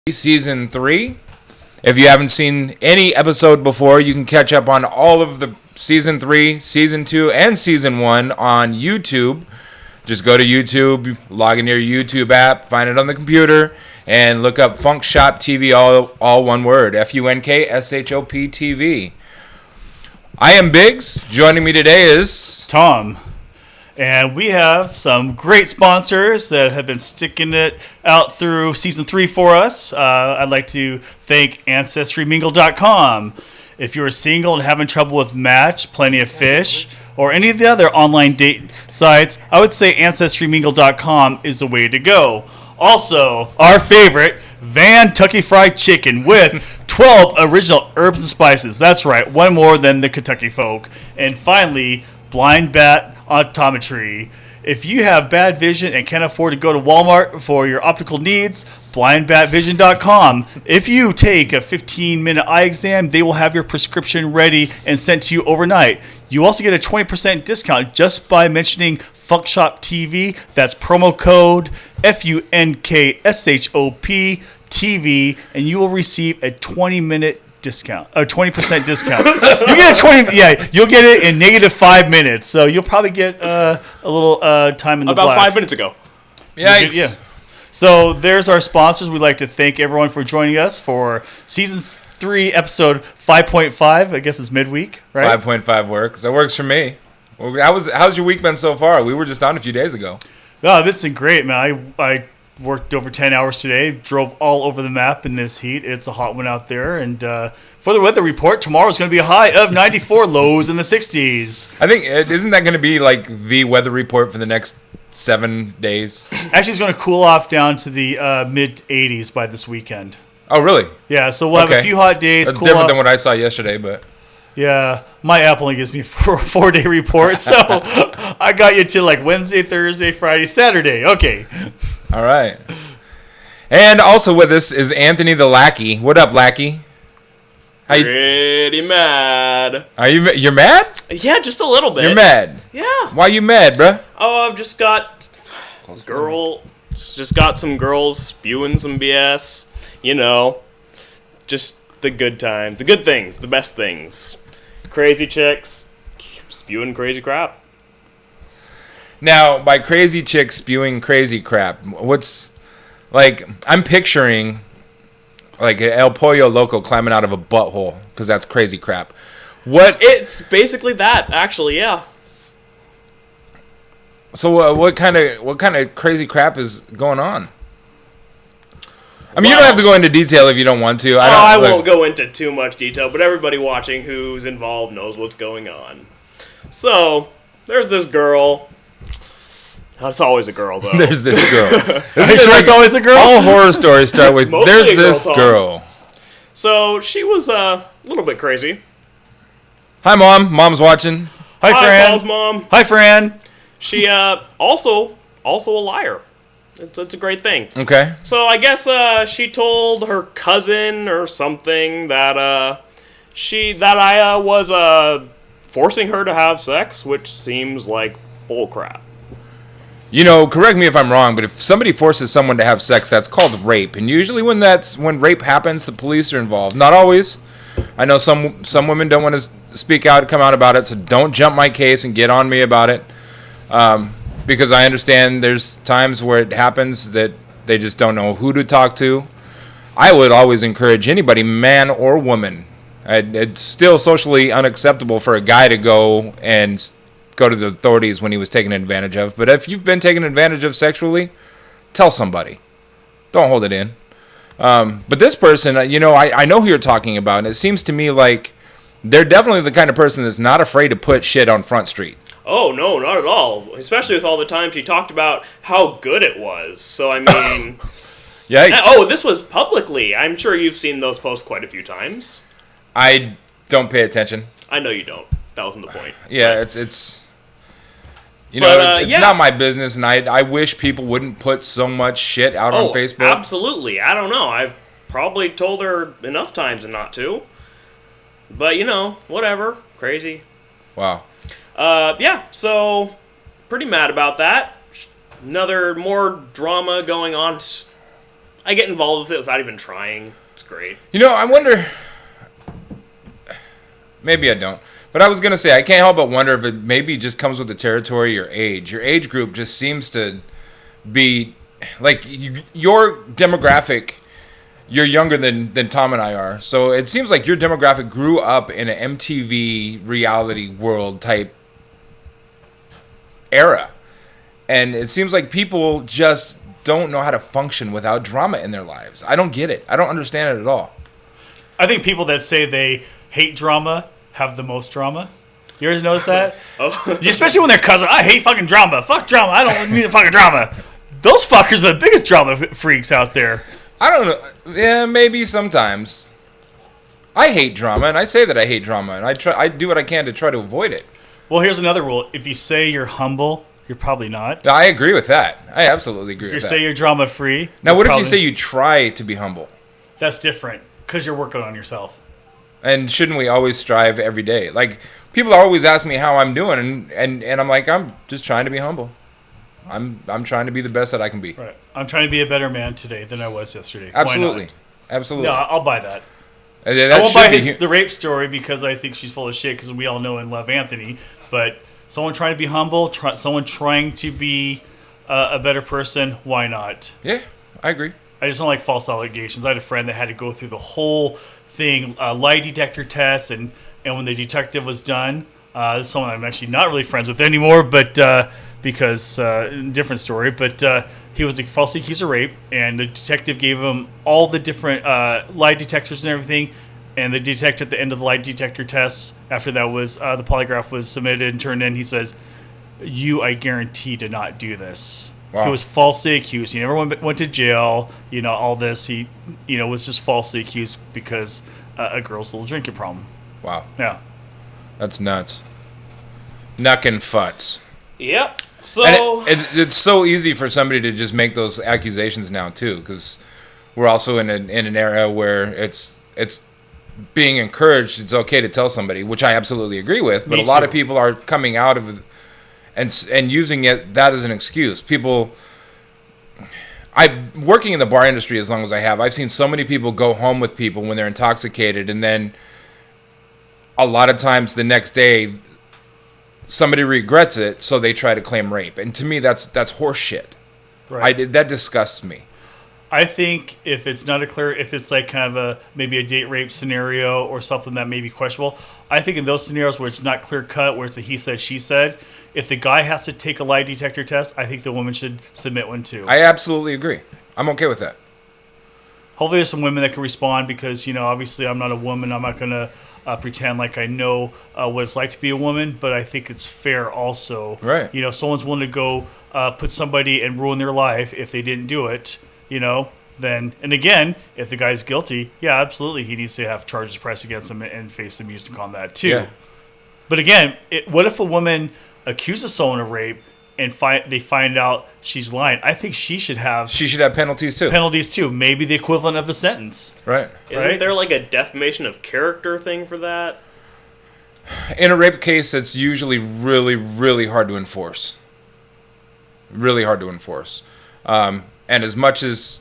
Season 3. If you haven't seen any episode before, you can catch up on all of the Season 3, Season 2, and Season 1 on YouTube. Just go to YouTube, log into your YouTube app, find it on the computer, and look up FunkShop TV, all one word, FunkShop TV. I am Biggs. Joining me today is Tom. And we have some great sponsors that have been sticking it out through Season 3 for us. I'd like to thank AncestryMingle.com. If you're single and having trouble with Match, Plenty of Fish, or any of the other online date sites, I would say AncestryMingle.com is the way to go. Also, our favorite, Kentucky Fried Chicken with 12 original herbs and spices. That's right, one more than the Kentucky folk. And finally, Blind Bat Optometry. If you have bad vision and can't afford to go to Walmart for your optical needs, blindbatvision.com. If you take a 15-minute eye exam, they will have your prescription ready and sent to you overnight. You also get a 20% discount just by mentioning FunkShop TV. That's promo code FUNKSHOP TV, and you will receive a 20% discount. You get a 20. Yeah, you'll get it in negative 5 minutes. So you'll probably get a little time in the about black. 5 minutes ago. Yikes. Yeah. So there's our sponsors. We'd like to thank everyone for joining us for Season 3, Episode 5.5. I guess it's midweek, right? 5.5 works. That works for me. How's your week been so far? We were just on a few days ago. Oh, it's been great, man. I worked over 10 hours today, drove all over the map in this heat. It's a hot one out there. And for the weather report, tomorrow's going to be a high of 94, lows in the 60s. I think, isn't that going to be like the weather report for the next 7 days? Actually, it's going to cool off down to the mid-80s by this weekend. Oh, really? Yeah, so we'll have a few hot days. That's different than what I saw yesterday, but... Yeah, my app only gives me a 4-day report, so I got you to like Wednesday, Thursday, Friday, Saturday. Okay. All right. And also with us is Anthony the Lackey. What up, Lackey? Pretty mad. You're mad? Yeah, just a little bit. You're mad? Yeah. Why you mad, bruh? Oh, I've just got just got some girls spewing some BS. You know, just the good times, the good things, the best things. Crazy chicks spewing crazy crap. Now, by crazy chicks spewing crazy crap, what's like? I'm picturing like El Pollo Loco climbing out of a butthole because that's crazy crap. What? It's basically that, actually. Yeah. So what kind of crazy crap is going on? I mean, you don't have to go into detail if you don't want to. I won't go into too much detail, but everybody watching who's involved knows what's going on. So, there's this girl. It's always a girl, though. There's this girl. Are you sure it's always a girl? All horror stories start with, there's this girl. So, she was a little bit crazy. Hi, Mom. Mom's watching. Hi, Fran. Paul's mom. Hi, Fran. She also a liar. It's a great thing. Okay. So I guess she told her cousin or something that I was forcing her to have sex, which seems like bullcrap. You know, correct me if I'm wrong, but if somebody forces someone to have sex, that's called rape. And usually when rape happens, the police are involved. Not always. I know some women don't want to speak out, come out about it, so don't jump my case and get on me about it. Because I understand there's times where it happens that they just don't know who to talk to. I would always encourage anybody, man or woman. It's still socially unacceptable for a guy to go to the authorities when he was taken advantage of. But if you've been taken advantage of sexually, tell somebody. Don't hold it in. But this person, I know who you're talking about, and it seems to me like they're definitely the kind of person that's not afraid to put shit on Front Street. Oh, no, not at all. Especially with all the times he talked about how good it was. So, I mean... Yikes. Oh, this was publicly. I'm sure you've seen those posts quite a few times. I don't pay attention. I know you don't. That wasn't the point. Yeah, but. it's It's not my business, and I wish people wouldn't put so much shit out on Facebook. Absolutely. I don't know. I've probably told her enough times not to. But, whatever. Crazy. Wow. So pretty mad about that. More drama going on. I get involved with it without even trying. It's great. I wonder... Maybe I don't. But I was going to say, I can't help but wonder if it maybe just comes with the territory or your age. Your age group just seems to be... Like, your demographic... You're younger than Tom and I are. So it seems like your demographic grew up in an MTV reality world type era. And it seems like people just don't know how to function without drama in their lives. I don't get it. I don't understand it at all. I think people that say they hate drama have the most drama. You ever notice that? Oh. Especially when they're cousin. I hate fucking drama. Fuck drama. I don't need fucking drama. Those fuckers are the biggest drama freaks out there. I don't know. Yeah, maybe sometimes. I hate drama, and I say that I hate drama, and I do what I can to try to avoid it. Well, here's another rule. If you say you're humble, you're probably not. I agree with that. I absolutely agree with that. If you say you're drama free. Now, what if you say you try to be humble? That's different, because you're working on yourself. And shouldn't we always strive every day? Like, people always ask me how I'm doing, and I'm like, I'm just trying to be humble. I'm trying to be the best that I can be. Right. I'm trying to be a better man today than I was yesterday. Absolutely. Absolutely. No, I'll buy that. That I won't buy the rape story because I think she's full of shit because we all know and love Anthony. But someone trying to be humble, someone trying to be a better person, why not? Yeah, I agree. I just don't like false allegations. I had a friend that had to go through the whole thing, lie detector test, and when the detective was done, this is someone I'm actually not really friends with anymore, but because different story, but he was falsely accused of rape, and the detective gave him all the different lie detectors and everything, and the detector at the end of the lie detector test, after that was the polygraph was submitted and turned in, he says, I guarantee did not do this. Wow. He was falsely accused. He never went to jail. All this. He, was just falsely accused because a girl's little drinking problem. Wow. Yeah. That's nuts. Knuckin' futs. Yep. So it's so easy for somebody to just make those accusations now too, because we're also in an era where it's being encouraged. It's okay to tell somebody, which I absolutely agree with. But a lot of people are coming out of and using that as an excuse. People. I'm working in the bar industry as long as I have. I've seen so many people go home with people when they're intoxicated, and then a lot of times the next day somebody regrets it, so they try to claim rape. And to me, that's horse shit. Right. That disgusts me. I think if it's like kind of maybe a date rape scenario or something that may be questionable, I think in those scenarios where it's not clear cut, where it's a he said, she said, if the guy has to take a lie detector test, I think the woman should submit one too. I absolutely agree. I'm okay with that. Hopefully there's some women that can respond because, obviously I'm not a woman. I'm not going to pretend like I know what it's like to be a woman, but I think it's fair also. Right. Someone's willing to go put somebody and ruin their life if they didn't do it, then, and again, if the guy's guilty, yeah, absolutely, he needs to have charges pressed against him and face some music on that too. Yeah. But again, what if a woman accuses someone of rape and they find out she's lying? I think she should have penalties too. Penalties too, maybe the equivalent of the sentence. Right. Isn't there like a defamation of character thing for that? In a rape case, it's usually really, really hard to enforce. Really hard to enforce. And as much as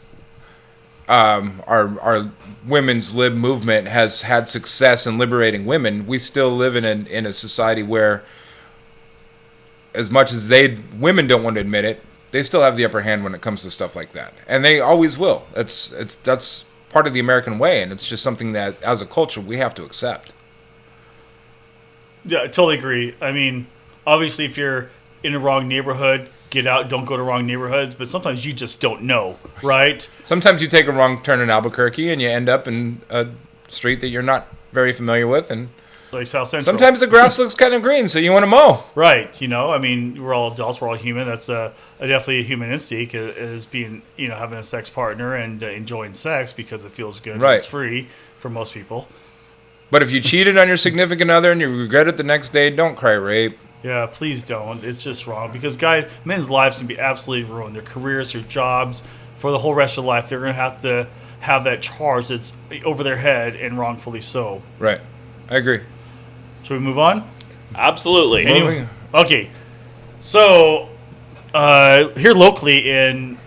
our women's lib movement has had success in liberating women, we still live in a society where, as much as women don't want to admit it, they still have the upper hand when it comes to stuff like that, and they always will. That's part of the American way, and it's just something that, as a culture, we have to accept. Yeah, I totally agree. I mean, obviously, if you're in a wrong neighborhood, get out, don't go to wrong neighborhoods, but sometimes you just don't know, right? Sometimes you take a wrong turn in Albuquerque and you end up in a street that you're not very familiar with, and like South Central. Sometimes the grass looks kind of green, so you want to mow. Right, I mean, we're all adults, we're all human. That's definitely a human instinct is being, having a sex partner and enjoying sex because it feels good. Right. And it's free for most people. But if you cheated on your significant other and you regret it the next day, don't cry rape. Yeah, please don't. It's just wrong because men's lives can be absolutely ruined. Their careers, their jobs, for the whole rest of life, they're going to have that charge that's over their head and wrongfully so. Right. I agree. Should we move on? Absolutely. Okay. So, here locally in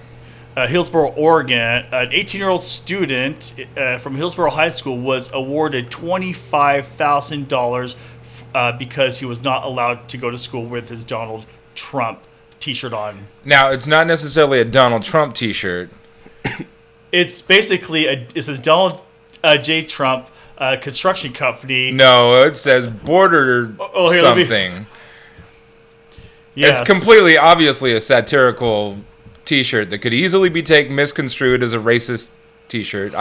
Hillsboro, Oregon, an 18-year-old student from Hillsboro High School was awarded $25,000 because he was not allowed to go to school with his Donald Trump T-shirt on. Now, it's not necessarily a Donald Trump T-shirt. It's basically it says Donald J. Trump construction company. No, it says border something. Yes. It's completely, obviously, a satirical T-shirt that could easily be misconstrued as a racist T-shirt.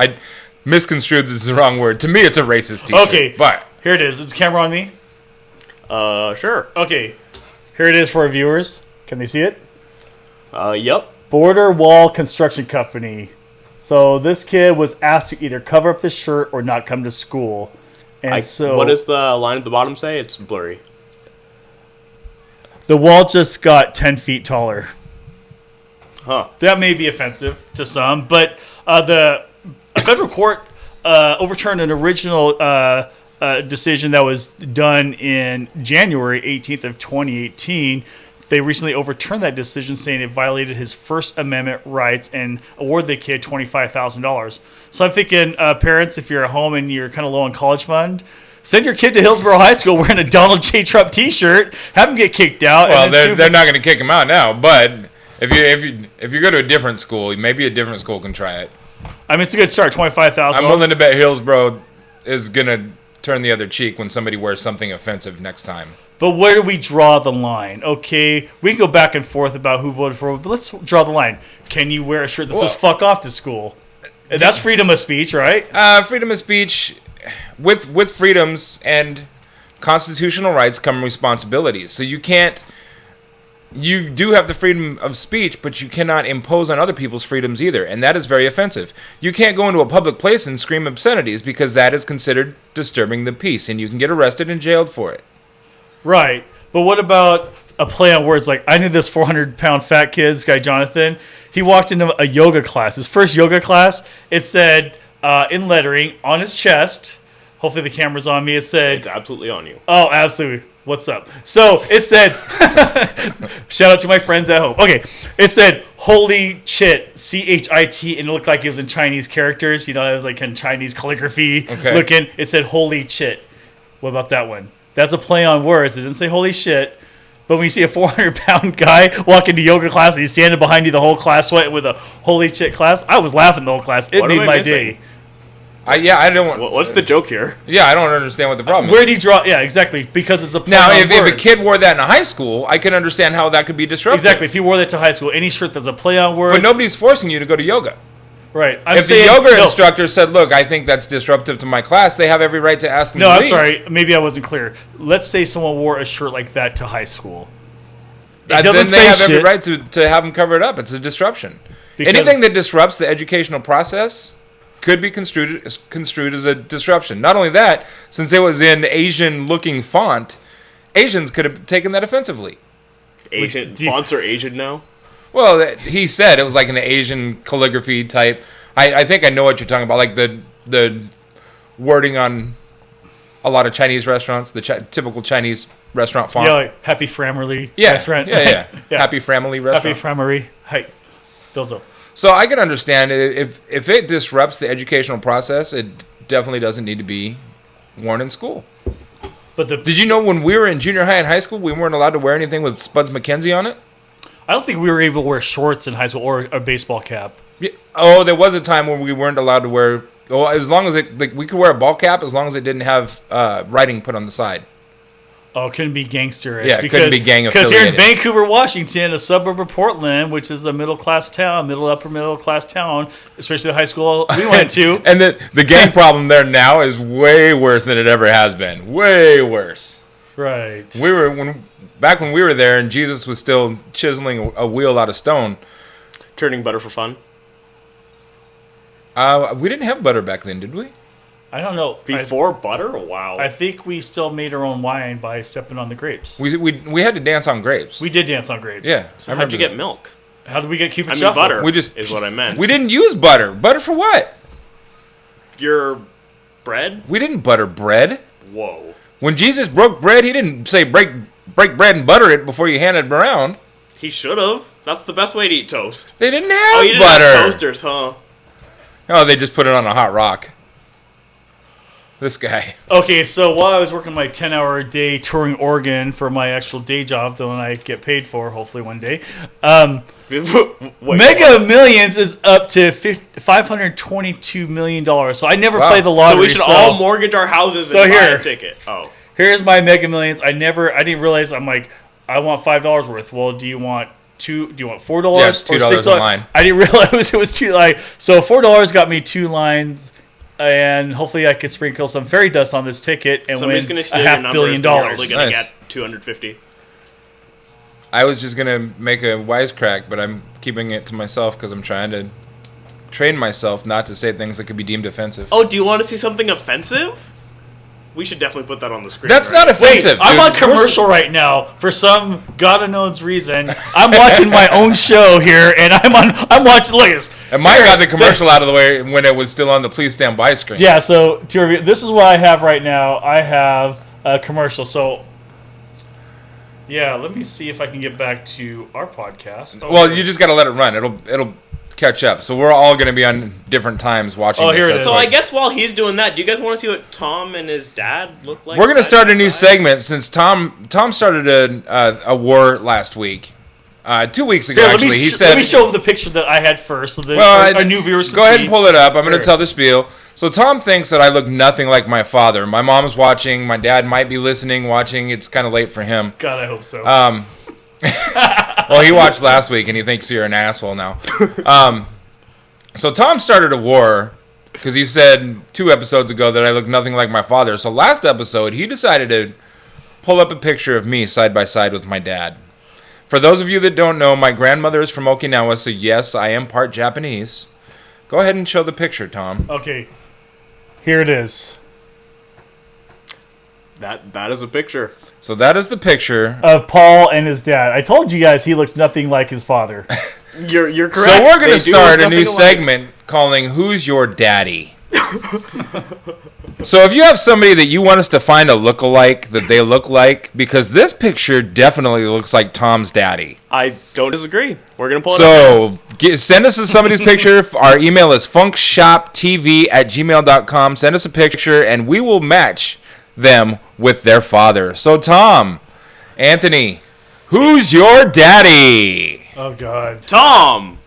Misconstrued is the wrong word. To me, it's a racist T-shirt. Okay, but here it is. Is the camera on me? Sure. Okay, here it is for our viewers. Can they see it? Yep. Border Wall Construction Company. So this kid was asked to either cover up the shirt or not come to school. And What does the line at the bottom say? It's blurry. The wall just got 10 feet taller. Huh. That may be offensive to some, but a federal court overturned an original decision that was done in January 18th of 2018. They recently overturned that decision, saying it violated his First Amendment rights and awarded the kid $25,000. So I'm thinking, parents, if you're at home and you're kind of low on college fund, send your kid to Hillsboro High School wearing a Donald J. Trump T-shirt. Have him get kicked out. Well, they're not going to kick him out now. But if you go to a different school, maybe a different school can try it. I mean, it's a good start. $25,000. I'm willing to bet Hillsboro is going to turn the other cheek when somebody wears something offensive next time. But where do we draw the line? Okay, we can go back and forth about who voted for it, but let's draw the line. Can you wear a shirt that says "fuck off" to school? That's freedom of speech, right? Freedom of speech, with freedoms and constitutional rights come responsibilities. So you do have the freedom of speech, but you cannot impose on other people's freedoms either, and that is very offensive. You can't go into a public place and scream obscenities because that is considered disturbing the peace, and you can get arrested and jailed for it. Right, but what about a play on words? Like, I knew this 400-pound fat kid, this guy Jonathan. He walked into a yoga class. His first yoga class, it said in lettering on his chest. Hopefully the camera's on me. It said, It's absolutely on you. Oh, absolutely. What's up? So it said, shout out to my friends at home. Okay, it said, holy chit, C-H-I-T, and it looked like it was in Chinese characters. It was like in Chinese calligraphy looking. It said, holy chit. What about that one? That's a play on words. It didn't say holy shit. But when you see a 400-pound guy walk into yoga class and he's standing behind you the whole class sweating with a holy shit class, I was laughing the whole class. It made my day. I don't. What's the joke here? Yeah, I don't understand what the problem is. Where did he draw? Yeah, exactly. Because it's a play now, on if words. a kid wore that in high school, I can understand how that could be disruptive. Exactly. If you wore that to high school, any shirt that's a play on words. But nobody's forcing you to go to yoga. Right. If the yoga instructor said, "Look, I think that's disruptive to my class," they have every right to ask me. No, to I'm leave. sorry. Maybe I wasn't clear. Let's say someone wore a shirt like that to high school. It Then doesn't they say have shit. every right to have them cover it up. It's a disruption. Because- Anything that disrupts the educational process could be construed as a disruption. Not only that, since it was in Asian-looking font, Asians could have taken that offensively. Fonts are Asian now? Well, he said it was like an Asian calligraphy type. I think I know what you're talking about, like the wording on a lot of Chinese restaurants, the typical Chinese restaurant font. Yeah, like Happy Framerly Yeah, restaurant. yeah. Happy Family restaurant. Happy Framery. Hi. Dozo. So I can understand if it disrupts the educational process, it definitely doesn't need to be worn in school. But Did you know when we were in junior high and high school, we weren't allowed to wear anything with Spuds McKenzie on it? I don't think we were able to wear shorts in high school or a baseball cap. Yeah. Oh, there was a time when we weren't allowed to wear. Oh, as long as we could wear a ball cap as long as it didn't have writing put on the side. Oh, couldn't be gangsterish. Yeah, couldn't be gang Because here in affiliated. Vancouver, Washington, a suburb of Portland, which is a middle-class town, upper middle-class town, especially the high school we went to. And the gang problem there now is way worse than it ever has been. Way worse. Right. Back when we were there and Jesus was still chiseling a wheel out of stone. Turning butter for fun. We didn't have butter back then, did we? I don't know. Before butter? Wow. I think we still made our own wine by stepping on the grapes. We had to dance on grapes. We did dance on grapes. Yeah. So how'd you get milk? How did we get Cupid I mean, Shuffle? butter We just- is what I meant. We didn't use butter. Butter for what? Your bread? We didn't butter bread. Whoa. When Jesus broke bread, he didn't say break bread and butter it before you hand it around. He should have. That's the best way to eat toast. They didn't have Oh, you didn't butter. have toasters, huh? Oh, they just put it on a hot rock. This guy. Okay, so while I was working my 10-hour day touring Oregon for my actual day job, the one I get paid for, hopefully one day, Wait, Mega Millions is up to $522 million. So I never Wow. play the So lottery. we should all mortgage our houses So and buy here. a ticket. Oh. Here's my Mega Millions. I didn't realize. I'm like, I want $5 worth. Well, do you want $4 Yeah, it's or $2 $6? a line. I didn't realize it was two. Like, so $4 got me 2 lines, and hopefully I could sprinkle some fairy dust on this ticket and Somebody's win going to steal a your $500 numbers million. and you're only going to Nice. get 250. I was just going to make a wisecrack, but I'm keeping it to myself because I'm trying to train myself not to say things that could be deemed offensive. Oh, do you want to see something offensive? We should definitely put that on the screen. That's right? not offensive. I'm dude. on commercial right now for some God unknown's reason. I'm watching my own show here, and I'm watching. Look at this. And mine got the commercial out of the way when it was still on the please stand by screen. Yeah, so to review, this is what I have right now. I have a commercial. So, yeah, let me see if I can get back to our podcast. Oh, Well, you just got to let it run. It'll catch up. So we're all going to be on different times watching Oh, this. here it as is. So well. I guess while he's doing that, do you guys want to see what Tom and his dad look like? We're going to side start by a new side? segment since Tom started a war last week. 2 weeks ago, Here, actually. He said, let me show the picture that I had first so that Well, our new viewers can go ahead see. and pull it up. I'm going Here. to tell the spiel. So Tom thinks that I look nothing like my father. My mom's watching. My dad might be listening, watching. It's kind of late for him. God, I hope so. Well, he watched last week, and he thinks you're an asshole now. So Tom started a war because he said 2 episodes ago that I look nothing like my father. So last episode, he decided to pull up a picture of me side by side with my dad. For those of you that don't know, my grandmother is from Okinawa, so yes, I am part Japanese. Go ahead and show the picture, Tom. Okay, here it is That is a picture. So that is the picture. of Paul and his dad. I told you guys he looks nothing like his father. You're correct. So we're going They to do start look a new nothing alike. segment calling Who's Your Daddy? So if you have somebody that you want us to find a look-alike that they look like, because this picture definitely looks like Tom's daddy. I don't disagree. We're going to pull it up. So send us somebody's picture. Our email is funkshoptv@gmail.com. Send us a picture, and we will match them with their father. So Tom, Anthony, who's your daddy? Oh God. Tom!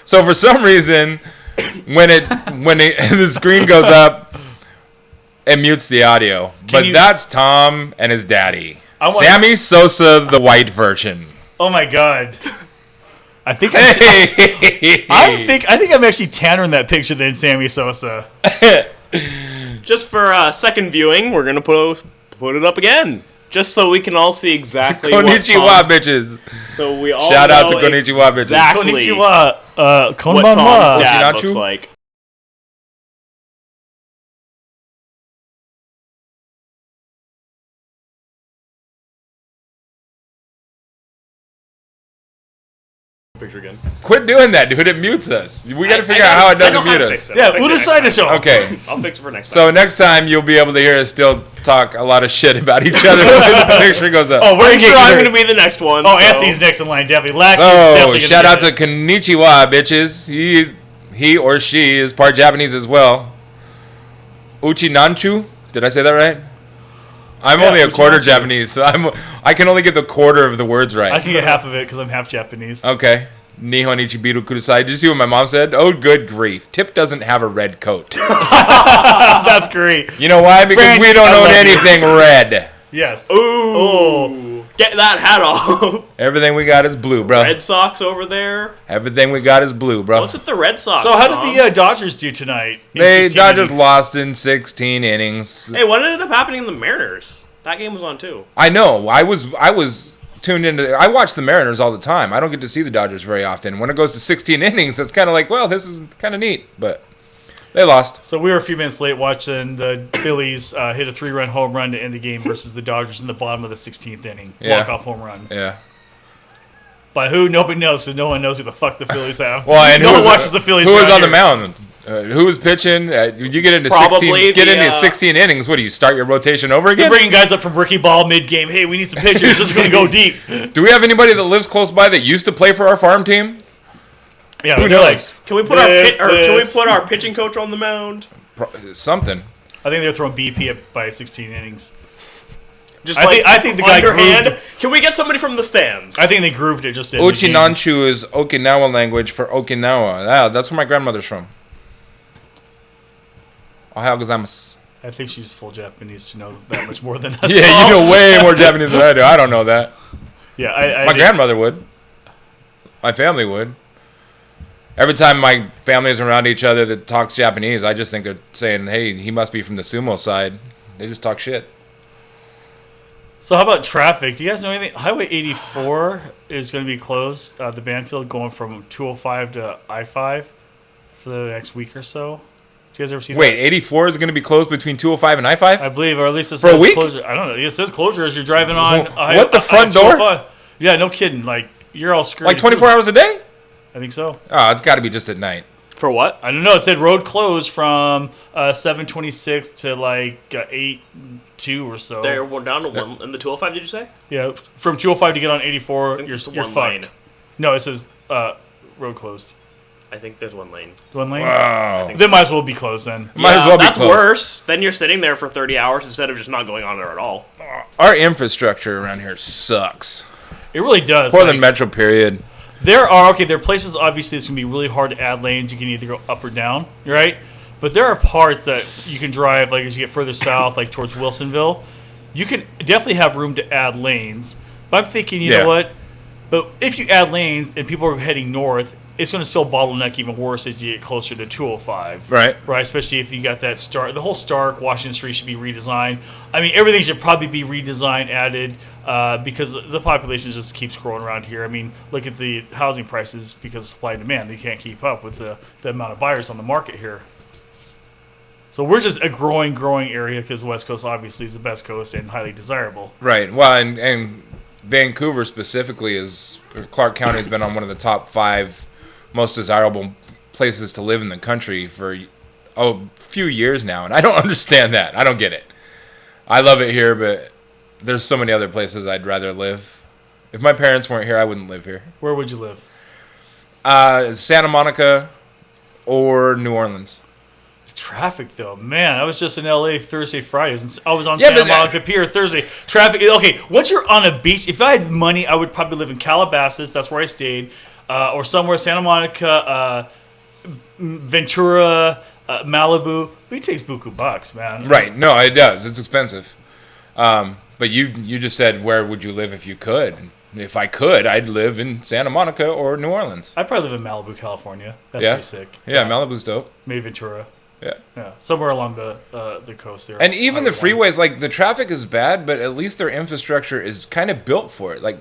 So for some reason, when the screen goes up, it mutes the audio. But you- that's Tom and his daddy, I want- Sammy Sosa, the white version. Oh my God. I think Hey. I think I'm actually tanner in that picture than Sammy Sosa. Just for second viewing, we're going to put it up again. Just so we can all see exactly what Konnichiwa, Tom's- bitches. So we all Shout out to know Konnichiwa, bitches. exactly Konnichiwa. what Konbanwa. Tom's dad Konnichiwa. looks like. Picture again. Quit doing that, dude. It mutes us. We got to figure out how it doesn't mute us. Yeah, we'll decide this show. Okay. I'll fix it for next So time. next time you'll be able to hear us still talk a lot of shit about each other when the picture goes up. Oh, we're I'm gonna sure I'm get going to be the next one. Oh, so. Anthony's next in line, definitely. Lack is So definitely gonna shout out get to it. Konnichiwa, bitches. He or she is part Japanese as well. Uchi Nanchu. Did I say that right? I'm Yeah, only a what you quarter want to? Japanese, so I can only get the quarter of the words right. I can get half of it because I'm half Japanese. Okay. Nihon ichibiru kudasai. Did you see what my mom said? Oh, good grief. Tip doesn't have a red coat. That's great. You know why? Because Frank, we don't I own love you. anything red. Yes. Ooh. Get that hat off. Everything we got is blue, bro. Red Sox over there. Everything we got is blue, bro. What's with the Red Sox? So how Tom? did the Dodgers do tonight? in They 16 Dodgers innings? lost in 16 innings. Hey, what ended up happening in the Mariners? That game was on too. I know. I was tuned into. I watch the Mariners all the time. I don't get to see the Dodgers very often. When it goes to 16 innings, it's kind of like, well, this is kind of neat, but they lost. So we were a few minutes late watching the Phillies hit a 3-run home run to end the game versus the Dodgers in the bottom of the 16th inning. Yeah. Walk-off home run. Yeah. By who? Nobody knows, because no one knows who the fuck the Phillies have. Well, and no who one was, watches the Phillies. Who was around on the here. mound? Who was pitching? You get into Probably 16 innings. What do you start your rotation over They're again? bringing guys up from rookie ball mid-game. Hey, we need some pitchers. This is going to go deep. Do we have anybody that lives close by that used to play for our farm team? Yeah, Who they're knows? Can we put our pitching coach on the mound? Something. I think they're throwing BP up by 16 innings. Just I think the guy underhand. grooved. Can we get somebody from the stands? I think they grooved it just in the game. Ochinanchu is Okinawa language for Okinawa. Yeah, that's where my grandmother's from. Ohayou gozaimasu. I think she's full Japanese to know that much more than us. Yeah, you know way more Japanese than I do. I don't know that. Yeah, I My think- grandmother would. My family would. Every time my family is around each other that talks Japanese, I just think they're saying, hey, he must be from the sumo side. They just talk shit. So how about traffic? Do you guys know anything? Highway 84 is going to be closed. The Banfield going from 205 to I-5 for the next week or so. Do you guys ever see Wait, that? 84 is going to be closed between 205 and I-5? I believe, or at least it For a says week? closure. I don't know. It says closure as you're driving on. What, the front door? 205. Yeah, no kidding. Like, you're all screwed. Like 24 hours a day? I think so. Oh, it's got to be just at night. For what? I don't know. It said road closed from 7:26 to like 8:02 or so. We're down to one in the 205. Did you say? Yeah, from 205 to get on 84, think you're it's fucked. one lane. No, it says road closed. I think there's one lane. One lane. Wow. They might as well be closed then. Might as well be That's closed. worse. Then you're sitting there for 30 hours instead of just not going on there at all. Our infrastructure around here sucks. It really does. Portland Like, Metro, period. there are places obviously it's gonna be really hard to add lanes. You can either go up or down, right? But there are parts that you can drive like as you get further south, like towards Wilsonville. You can definitely have room to add lanes. But I'm thinking, you Yeah. know what? But if you add lanes and people are heading north, it's going to still bottleneck even worse as you get closer to 205. Right. Right, especially if you got that Stark. The whole Stark, Washington Street should be redesigned. I mean, everything should probably be redesigned, added, because the population just keeps growing around here. I mean, look at the housing prices because of supply and demand. They can't keep up with the amount of buyers on the market here. So we're just a growing area because the West Coast obviously is the best coast and highly desirable. Right. Well, and Vancouver specifically Clark County has been on one of the top 5 most desirable places to live in the country for a few years now, and I don't understand that. I don't get it. I love it here, but there's so many other places I'd rather live. If my parents weren't here, I wouldn't live here. Where would you live? Santa Monica or New Orleans. Traffic though, man. I was just in LA Thursday, Fridays, and I was on Yeah, Santa but, Monica Pier Thursday. Traffic. Okay, once you're on a beach, if I had money, I would probably live in Calabasas. That's where I stayed, or somewhere Santa Monica, Ventura, Malibu. It takes buku bucks, man. Right. No, it does. It's expensive. But you just said, where would you live if you could? If I could, I'd live in Santa Monica or New Orleans. I'd probably live in Malibu, California. That's Yeah? pretty sick. Yeah, Malibu's dope. Maybe Ventura. Yeah. Yeah, somewhere along the coast there. And even the Highway 1. freeways, like, the traffic is bad, but at least their infrastructure is kind of built for it. Like,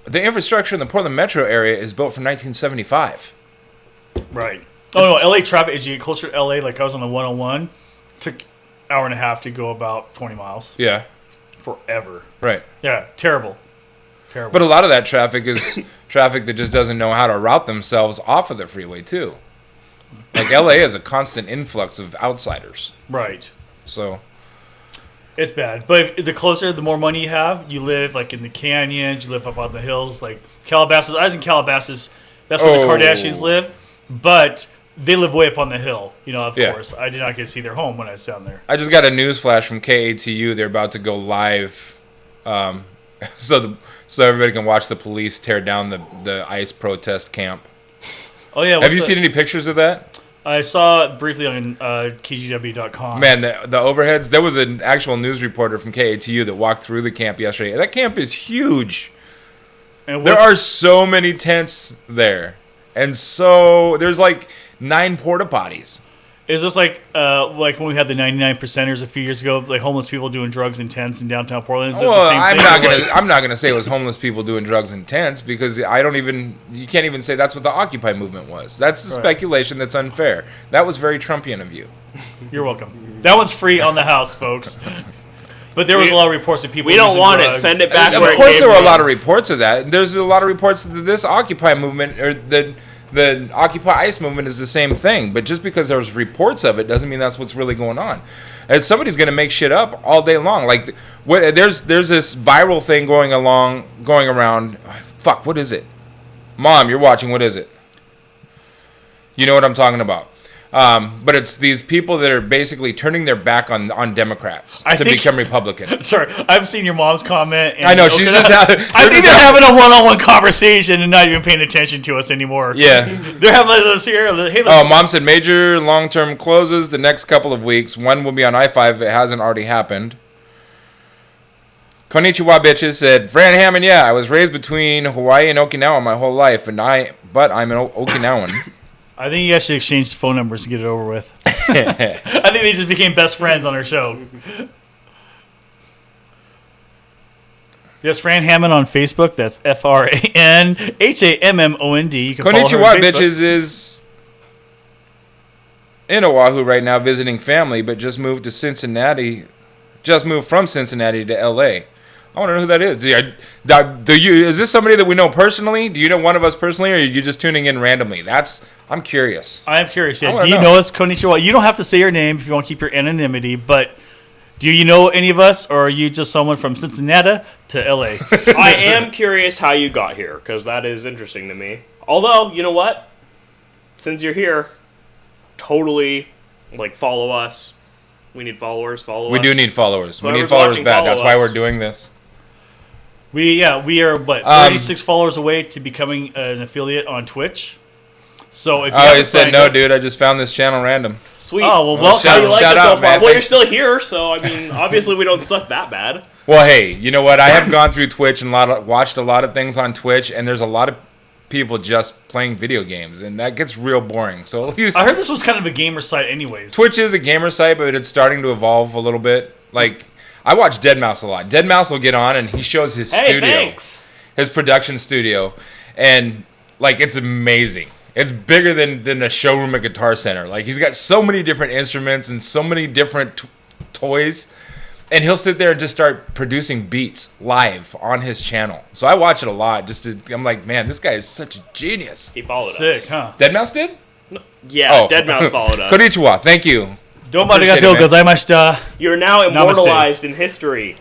the infrastructure in the Portland metro area is built from 1975. Right. Oh, no, LA traffic, as you get closer to LA, like I was on the 101, took an hour and a half to go about 20 miles. Yeah. Forever. Right. Yeah, terrible. Terrible. But a lot of that traffic is traffic that just doesn't know how to route themselves off of the freeway, too. Like, LA is a constant influx of outsiders. Right. So, It's bad. But the closer, the more money you have, you live like in the canyons, you live up on the hills, like Calabasas. I was in Calabasas. That's where the Oh. Kardashians live. But they live way up on the hill. Of Yeah. course. I did not get to see their home when I was down there. I just got a news flash from KATU. They're about to go live, so everybody can watch the police tear down the ICE protest camp. Oh yeah. Have you seen any pictures of that? I saw it briefly on KGW.com. Man, the overheads. There was an actual news reporter from KATU that walked through the camp yesterday. That camp is huge. And There are so many tents there, and so there's like 9 porta potties. Is this like when we had the 99 percenters a few years ago, like homeless people doing drugs in tents in downtown Portland? Is it the Well, same I'm thing? not gonna say it was homeless people doing drugs in tents because you can't even say that's what the Occupy movement was. That's the Right. speculation that's unfair. That was very Trumpian of you. You're welcome. That one's free on the house, folks. But there was a lot of reports of people. We don't using want drugs. it. Send it back. Of where it course, came there were a from. lot of reports of that. There's a lot of reports that this Occupy movement or the Occupy ICE movement is the same thing. But just because there's reports of it doesn't mean that's what's really going on. And somebody's going to make shit up all day long. Like there's this viral thing going around. Fuck, what is it? Mom, you're watching. What is it? You know what I'm talking about. But it's these people that are basically turning their back on Democrats to become Republican. Sorry, I've seen your mom's comment. And I know, she's just I think they're having a one-on-one conversation and not even paying attention to us anymore. Yeah. They're having this here. Hey, Oh, Mom said major long-term closes the next couple of weeks. One will be on I-5 if it hasn't already happened. Konnichiwa bitches said, Fran Hammond, yeah, I was raised between Hawaii and Okinawa my whole life, but I'm an Okinawan. I think you guys should exchange phone numbers to get it over with. I think they just became best friends on our show. Yes, Fran Hammond on Facebook. That's FranHammond. You can follow her Konnichiwa on Facebook. bitches is in Oahu right now visiting family, but just moved from Cincinnati to L.A. I want to know who that is. Is this somebody that we know personally? Do you know one of us personally, or are you just tuning in randomly? I'm curious. I am curious. I Yeah. wanna Do you know. know us, Konnichiwa? You don't have to say your name if you want to keep your anonymity, but do you know any of us, or are you just someone from Cincinnati to LA? I am curious how you got here, because that is interesting to me. Although, you know what? Since you're here, totally, follow us. We need followers. Follow us. We do need followers. We need Whoever's followers watching, back. follow That's why us. we're doing this. We are 36 followers away to becoming an affiliate on Twitch. So if you Oh, he haven't said, signed no, up- dude, I just found this channel random. Sweet. Oh, well, Well, welcome. How do you like shout it so out, far? man. Well, you're Thanks. still here, so, obviously we don't suck that bad. Well, hey, you know what? I have gone through Twitch and watched a lot of things on Twitch, and there's a lot of people just playing video games, and that gets real boring. So at least I heard this was kind of a gamer site anyways. Twitch is a gamer site, but it's starting to evolve a little bit. Like, I watch Deadmau5 a lot. Deadmau5 will get on, and he shows his Hey, studio. thanks. His production studio, and it's amazing. It's bigger than the showroom at Guitar Center. Like, he's got so many different instruments and so many different toys, and he'll sit there and just start producing beats live on his channel. So I watch it a lot. I'm like, man, this guy is such a genius. He followed Sick, us. huh? Deadmau5 did? Yeah, Deadmau5 followed us. Konnichiwa, thank you. Domo Appreciate arigatou it, man. gozaimashita. You're now immortalized in history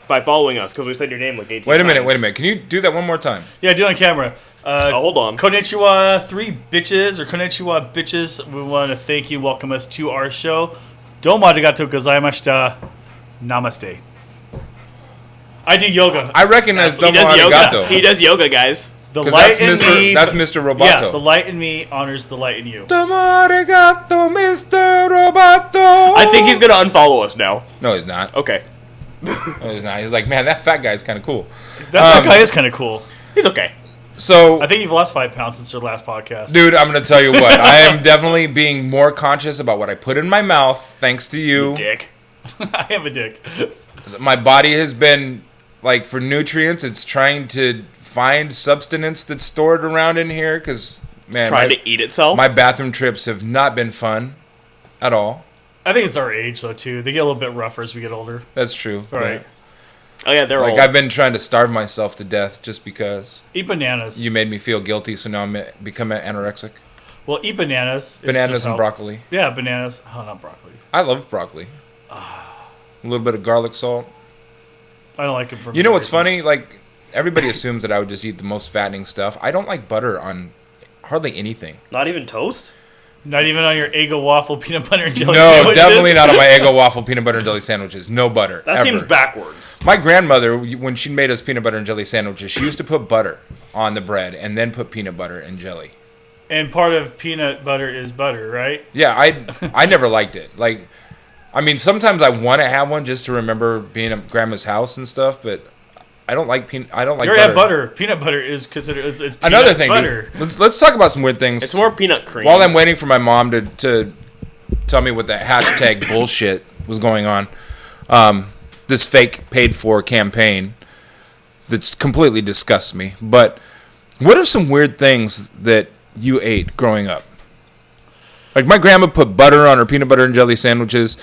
by following us, because we said your name 18 Wait a times. minute. Can you do that one more time? Yeah, do it on camera. Hold on. Konnichiwa, 3 bitches, or Konnichiwa bitches. We want to thank you, welcome us to our show. Domo arigatou gozaimashita. Namaste. I do yoga. I recognize He Domo does yoga. Arigato. He does yoga, guys. The Because light that's in me. That's Mr. Roboto. Yeah, the light in me honors the light in you. Domo arigato, Mr. Roboto. I think he's gonna unfollow us now. No, he's not. Okay. No, he's not. He's like, man, that fat guy's kind of cool. That guy is kind of cool. He's okay. So, I think you've lost 5 pounds since your last podcast. dude, I'm going to tell you what. I am definitely being more conscious about what I put in my mouth, thanks to you. Dick. I am a dick. My body has been, for nutrients, it's trying to find substance that's stored around in here, because, man, Trying to eat itself. my bathroom trips have not been fun at all. I think it's our age, though, too. They get a little bit rougher as we get older. That's true. Right. Oh yeah, they're old. I've been trying to starve myself to death just because Eat bananas. you made me feel guilty, so now I'm become anorexic. Well, eat bananas. It Bananas just and help. broccoli. Yeah, bananas. Oh, not broccoli. I love broccoli. A little bit of garlic salt. I don't like it for You know what's reasons. funny? Everybody assumes that I would just eat the most fattening stuff. I don't like butter on hardly anything. Not even toast. Not even on your Eggo waffle peanut butter and jelly No, sandwiches? definitely not on my Eggo waffle peanut butter and jelly sandwiches. No butter. That ever. seems backwards. My grandmother, when she made us peanut butter and jelly sandwiches, she used to put butter on the bread and then put peanut butter and jelly. And part of peanut butter is butter, right? Yeah, I never liked it. Like, I mean, sometimes I want to have one just to remember being at grandma's house and stuff, but I don't like I don't like You're butter. at butter. Peanut butter is considered it's peanut Another thing, butter. dude, let's talk about some weird things. It's more peanut cream. While I'm waiting for my mom to tell me what the hashtag bullshit was going on, this fake paid-for campaign that's completely disgusts me. But what are some weird things that you ate growing up? Like, my grandma put butter on her peanut butter and jelly sandwiches.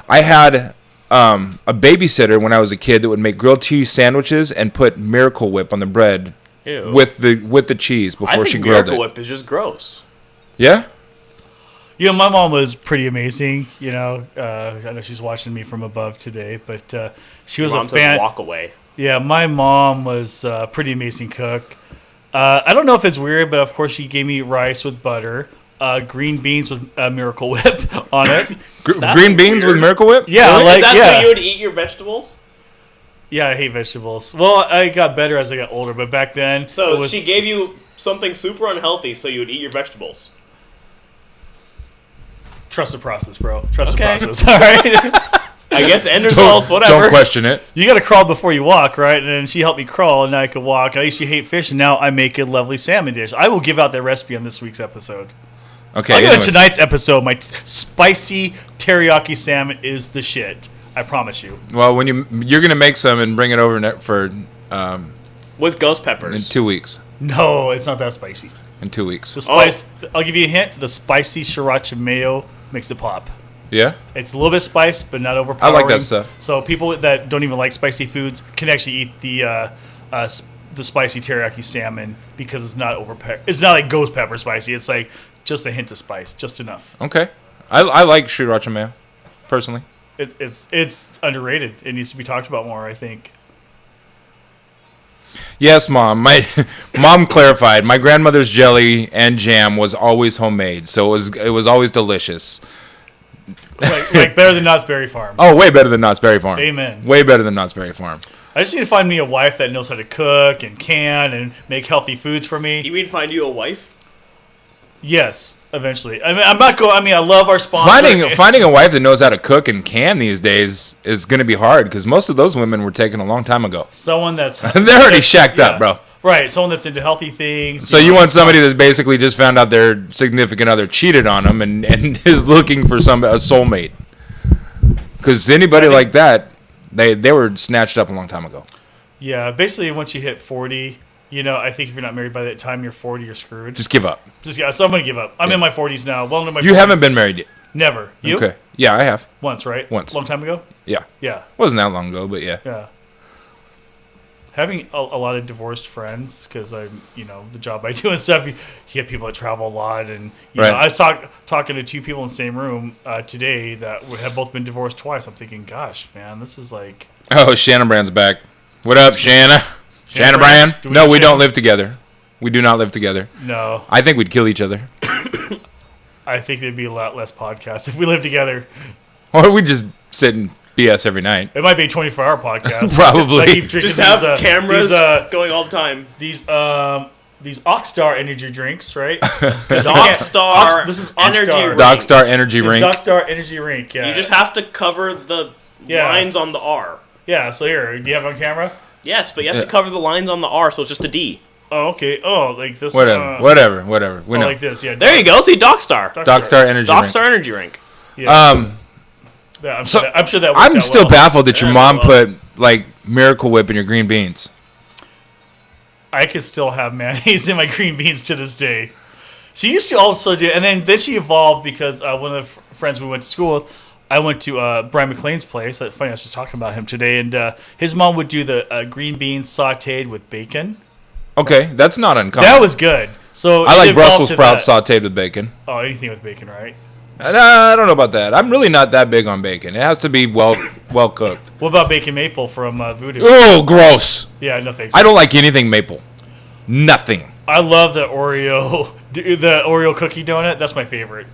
I had a babysitter when I was a kid that would make grilled cheese sandwiches and put Miracle Whip on the bread Ew. with the cheese before I think she grilled Miracle it. Whip is just gross. Yeah? You know, my mom was pretty amazing. You know, I know she's watching me from above today, but she was Mom a says fan. walk away. Yeah, my mom was a pretty amazing cook. I don't know if it's weird, but of course she gave me rice with butter, green beans with Miracle Whip on it. Green beans weird. with Miracle Whip? Yeah, Really? like Is that yeah, so you would eat your vegetables? yeah. I hate vegetables. Well, I got better as I got older, but back then, So it was, she gave you something super unhealthy so you would eat your vegetables. trust the process, bro. Trust Okay. the process. All right. I guess end results, whatever. Don't question it. You got to crawl before you walk, right? And then she helped me crawl, and now I could walk. I used to hate fish, and now I make a lovely salmon dish. I will give out that recipe on this week's episode. Okay. I'll give anyways. it tonight's episode. My spicy teriyaki salmon is the shit. I promise you. Well, when you're gonna make some and bring it over for With ghost in peppers. 2 weeks. No, it's not that spicy. In 2 weeks. The spice. I'll give you a hint. The spicy sriracha mayo makes it pop. Yeah. It's a little bit spice, but not overpowering. I like that stuff. So people that don't even like spicy foods can actually eat the spicy teriyaki salmon because it's not It's not like ghost pepper spicy. It's like just a hint of spice, just enough. Okay. I like sriracha mayo, personally. It's underrated. It needs to be talked about more, I think. Yes, Mom. My mom clarified. My grandmother's jelly and jam was always homemade, so it was always delicious. Like better than Knott's Berry Farm. Oh, way better than Knott's Berry Farm. Amen. Way better than Knott's Berry Farm. I just need to find me a wife that knows how to cook and can and make healthy foods for me. You mean find you a wife? Yes, eventually. I mean, I'm not going. I mean, I love our sponsor. Finding a wife that knows how to cook and can these days is going to be hard because most of those women were taken a long time ago. Someone that's They're already shacked up, bro. Right, someone that's into healthy things. So you want somebody that basically just found out their significant other cheated on them and is looking for a soulmate. Because anybody like that, they were snatched up a long time ago. Yeah, basically once you hit 40, I think if you're not married by that time you're 40, you're screwed. Just give up. So I'm going to give up. I'm in my 40s now. Well into my 40s. You haven't been married yet. Never. You? Okay. Yeah, I have. Once, right? Once. Long time ago? Yeah. Yeah. Wasn't that long ago, but yeah. Yeah. Having a lot of divorced friends, because I'm, the job I do and stuff, you get people that travel a lot. And, Right. I was talking to two people in the same room today that have both been divorced twice. I'm thinking, gosh, man, this is like... Oh, Shanna Brand's back. What up, Shanna? Shanna Brand? No, we don't live together. We do not live together. No. I think we'd kill each other. I think there'd be a lot less podcasts if we lived together. Or we'd just sit and BS every night. It might be a 24-hour podcast. Probably. I keep drinking Just have cameras going all the time. These Oxstar energy drinks, right? Dogstar This is Energy Oxstar. Rink. Dogstar Energy Rink. Dogstar Energy Rink, yeah. You just have to cover the lines on the R. Yeah, so here, do you have it on camera? Yes, but you have to cover the lines on the R, so it's just a D. Oh, okay. Oh, like this. Whatever. We know. like this, yeah. There you go. See, Dogstar. Dogstar Energy Rink. Dogstar Energy Rink. Yeah. Yeah, I'm sure that worked I'm out still well. baffled that your Yeah, mom well. put like Miracle Whip in your green beans. I could still have mayonnaise in my green beans to this day. She used to also do, and then she evolved because one of the friends we went to school with, I went to Brian McLean's place. That's funny, I was just talking about him today, and his mom would do the green beans sautéed with bacon. Okay, that's not uncommon. That was good. So I it like evolved Brussels to sprouts that. sautéed with bacon. Oh, anything with bacon, right? I don't know about that. I'm really not that big on bacon. It has to be well cooked. What about bacon maple from Voodoo? Oh, gross. Yeah, no thanks. I don't like anything maple. Nothing. I love the Oreo cookie donut. That's my favorite.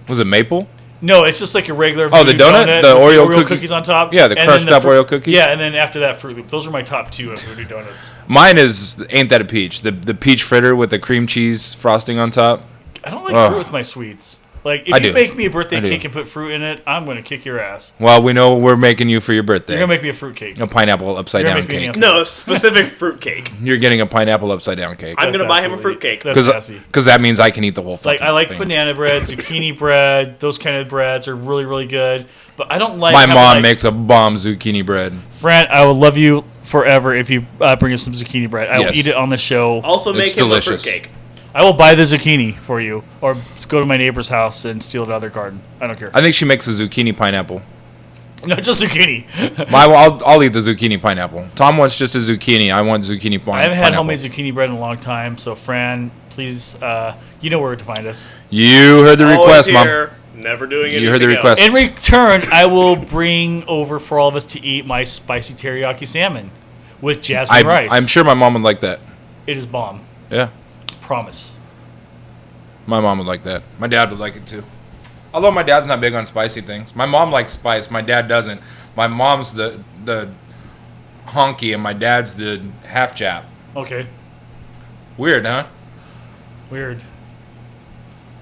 Was it maple? No, it's just like a regular. Oh, the Voodoo donut? The with Oreo cookies on top. Yeah, the and crushed then up Oreo cookies? Yeah, and then after that, Fruit Loop. Those are my top 2 of Voodoo Donuts. Mine is Ain't That a Peach? The peach fritter with the cream cheese frosting on top. I don't like fruit with my sweets. Like, if you make me a birthday cake and put fruit in it, I'm going to kick your ass. Well, we know we're making you for your birthday. You're going to make me a fruit cake. A pineapple upside down cake. No, specific fruit cake. You're getting a pineapple upside down cake. I'm going to buy him a fruit cake. Because that means I can eat the whole fucking I like thing. banana bread, zucchini bread. Those kind of breads are really, really good. But I don't like... My mom makes a bomb zucchini bread. Fran, I will love you forever if you bring us some zucchini bread. I will eat it on the show. Also make him a fruit cake. I will buy the zucchini for you, or go to my neighbor's house and steal it out of their garden. I don't care. I think she makes a zucchini pineapple. No, just zucchini. I'll eat the zucchini pineapple. Tom wants just a zucchini. I want zucchini pineapple. I haven't had homemade zucchini bread in a long time, so Fran, please, you know where to find us. You heard the request, Mom. Never doing anything. You heard the request. In return, I will bring over for all of us to eat my spicy teriyaki salmon with jasmine rice. I'm sure my mom would like that. It is bomb. Yeah. Promise. My mom would like that. My dad would like it too. Although my dad's not big on spicy things. My mom likes spice. My dad doesn't. My mom's the honky and my dad's the half chap. Okay. Weird, huh? Weird.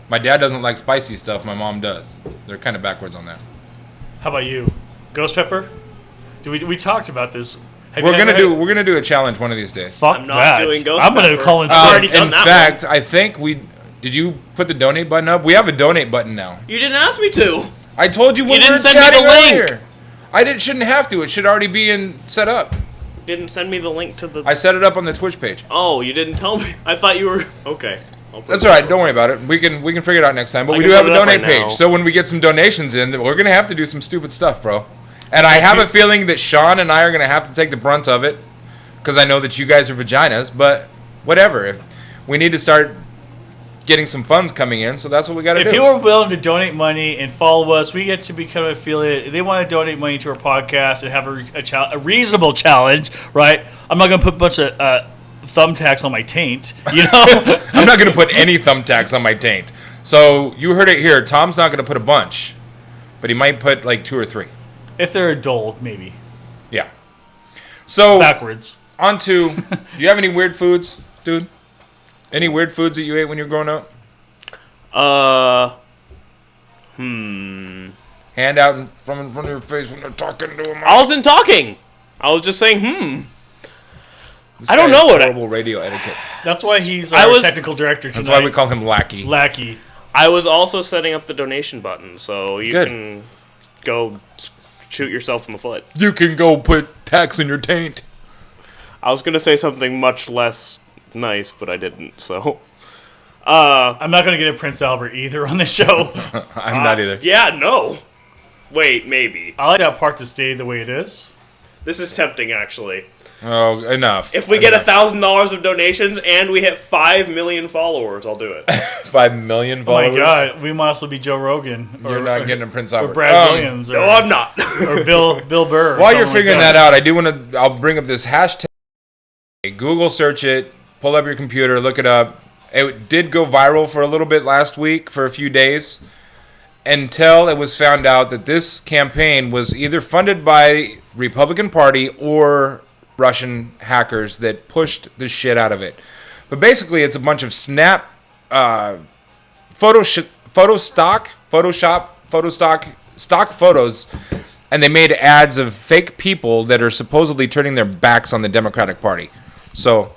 My dad doesn't like spicy stuff. My mom does. They're kind of backwards on that. How about you? Ghost pepper? We talked about this. We're gonna do a challenge one of these days. Fuck I'm not that. doing ghost I'm gonna pepper. call in already sick. done In that fact, one. I think did you put the donate button up? We have a donate button now. You didn't ask me to. I told you when we didn't were send me the chatting link. earlier. Shouldn't have to. It should already be set up. Didn't send me the link to the. I set it up on the Twitch page. Oh, you didn't tell me. I thought you were okay. That's all right. Don't worry about it. We can figure it out next time. But I we can do have put a it up donate right now. page. So when we get some donations in, we're gonna have to do some stupid stuff, bro. And I have a feeling that Sean and I are gonna have to take the brunt of it, because I know that you guys are vaginas. But whatever. If we need to start getting some funds coming in, so that's what we got to do. If you are willing to donate money and follow us, we get to become an affiliate. If they want to donate money to our podcast and have a reasonable challenge, right? I'm not going to put a bunch of thumbtacks on my taint, you know? I'm not going to put any thumbtacks on my taint. So you heard it here. Tom's not going to put a bunch, but he might put like 2 or 3. If they're adult, maybe. Yeah. So backwards. On to, do you have any weird foods, dude? Any weird foods that you ate when you were growing up? Hand out in front of your face when they're talking to him. I wasn't talking. I was just saying, This I don't guy know has what horrible radio etiquette. That's why he's our technical director tonight. That's why we call him Lackey. Lackey. I was also setting up the donation button, so you can go shoot yourself in the foot. You can go put tax in your taint. I was going to say something much less nice, but I didn't, so. I'm not going to get a Prince Albert either on this show. I'm not either. Yeah, no. Wait, maybe. I like that part to stay the way it is. This is tempting, actually. Oh, enough. If we get $1,000 of donations and we hit 5 million followers, I'll do it. 5 million followers? Oh my God, we might as well be Joe Rogan. You're not getting a Prince Albert. Or Brad Williams. No, I'm not. Or Bill Burr. While you're figuring that out, I do want to. I'll bring up this hashtag. Google search it. Pull up your computer. Look it up. It did go viral for a little bit last week, for a few days, until it was found out that this campaign was either funded by Republican Party or Russian hackers that pushed the shit out of it. But basically, it's a bunch of stock photos, and they made ads of fake people that are supposedly turning their backs on the Democratic Party. So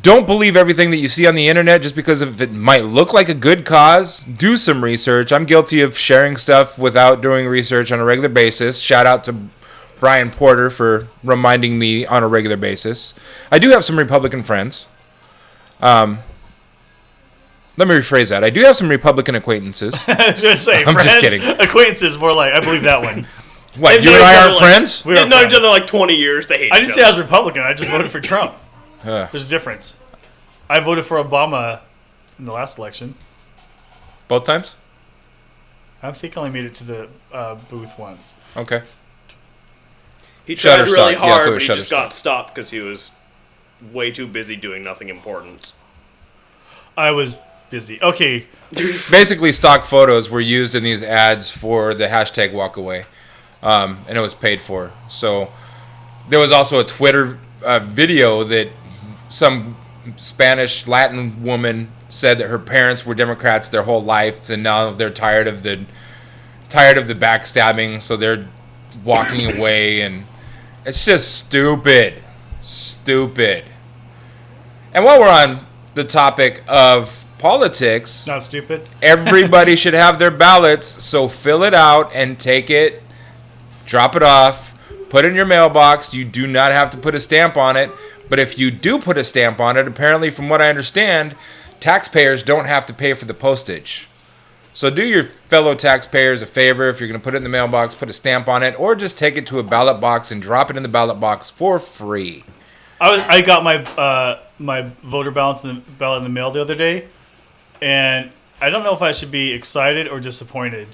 don't believe everything that you see on the internet just because if it might look like a good cause. Do some research. I'm guilty of sharing stuff without doing research on a regular basis. Shout out to Brian Porter for reminding me on a regular basis. I do have some Republican friends. Let me rephrase that. I do have some Republican acquaintances. Just say, I'm friends, just kidding. Acquaintances, more like, I believe that one. What, They've you and known I each aren't other friends? We They've are known each friends. other like 20 years. They hate I each didn't say I other. was Republican. I just voted for Trump. There's a difference. I voted for Obama in the last election. Both times? I think I only made it to the booth once. Okay. He tried Shutterstock. really Yeah, hard, so but it's he just Shutterstock. got stopped because he was way too busy doing nothing important. I was busy. Okay. Basically, stock photos were used in these ads for the hashtag walkaway, and it was paid for. So there was also a Twitter video that some Spanish Latin woman said that her parents were Democrats their whole life, and now they're tired of the backstabbing, so they're walking away, and it's just stupid. And while we're on the topic of politics, Not stupid. everybody should have their ballots, so fill it out and take it, drop it off, put it in your mailbox. You do not have to put a stamp on it, but if you do put a stamp on it, apparently from what I understand, taxpayers don't have to pay for the postage. So do your fellow taxpayers a favor. If you're going to put it in the mailbox, put a stamp on it, or just take it to a ballot box and drop it in the ballot box for free. I got my voter ballot in the mail the other day, and I don't know if I should be excited or disappointed,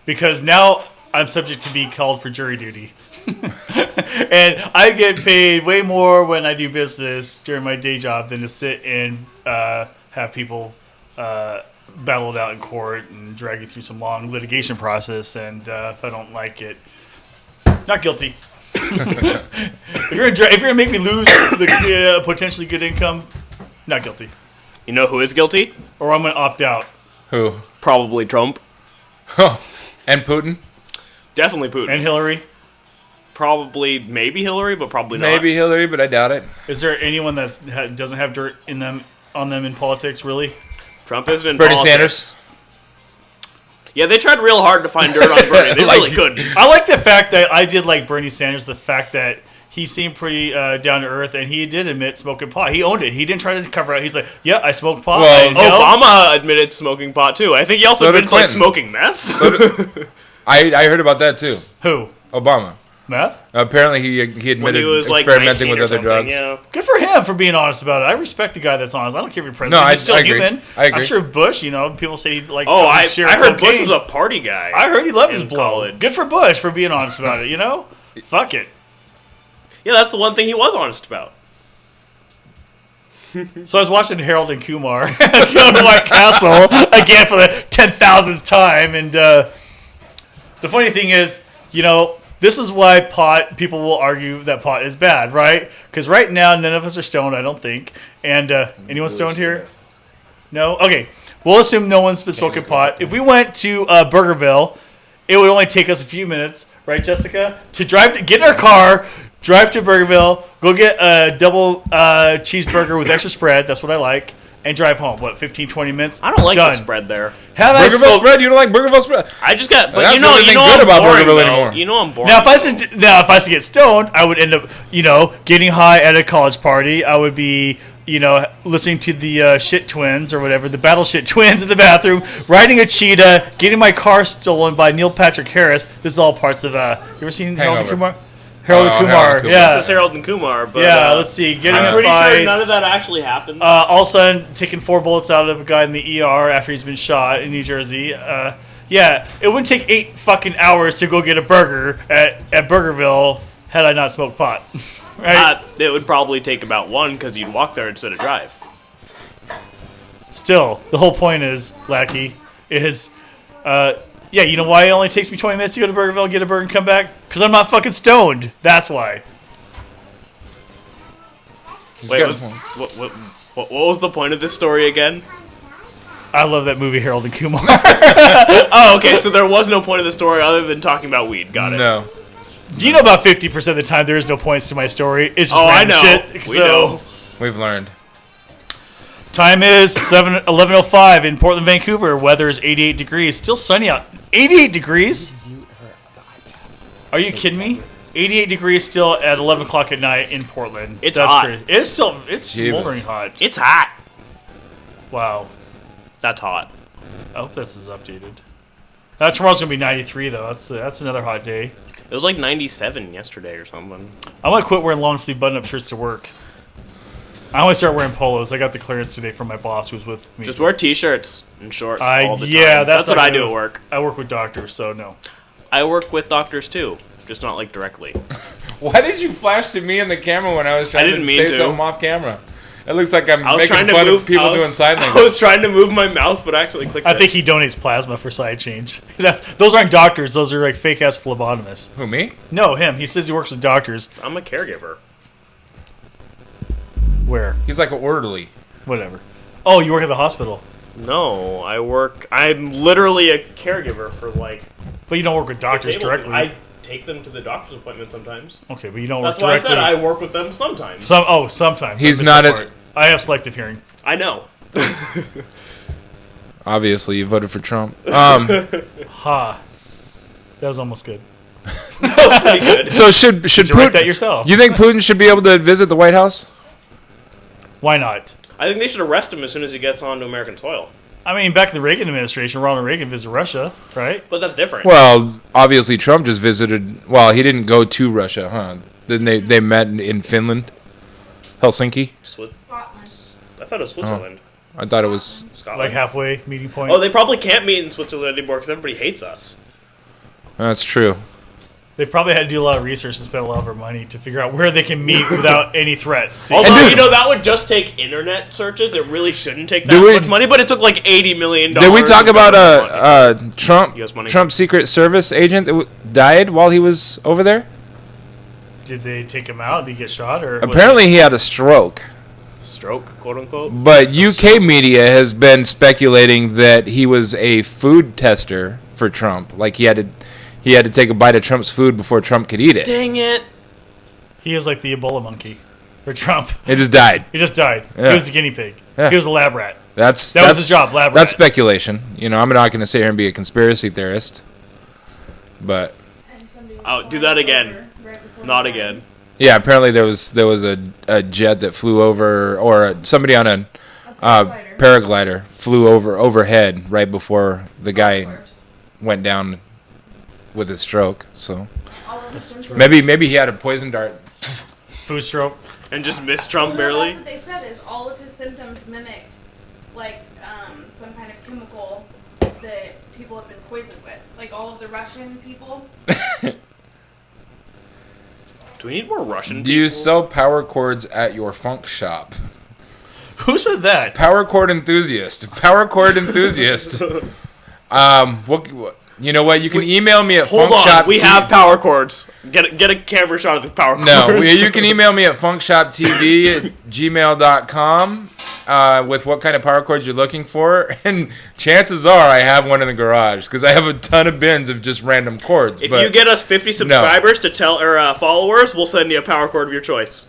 because now I'm subject to be called for jury duty. And I get paid way more when I do business during my day job than to sit and have people battled out in court and drag you through some long litigation process. And if I don't like it, not guilty. If you're gonna make me lose the potentially good income, not guilty. You know who is guilty? Or I'm gonna opt out. Who? Probably Trump. Oh, and Putin? Definitely Putin. And Hillary. Probably, maybe Hillary, but probably not. Maybe Hillary, but I doubt it. Is there anyone that doesn't have dirt on them in politics? Really? Trump isn't in Bernie politics. Sanders? Yeah, they tried real hard to find dirt on Bernie. They really couldn't. I like the fact that I did like Bernie Sanders. The fact that he seemed pretty down to earth, and he did admit smoking pot. He owned it. He didn't try to cover it. He's like, "Yeah, I smoked pot." Well, Obama admitted smoking pot too. I think he also So did admitted like Clinton. smoking meth. I heard about that too. Who? Obama. Meth? Apparently he when admitted he was like experimenting 19 with or other something, drugs. Yeah. Good for him for being honest about it. I respect a guy that's honest. I don't care if you're president. No, He's still I agree. human. I agree. I'm sure Bush, people say he like. Oh, I share heard cocaine. Bush was a party guy. I heard he loved his in blow. college. Good for Bush for being honest about it. Fuck it. Yeah, that's the one thing he was honest about. So I was watching Harold and Kumar go to White Castle again for the 10,000th time, and the funny thing is, this is why people will argue that pot is bad, right? Because right now none of us are stoned, I don't think. And anyone stoned here? No? Okay. We'll assume no one's been smoking pot. If we went to Burgerville, it would only take us a few minutes, right, Jessica? To get in our car, drive to Burgerville, go get a double cheeseburger with extra spread, that's what I like, and drive home. What, 15, 20 minutes? I don't like Done. the spread there. Burgerville spread? You don't like Burgerville spread? I just got, but That's you the know, only thing good I'm about boring, Burgerville though. anymore. You know I'm boring. Now, if I was to get stoned, I would end up, getting high at a college party. I would be, listening to the Shit Twins or whatever, the Battle Shit Twins in the bathroom, riding a cheetah, getting my car stolen by Neil Patrick Harris. This is all parts of, you ever seen Harold and Hangover. Kumar? Harold and Harold Kumar, and Kumar. yeah. This is Harold and Kumar, but Let's see. Getting I'm in pretty fights. sure none of that actually happened. All of a sudden, taking 4 bullets out of a guy in the ER after he's been shot in New Jersey. It wouldn't take 8 fucking hours to go get a burger at Burgerville had I not smoked pot. Right? It would probably take about 1 because you'd walk there instead of drive. Still, the whole point is, Lackey, is, you know why it only takes me 20 minutes to go to Burgerville, get a burger, and come back? Because I'm not fucking stoned. That's why. Wait, what was the point of this story again? I love that movie, Harold and Kumar. Oh, okay, so there was no point of the story other than talking about weed. Got it. No. Do you know about 50% of the time there is no points to my story? It's just I random know. shit. We know. We've learned. Time is 11:05 in Portland, Vancouver. Weather is 88 degrees. Still sunny out. 88 degrees? Are you kidding me? 88 degrees still at 11 o'clock at night in Portland. It's That's hot. crazy. It's Jeebus. smoldering hot. It's hot. Wow. That's hot. I hope this is updated. Tomorrow's going to be 93, though. That's another hot day. It was like 97 yesterday or something. I might quit wearing long sleeve button up shirts to work. I only start wearing polos. I got the clearance today from my boss who's with me. Just wear t-shirts and shorts all the time. That's what not I do gonna- at work. I work with doctors, so no. I work with doctors too, just not like directly. Why did you flash to me in the camera when I was trying I didn't to mean say to. something off camera? It looks like I'm I was making trying to fun move of people doing sign I language. was trying to move my mouse, but I actually clicked. I think he donates plasma for side change. Those aren't doctors. Those are like fake ass phlebotomists. Who, me? No, him. He says he works with doctors. I'm a caregiver. Where? He's like an orderly. Whatever. Oh, you work at the hospital. No, I'm literally a caregiver for like. But you don't work with doctors disabled directly. I take them to the doctor's appointment sometimes. Okay, but you don't That's work why I directly. said I work with them sometimes. Sometimes. He's I missed not that a- part. I have selective hearing. I know. Obviously, you voted for Trump. Ha. That was almost good. Pretty good. So should You write that Putin? yourself. You think Putin should be able to visit the White House? Why not? I think they should arrest him as soon as he gets onto American soil. I mean, back in the Reagan administration, Ronald Reagan visited Russia, right? But that's different. Well, obviously Trump just visited. Well, he didn't go to Russia, huh? Then they met in Finland, Helsinki. Scotland. Scotland. I thought it was Switzerland. I thought it was. Scotland. Like halfway meeting point. Oh, they probably can't meet in Switzerland anymore because everybody hates us. That's true. They probably had to do a lot of research and spend a lot of our money to figure out where they can meet without any threats. Although, dude- you know, that would just take internet searches. It really shouldn't take that Did we- much money, but it took like $80 million. Did we talk about US money. Trump's Secret Service agent that died while he was over there? Did they take him out? Did he get shot? Or was Apparently, he had a stroke. Stroke, quote unquote? But UK media has been speculating that he was a food tester for Trump. Like he had to take a bite of Trump's food before Trump could eat it. Dang it. he was like the Ebola monkey for Trump. It just died. He just died. Yeah. He was a guinea pig. Yeah. He was a lab rat. That That was his job, lab That's rat. speculation. You know, I'm not going to sit here and be a conspiracy theorist. But And somebody was Oh, do flying that again. over right before Not he died. again. yeah, apparently there was a jet that flew over, or somebody on a Paraglider. paraglider flew overhead right before the Of guy course. went down with his stroke. So All of the symptoms- maybe he had a poison dart. Food stroke. And just missed Trump Well, no, barely? That's what they said is all of his symptoms mimicked like some kind of chemical that people have been poisoned with. Like all of the Russian people. Do we need more Russian Do you people? sell power cords at your FunkShop? Who said that? Power cord enthusiast. Power cord enthusiast. What you know what? You can email me at Hold FunkShop. on, we have power cords. Get a camera shot of the power cords. No, you can email me at funkshoptv@gmail.com with what kind of power cords you're looking for, and chances are I have one in the garage because I have a ton of bins of just random cords. If but you get us 50 subscribers to tell or followers, we'll send you a power cord of your choice.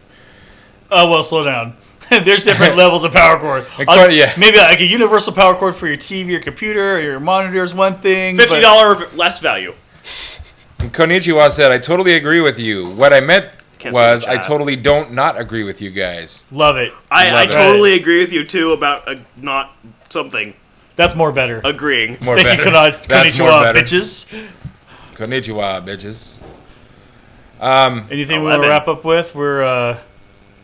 Oh, well, slow down. There's different levels of power cord. Yeah. Maybe like a universal power cord for your TV or computer or your monitor is one thing. but- $50 less value. Konichiwa said, I totally agree with you. What I meant Can't see was the I chat. totally don't not agree with you guys. Love it. I Love it. totally agree with you, too, about not something. That's more better. Agreeing. More Thank you, better. That's more konnichiwa, better. bitches. Konnichiwa, bitches. Anything we want 11. to wrap up with? We're I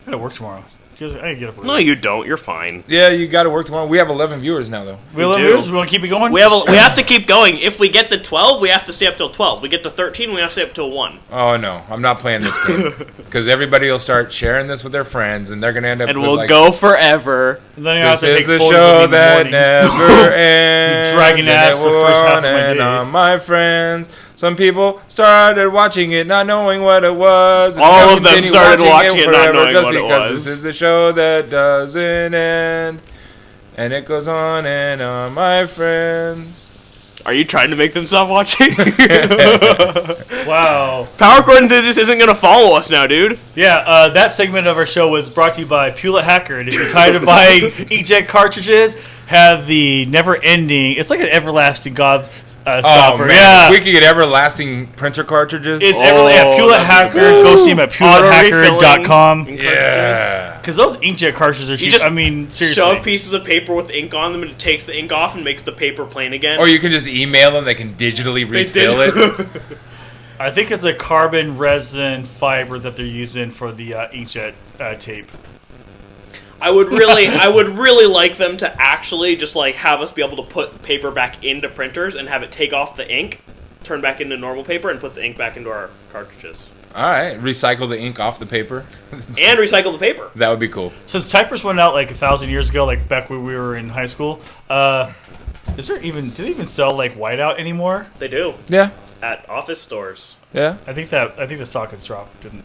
gotta work tomorrow. I gotta get up early. No, you don't. You're fine. Yeah, you got to work tomorrow. We have 11 viewers now, though. We love do. viewers. We want to keep it going. We have to keep going. If we get to 12, we have to stay up till 12. We get to 13, we have to stay up till 1. Oh, no. I'm not playing this game. Because everybody will start sharing this with their friends, and they're going to end up And with, we'll like, go forever. Then you have This to is take the photos of me show in the that morning. never ends. Dragging and ass it the will first half on of my and day. on, my friends. Some people started watching it not knowing what it was. and All now of them continue started watching it not forever knowing just what it because was. this is the show that doesn't end. And it goes on and on, my friends. Are you trying to make them stop watching? Wow. Power Cord Enthusiast isn't going to follow us now, dude. Yeah, that segment of our show was brought to you by Pula Hacker. And if you're tired of buying inkjet cartridges, have the never-ending. It's like an everlasting Oh, stopper. man. Yeah. If we could get everlasting printer cartridges. It's Pula that'd be Hacker. great. Go see him at pulahacker.com. yeah. Because those inkjet cartridges are You cheap. just I mean, seriously. shove pieces of paper with ink on them, and it takes the ink off and makes the paper plain again. Or you can just email them. They can digitally They refill did- it. I think it's a carbon resin fiber that they're using for the inkjet tape. I would really like them to actually just like have us be able to put paper back into printers and have it take off the ink, turn back into normal paper, and put the ink back into our cartridges. All right, recycle the ink off the paper. And recycle the paper. That would be cool. Since typers went out like 1,000 years ago, like back when we were in high school, do they even sell like whiteout anymore? They do. Yeah, At office stores. yeah. I think the stock has dropped in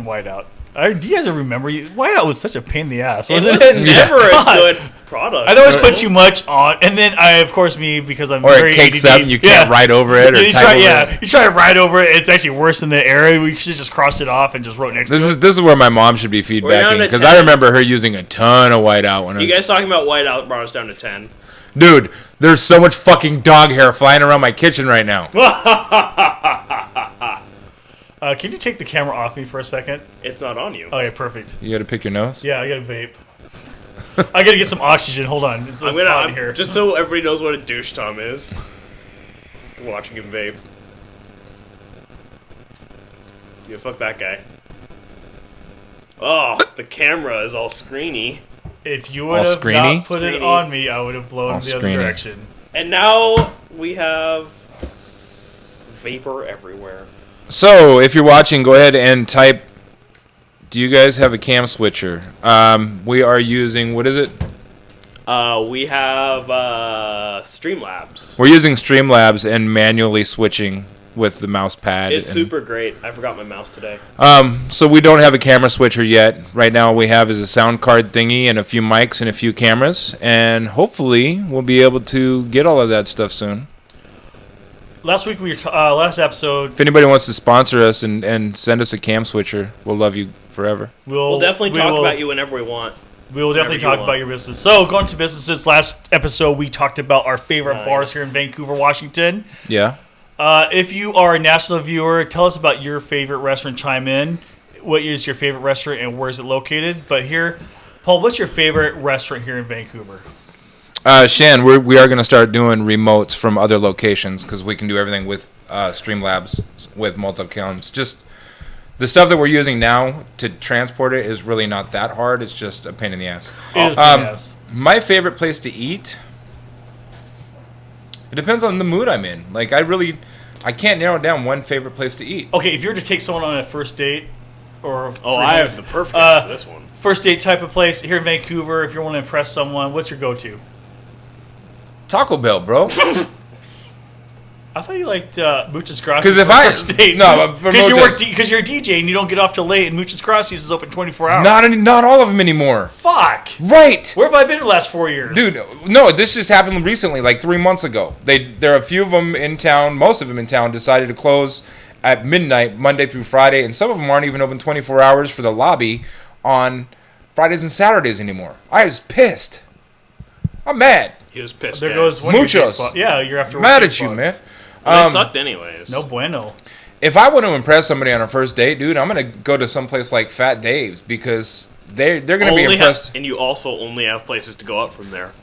whiteout. Do you guys remember? Whiteout was such a pain in the ass, It wasn't was it? never a God. good product. I'd always put too much on, and then because I'm Or very it cakes ADD, up and you can't write over it or you type try, over yeah, it. you try to write over it. It's actually worse than the error. We should just crossed it off and just wrote next This to is it. this is where my mom should be down feedbacking to because 10. I remember her using a ton of whiteout when I You was. guys talking about whiteout brought us down to 10. Dude, there's so much fucking dog hair flying around my kitchen right now. Can you take the camera off me for a second? It's not on you. Okay, perfect. You got to pick your nose. Yeah, I gotta vape. I gotta get some oxygen. Hold on, it's hot in here. Just so everybody knows what a douche Tom is. Watching him vape. Yeah, fuck that guy. Oh, the camera is all screeny. If you All would have screeny? not put it Screeny. on me, I would have blown All the other screeny. direction. And now we have vapor everywhere. So, if you're watching, go ahead and type. Do you guys have a cam switcher? We are using, what is it? We have Streamlabs. We're using Streamlabs and manually switching with the mouse pad. It's and- super great. I forgot my mouse today. So we don't have a camera switcher yet. Right now, we have is a sound card thingy and a few mics and a few cameras, and hopefully, we'll be able to get all of that stuff soon. Last week last episode, If anybody wants to sponsor us and send us a cam switcher, we'll love you forever. We'll definitely talk about you whenever we want. We will definitely whenever you talk want. about your business. So, going to businesses, last episode we talked about our favorite Nice. bars here in Vancouver, Washington. Yeah. If you are a national viewer, tell us about your favorite restaurant. Chime in. What is your favorite restaurant and where is it located? But here, Paul, what's your favorite restaurant here in Vancouver? Shan, we are going to start doing remotes from other locations because we can do everything with Streamlabs with multi-cams. Just the stuff that we're using now to transport it is really not that hard. It's just a pain in the ass. It is yes. My favorite place to eat, it depends on the mood I'm in. Like, I can't narrow down one favorite place to eat. Okay, if you were to take someone on a first date, or Oh, I have the perfect answer for this one. first date type of place here in Vancouver, if you want to impress someone, what's your go-to? Taco Bell, bro. I thought you liked Muchas Gracias 'Cause if for I- first date. no, but for Muchas- because you're a DJ and you don't get off till late, and Muchas Gracias is open 24 hours. Not all of them anymore. Fuck. Right. Where have I been the last 4 years? Dude, no, this just happened recently, like 3 months ago. There are a few of them in town, most of them in town, decided to close at midnight, Monday through Friday, and some of them aren't even open 24 hours for the lobby on Fridays and Saturdays anymore. I was pissed. I'm mad. He was pissed. There man. goes one of your Muchos. date spots. Yeah, you're after Mad date at you, spots. man. Well, they sucked anyways. No bueno. If I want to impress somebody on a first date, dude, I'm going to go to someplace like Fat Dave's because they're going to be impressed. And you also only have places to go up from there.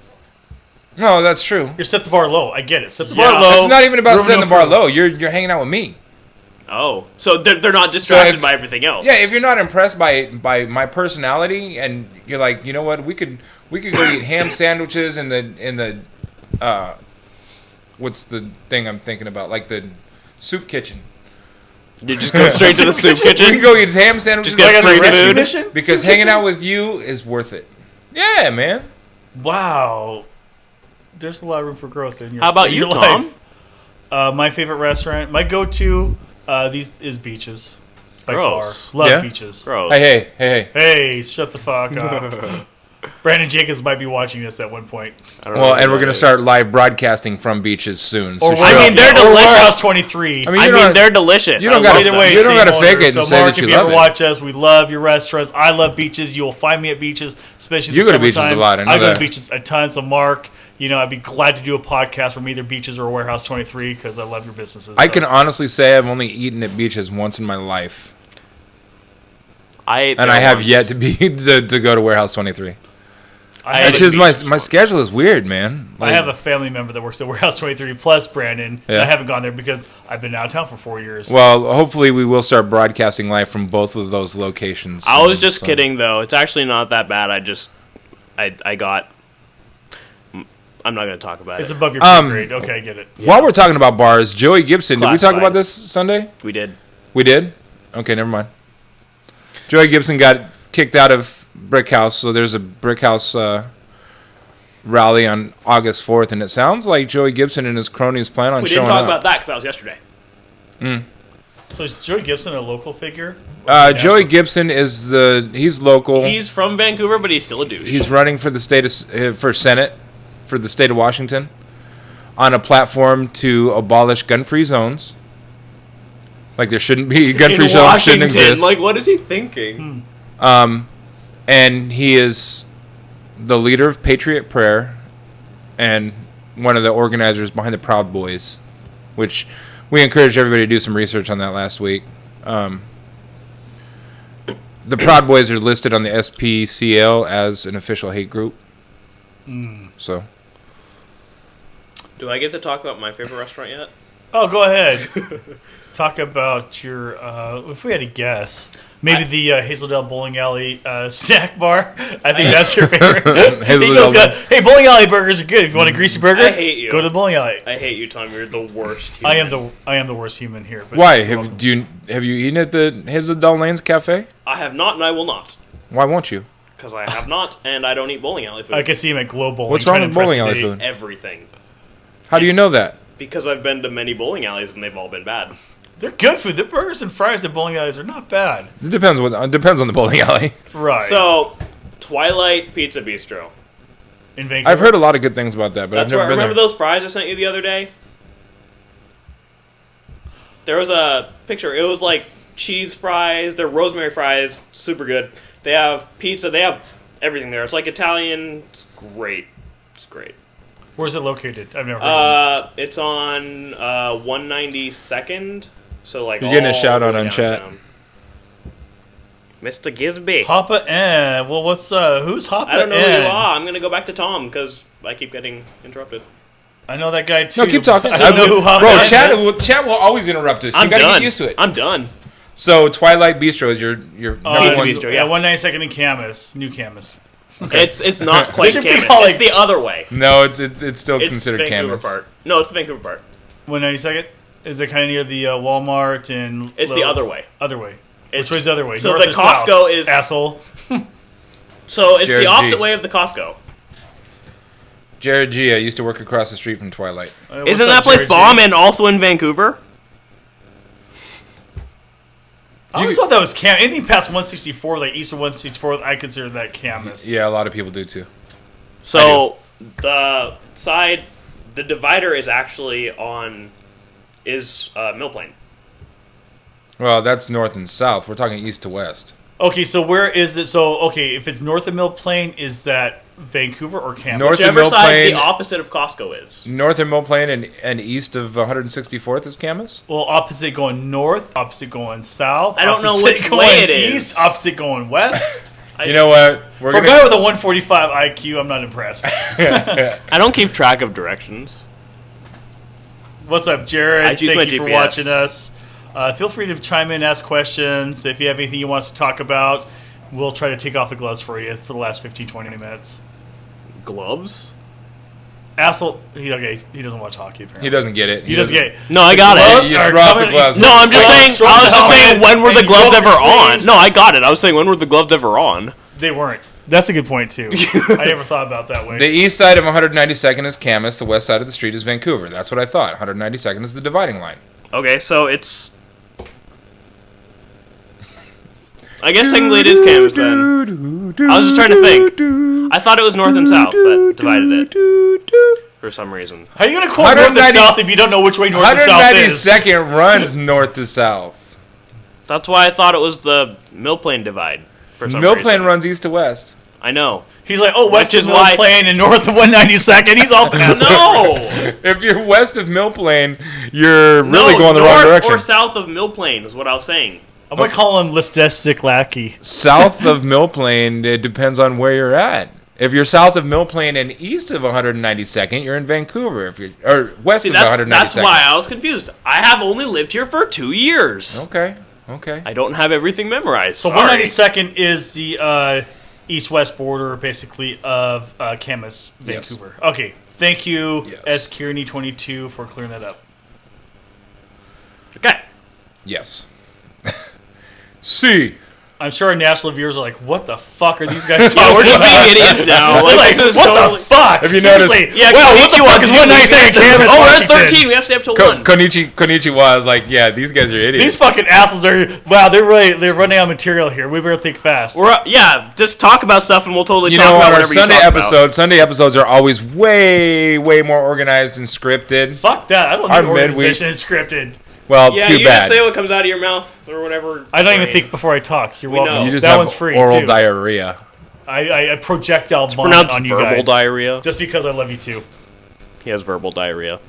No, that's true. You're set the bar low. I get it. Set the Yeah. bar low. It's not even about Room setting no the bar food. low. You're hanging out with me. Oh, so they're not distracted if- by everything else. Yeah, if you're not impressed by my personality and you're like, you know what, we could go eat ham sandwiches in the what's the thing I'm thinking about? Like the soup kitchen. You just go straight to the soup We can kitchen. go eat ham sandwiches Just get Like on free the rescue food. mission? because Soup hanging kitchen? out with you is worth it. Yeah, man. Wow. There's a lot of room for growth in your How about in you, your Tom? life. My favorite restaurant, my go-to, these is Beaches. By Gross. far. Love Yeah? Beaches. Gross. Hey. Hey, shut the fuck up. Brandon Jacobs might be watching this at one point. I don't know Well, what and we're that gonna is. start live broadcasting from beaches soon. So Or show I mean, up. they're or delicious. Warehouse 23. I mean, I you mean, don't- they're delicious. you don't I gotta- love Either them. way, You don't same gotta owner. fake it and So say Mark, that you if you love ever it. watch us, we love your restaurants. I love Beaches. You will find me at Beaches, especially You in the go to Beaches summertime. a lot, I know go that. to Beaches a ton. So Mark, I'd be glad to do a podcast from either Beaches or Warehouse 23 because I love your businesses. I So. can honestly say I've only eaten at beaches once in my life, I ate and there I have once. yet to be to go to Warehouse 23. I have It's a just Beaches my schedule is weird, man. I have a family member that works at Warehouse 23 plus Brandon. Yeah. I haven't gone there because I've been out of town for 4 years. Well, hopefully we will start broadcasting live from both of those locations. I was soon, just so. kidding, though. It's actually not that bad. I got. I'm not going to talk about it's it. above your pay grade. Okay, I get it. While we're talking about bars, Joey Gibson, did we talk Classified. about this Sunday? We did. We did? Okay, never mind. Joey Gibson got kicked out of Brick House, so there's a Brick House rally on August 4th, and it sounds like Joey Gibson and his cronies plan on We showing didn't talk up. about that because that was yesterday. So is Joey Gibson a local figure? Joey Gibson is he's local. He's from Vancouver, but he's still a douche. He's running for the state of, for Senate for the state of Washington on a platform to abolish gun-free zones. Like there shouldn't be gun-free in zones Washington. shouldn't exist. Like, what is he thinking? And he is the leader of Patriot Prayer and one of the organizers behind the Proud Boys, which we encouraged everybody to do some research on that last week. The Proud Boys are listed on the SPCL as an official hate group. So, Do I get to talk about my favorite restaurant yet? Oh, go ahead. Talk about your, if we had to guess, maybe the Hazeldale Bowling Alley snack bar. I think that's your favorite. Hey, Bowling Alley burgers are good. If you want a greasy burger, I hate you. go to the Bowling Alley. I hate you, Tom. You're the worst human. I am the worst human here. But why have you eaten at the Hazeldale Lanes Cafe? I have not, and I will not. Why won't you? Because I have not, and I don't eat bowling alley food. I can see him at Glow Bowling. What's wrong trying with to impress bowling the alley date. food? Everything. How do you know that? Because I've been to many bowling alleys, and they've all been bad. They're good food. The burgers and fries at bowling alleys are not bad. It depends on the bowling alley. Right. So, Twilight Pizza Bistro. in Vancouver. I've heard a lot of good things about that, but That's I've where never been remember there. those fries I sent you the other day? There was a picture. It was like cheese fries. They're rosemary fries. Super good. They have pizza. They have everything there. It's like Italian. It's great. It's great. Where's it located? I've never heard of It's on 192nd. So like You're getting a all shout the out way on chat. downtown. Mr. Gisby. it. Papa N. Well, who's Papa I don't know N? who you are. I'm gonna go back to Tom because I keep getting interrupted. I know that guy too. No, keep talking. I don't know who Papa Bro, N is. chat will always interrupt us. I'm You gotta done. get used to it. I'm done. So Twilight Bistro is your number Pizza one. Bistro. Yeah, Yeah. 192nd in Camas, New Camas. It's not quite should be Camas. calling- It's the other way. No, it's still It's considered Vancouver Camas. part. No, it's the Vancouver part. 192nd. Is it kind of near the Walmart and? It's the other way. Other way. It's- Which way's the other way? so North the or south? Costco is- asshole. So it's Jared the opposite G. way of the Costco. Jared G. I used to work across the street from Twilight. What's Isn't up, that place Jared G? bomb and also in Vancouver? I always thought that was Cam. Anything past 164, like east of 164, I consider that Camas. Yeah, a lot of people do too. So the divider is actually Mill Plain. Well, that's north and south. We're talking east to west. Okay, so where is it? So, okay, if it's north of Mill Plain, is that Vancouver or Camas? North of Whichever Mill side Plain, the opposite of Costco is. north of Mill Plain and east of 164th is Camas. Well, opposite going north, opposite going south. I don't know opposite which going way it is. east, opposite going west. You know what? We're For a guy with a 145 IQ, I'm not impressed. I don't keep track of directions. What's up, Jared? I choose my Thank you for GPS. watching us. Feel free to chime in, ask questions. If you have anything you want us to talk about, we'll try to take off the gloves for you for the last 15, 20 minutes. Gloves? Asshole, he doesn't watch hockey, apparently. He doesn't get it. He doesn't get it. No, I got gloves it. You are throw off the coming- gloves. No, I'm just Well, saying. strong I was the just saying, helmet, when were and the you gloves go ever for on? sleeves. No, I got it. I was saying, when were the gloves ever on? They weren't. That's a good point, too. I never thought about that way. The east side of 192nd is Camas. The west side of the street is Vancouver. That's what I thought. 192nd is the dividing line. Okay, so it's. I guess technically it is Camas then. I was just trying to think. I thought it was north and south that divided it for some reason. How are you going to quote north and 190 south if you don't know which way north and south is? 192nd runs north to south. That's why I thought it was the Mill Plain divide. For some Mill reason. Plain runs east to west. I know. He's like, oh, west Which of is Mill why- Plain and north of 192nd. He's all past. No. If you're west of Mill Plain, you're really No, going the wrong north direction. or south of Mill Plain is what I was saying. I'm going to call him Listastic Lackey. South of Mill Plain, it depends on where you're at. If you're south of Mill Plain and east of 192nd, you're in Vancouver. If you're or west See, of that's 192nd. why I was confused. I have only lived here for 2 years. Okay. I don't have everything memorized. So Sorry. 192nd is the east-west border, basically, of Camas, Yes. Vancouver. Okay. Thank you, Yes. S. Kearney22, for clearing that up. Okay. Yes. C. I'm sure our national viewers are like, "What the fuck are these guys Yeah, we're talking just about?" being idiots now. They're like, this is "What totally- the fuck?" Have you Seriously, noticed- Yeah, well, what the Konnichiwa, fuck is you- 197 Camas, Oh, we're at Washington? 13. We have to stay up till 1. Konnichiwa is like, yeah, these guys are idiots. These fucking assholes are. Wow, they're running out of material here. We better think fast. Just talk about stuff and we'll totally You talk know, about on our whatever you Sunday talk about. episodes, Sunday episodes are always way more organized and scripted. Fuck that. I don't Our need midweek- organization. It's scripted. Well, Yeah, too you bad. just say what comes out of your mouth or whatever. I don't even brain. think before I talk. You're We welcome. know. You just that have one's free oral too. diarrhea. I projectile vomit Pronounced on you verbal guys diarrhea. just because I love you too. He has verbal diarrhea.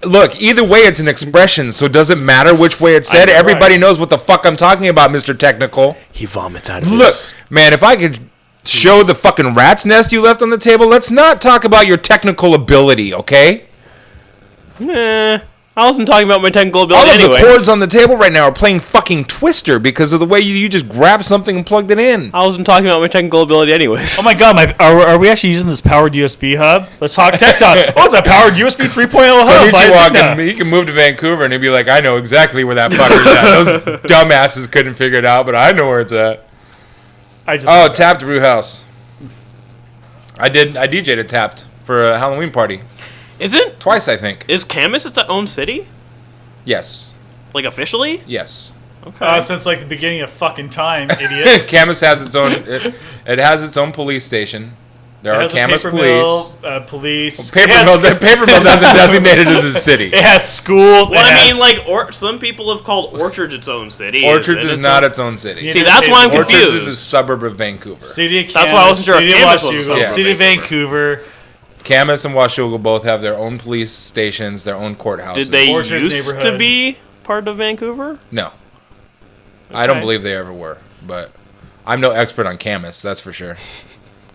Look, either way, it's an expression, so it doesn't matter which way it's said. know, Everybody right. knows what the fuck I'm talking about, Mr. Technical. He vomits out of Look, man, if I could show the fucking rat's nest you left on the table, let's not talk about your technical ability, okay? Nah, I wasn't talking about my technical All ability of anyways. the chords on the table right now are playing fucking Twister because of the way you just grabbed something and plugged it in. I wasn't talking about my technical ability anyways. Oh my god, are we actually using this powered USB hub? Let's talk tech talk. Oh, it's a powered USB 3.0 hub. by Konnichiwa, Zigna. he can move to Vancouver and he'd be like, I know exactly where that fucker's at. Those dumbasses couldn't figure it out, but I know where it's at. Oh, Tapped Brew House. I DJ'd at Tapped for a Halloween party. Isn't Twice, I think. is Camas its own city? Yes. Like officially? Yes. Okay. Since like the beginning of fucking time, idiot. Camas has its own. It has its own police station. There It are has a Camas paper police. mill, police. Paper It has- mill. Paper mill doesn't designate it as a city. It has schools. Well, it I has- mean, like, some people have called Orchards its own city. Orchards is it not its own city. Yeah. See, that's why I'm Orchards confused. is a suburb of Vancouver. City of That's why I wasn't sure if City of Camas was a Washougal, suburb of City of Vancouver. Camas and Washougal both have their own police stations, their own courthouses. Did they Orchards used to neighborhood. be part of Vancouver? No. I don't Okay. believe they ever were, but I'm no expert on Camas, that's for sure.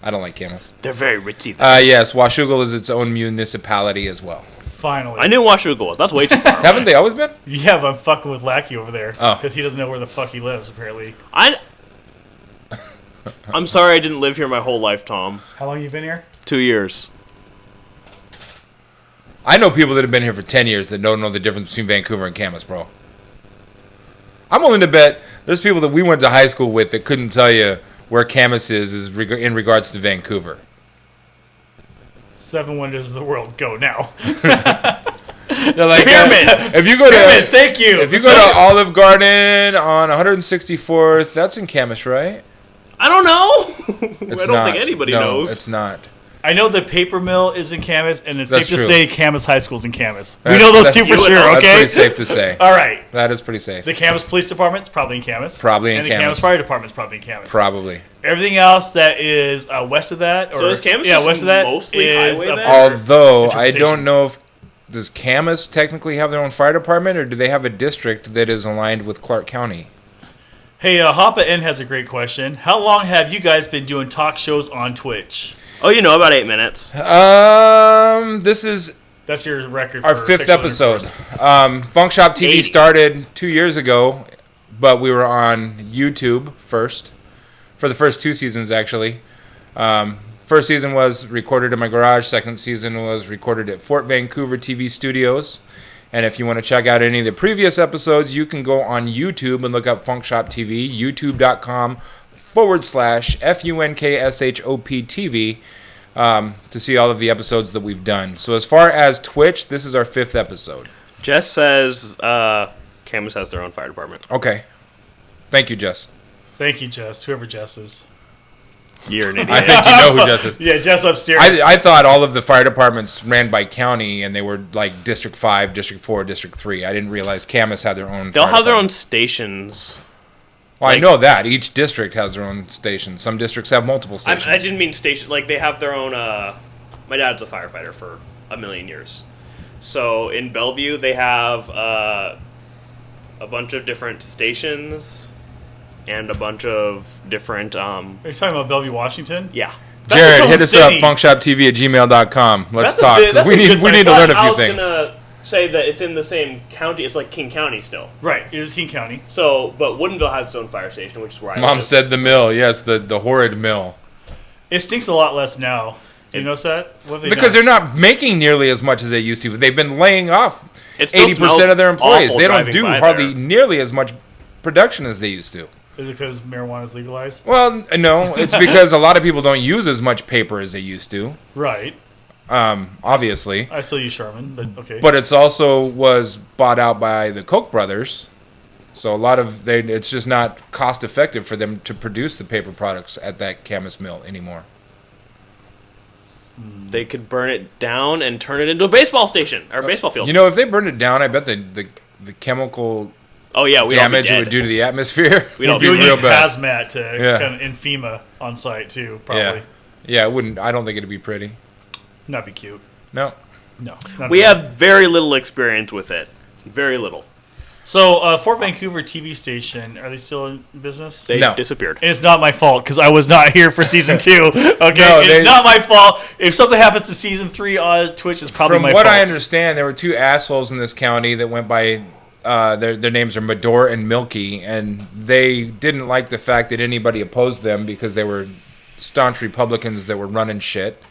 I don't like Camas. They're very ritzy. Yes, Washougal is its own municipality as well. Finally. I knew Washougal was. That's way too far. Haven't they always been? Yeah, but I'm fucking with Lackey over there. Oh. Because he doesn't know where the fuck he lives, apparently. I'm sorry I didn't live here my whole life, Tom. How long you been here? 2 years. I know people that have been here for 10 years that don't know the difference between Vancouver and Camas, bro. I'm willing to bet there's people that we went to high school with that couldn't tell you where Camas is in regards to Vancouver. 7 wonders of the world. Go now. They're like, Pyramids. if you go Pyramids, to thank you. if you go to Olive Garden on 164th, that's in Camas, right? I don't know. It's I don't not. think anybody No, knows. it's not. I know the paper mill is in Camas, and it's That's safe to true. say Camas High School's in Camas. We That's- know those two that's- for sure, That's okay? pretty safe to say. All right. That is pretty safe. The Camas Police Department's probably in Camas. Probably in and Camas. the Camas Fire Department's probably in Camas. Probably. Everything else that is west of that, or So is Camas yeah, just west of that mostly is highway a then? fire- Although I interpretation. don't know if does Camas technically have their own fire department, or do they have a district that is aligned with Clark County? Hey, Hoppa N has a great question. How long have you guys been doing talk shows on Twitch? Oh, you know, about 8 minutes. This is That's your record. our for 5th sexual episode. intercourse. FunkShop TV 80. started 2 years ago, but we were on YouTube first for the first 2 seasons, actually. First season was recorded in my garage. Second season was recorded at Fort Vancouver TV Studios. And if you want to check out any of the previous episodes, you can go on YouTube and look up FunkShop TV, youtube.com/FUNKSHOP TV, to see all of the episodes that we've done. So as far as Twitch, this is our 5th episode. Jess says Camas has their own fire department. Okay. Thank you, Jess. Thank you, Jess. Whoever Jess is. You're an I idiot. think you know who Jess is. Yeah, Jess upstairs. I thought all of the fire departments ran by county, and they were like District 5, District 4, District 3. I didn't realize Camas had their own They'll fire have their own department. stations. Well, I like- know that. Each district has their own station. Some districts have multiple stations. I didn't mean station. Like, they have their own... my dad's a firefighter for a million years. So, in Bellevue, they have a bunch of different stations and a bunch of different... Are you talking about Bellevue, Washington? yeah. That's Jared, its own hit us city. up, funkshoptv@gmail.com. Let's That's a talk, bit- 'cause that's we a need good we need to size. learn a I few was things. gonna say that it's in the same county. It's like King County still. Right, it is King County. So, but Woodinville has its own fire station, which is where I Mom live. said the mill. Yes, the horrid mill. It stinks a lot less now. You notice that? What have they Because done? they're not making nearly as much as they used to. They've been laying off It still 80% of their smells employees. awful They don't driving do by hardly there. nearly as much production as they used to. Is it because marijuana is legalized? Well, no, it's because a lot of people don't use as much paper as they used to. Right. Obviously. I still use Charmin, but okay. But it's also was bought out by the Koch brothers. So a lot of it's just not cost effective for them to produce the paper products at that Camas mill anymore. They could burn it down and turn it into a baseball station or a baseball field. You know, if they burned it down, I bet the chemical damage it would do to the atmosphere We'd all would be be real bad. hazmat to kind of in FEMA on site too, probably. Yeah, it wouldn't. I don't think it'd be pretty. Not be cute. No. No. We have very little experience with it. Very little. So, Fort Vancouver TV station, are they still in business? They No. disappeared. And it's not my fault because I was not here for season 2. Okay, No, it's not my fault. If something happens to season 3 on Twitch, it's probably my From fault. what I understand, there were 2 assholes in this county that went by. Their names are Medor and Milky, and they didn't like the fact that anybody opposed them because they were staunch Republicans that were running shit.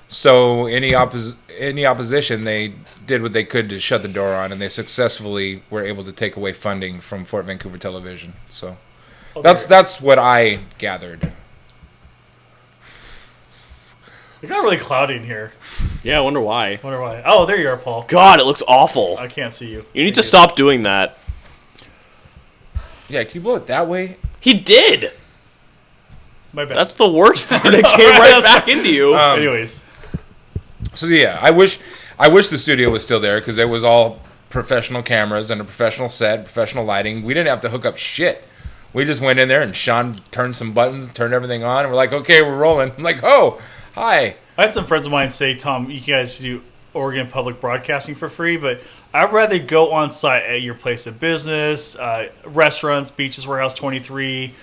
So any opposition, they did what they could to shut the door on, and they successfully were able to take away funding from Fort Vancouver Television. So that's what I gathered. It got really cloudy in here. Yeah, I wonder why. Wonder why. Oh, there you are, Paul. God, it looks awful. I can't see you. You need to stop doing that. Yeah, can you blow it that way? He did. My bad. That's the worst part. It came right back into you. Anyways. So yeah, I wish the studio was still there because it was all professional cameras and a professional set, professional lighting. We didn't have to hook up shit. We just went in there and Sean turned some buttons, turned everything on, and we're like, okay, we're rolling. I'm like, oh, hi. I had some friends of mine say, Tom, you guys do Oregon Public Broadcasting for free, but I'd rather go on site at your place of business, restaurants, Beaches Warehouse 23.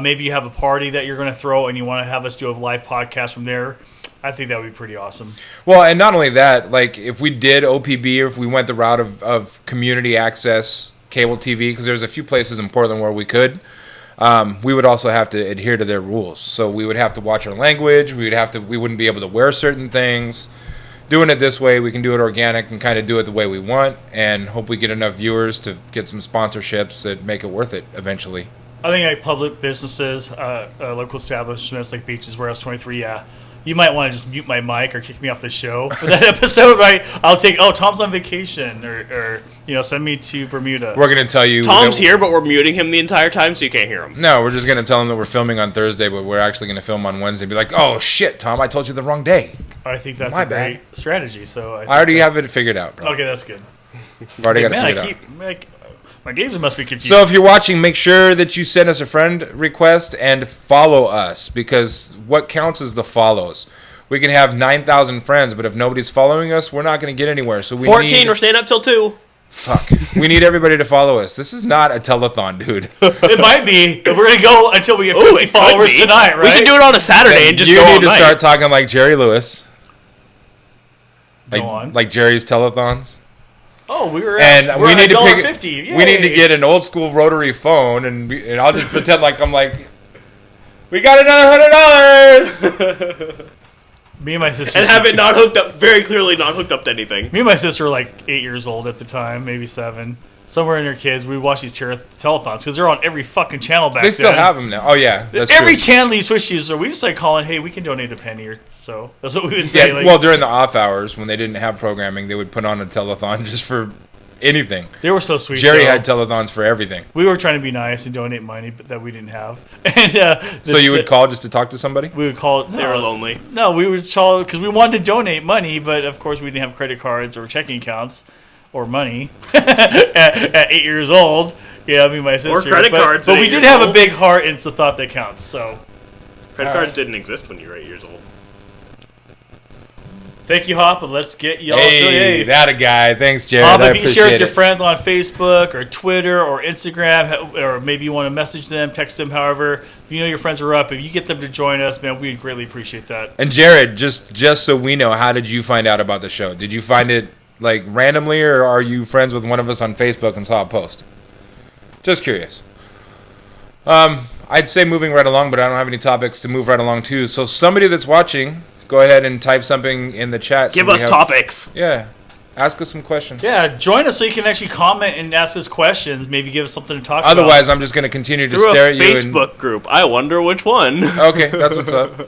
Maybe you have a party that you're going to throw and you want to have us do a live podcast from there. I think that would be pretty awesome. Well, and not only that, like if we did OPB or if we went the route of community access cable TV, because there's a few places in Portland where we could, we would also have to adhere to their rules. So we would have to watch our language. We wouldn't be able to wear certain things. Doing it this way, we can do it organic and kind of do it the way we want, and hope we get enough viewers to get some sponsorships that make it worth it eventually. I think like public businesses, local establishments like Beaches Warehouse 23, yeah. You might want to just mute my mic or kick me off the show for that episode, right? I'll take, Tom's on vacation, or send me to Bermuda. We're going to tell you... Tom's here, but we're muting him the entire time so you can't hear him. No, we're just going to tell him that we're filming on Thursday, but we're actually going to film on Wednesday and be like, oh, shit, Tom, I told you the wrong day. I think that's My a great strategy. So I already have it figured out, bro. Okay, that's good. I've already got it figured out. My gazer must be confused. So if you're watching, make sure that you send us a friend request and follow us, because what counts is the follows. We can have 9,000 friends, but if nobody's following us, we're not going to get anywhere. So 14, we're staying up till 2. Fuck. We need everybody to follow us. This is not a telethon, dude. It might be. We're going to go until we get 50 followers tonight, right? We should do it on a Saturday and just go You all need to night. start talking like Jerry Lewis. Go on. Like Jerry's telethons. Oh, we need to pick. $1.50. We need to get an old school rotary phone, and I'll just pretend like I'm like, we got another $100. Me and my sister and have it not hooked up, very clearly not hooked up to anything. Me and my sister were like 8 years old at the time, maybe 7. Somewhere in their kids, we watch these telethons because they're on every fucking channel back then. They still have them now. Oh yeah, that's every true. channel you switch to, so we just like calling, hey, we can donate a penny or so. That's what we would say. Yeah, like, well, during the off hours when they didn't have programming, they would put on a telethon just for anything. They were so sweet. Jerry had telethons for everything. We were trying to be nice and donate money, but that we didn't have. And so you would call just to talk to somebody? We would call. They were lonely. No, we would call because we wanted to donate money, but of course we didn't have credit cards or checking accounts or money at 8 years old. Yeah, I mean my sister. Or credit cards. But we did have a big heart, and it's the thought that counts. So credit cards didn't exist when you were 8 years old. Thank you, Hop, and let's get y'all. Hey, that a guy. Thanks, Jared. Hop, I if you share appreciate with your it. friends on Facebook or Twitter or Instagram, or maybe you want to message them, text them, however. If you know your friends are up, if you get them to join us, man, we'd greatly appreciate that. And Jared, just so we know, how did you find out about the show? Did you find it like randomly, or are you friends with one of us on Facebook and saw a post? Just curious. I'd say moving right along, but I don't have any topics to move right along to. So somebody that's watching, go ahead and type something in the chat. Give us topics. Yeah. Ask us some questions. Yeah, join us so you can actually comment and ask us questions. Maybe give us something to talk about. Otherwise, I'm just going to continue to Through stare a at you. Facebook group. I wonder which one. Okay, that's what's up.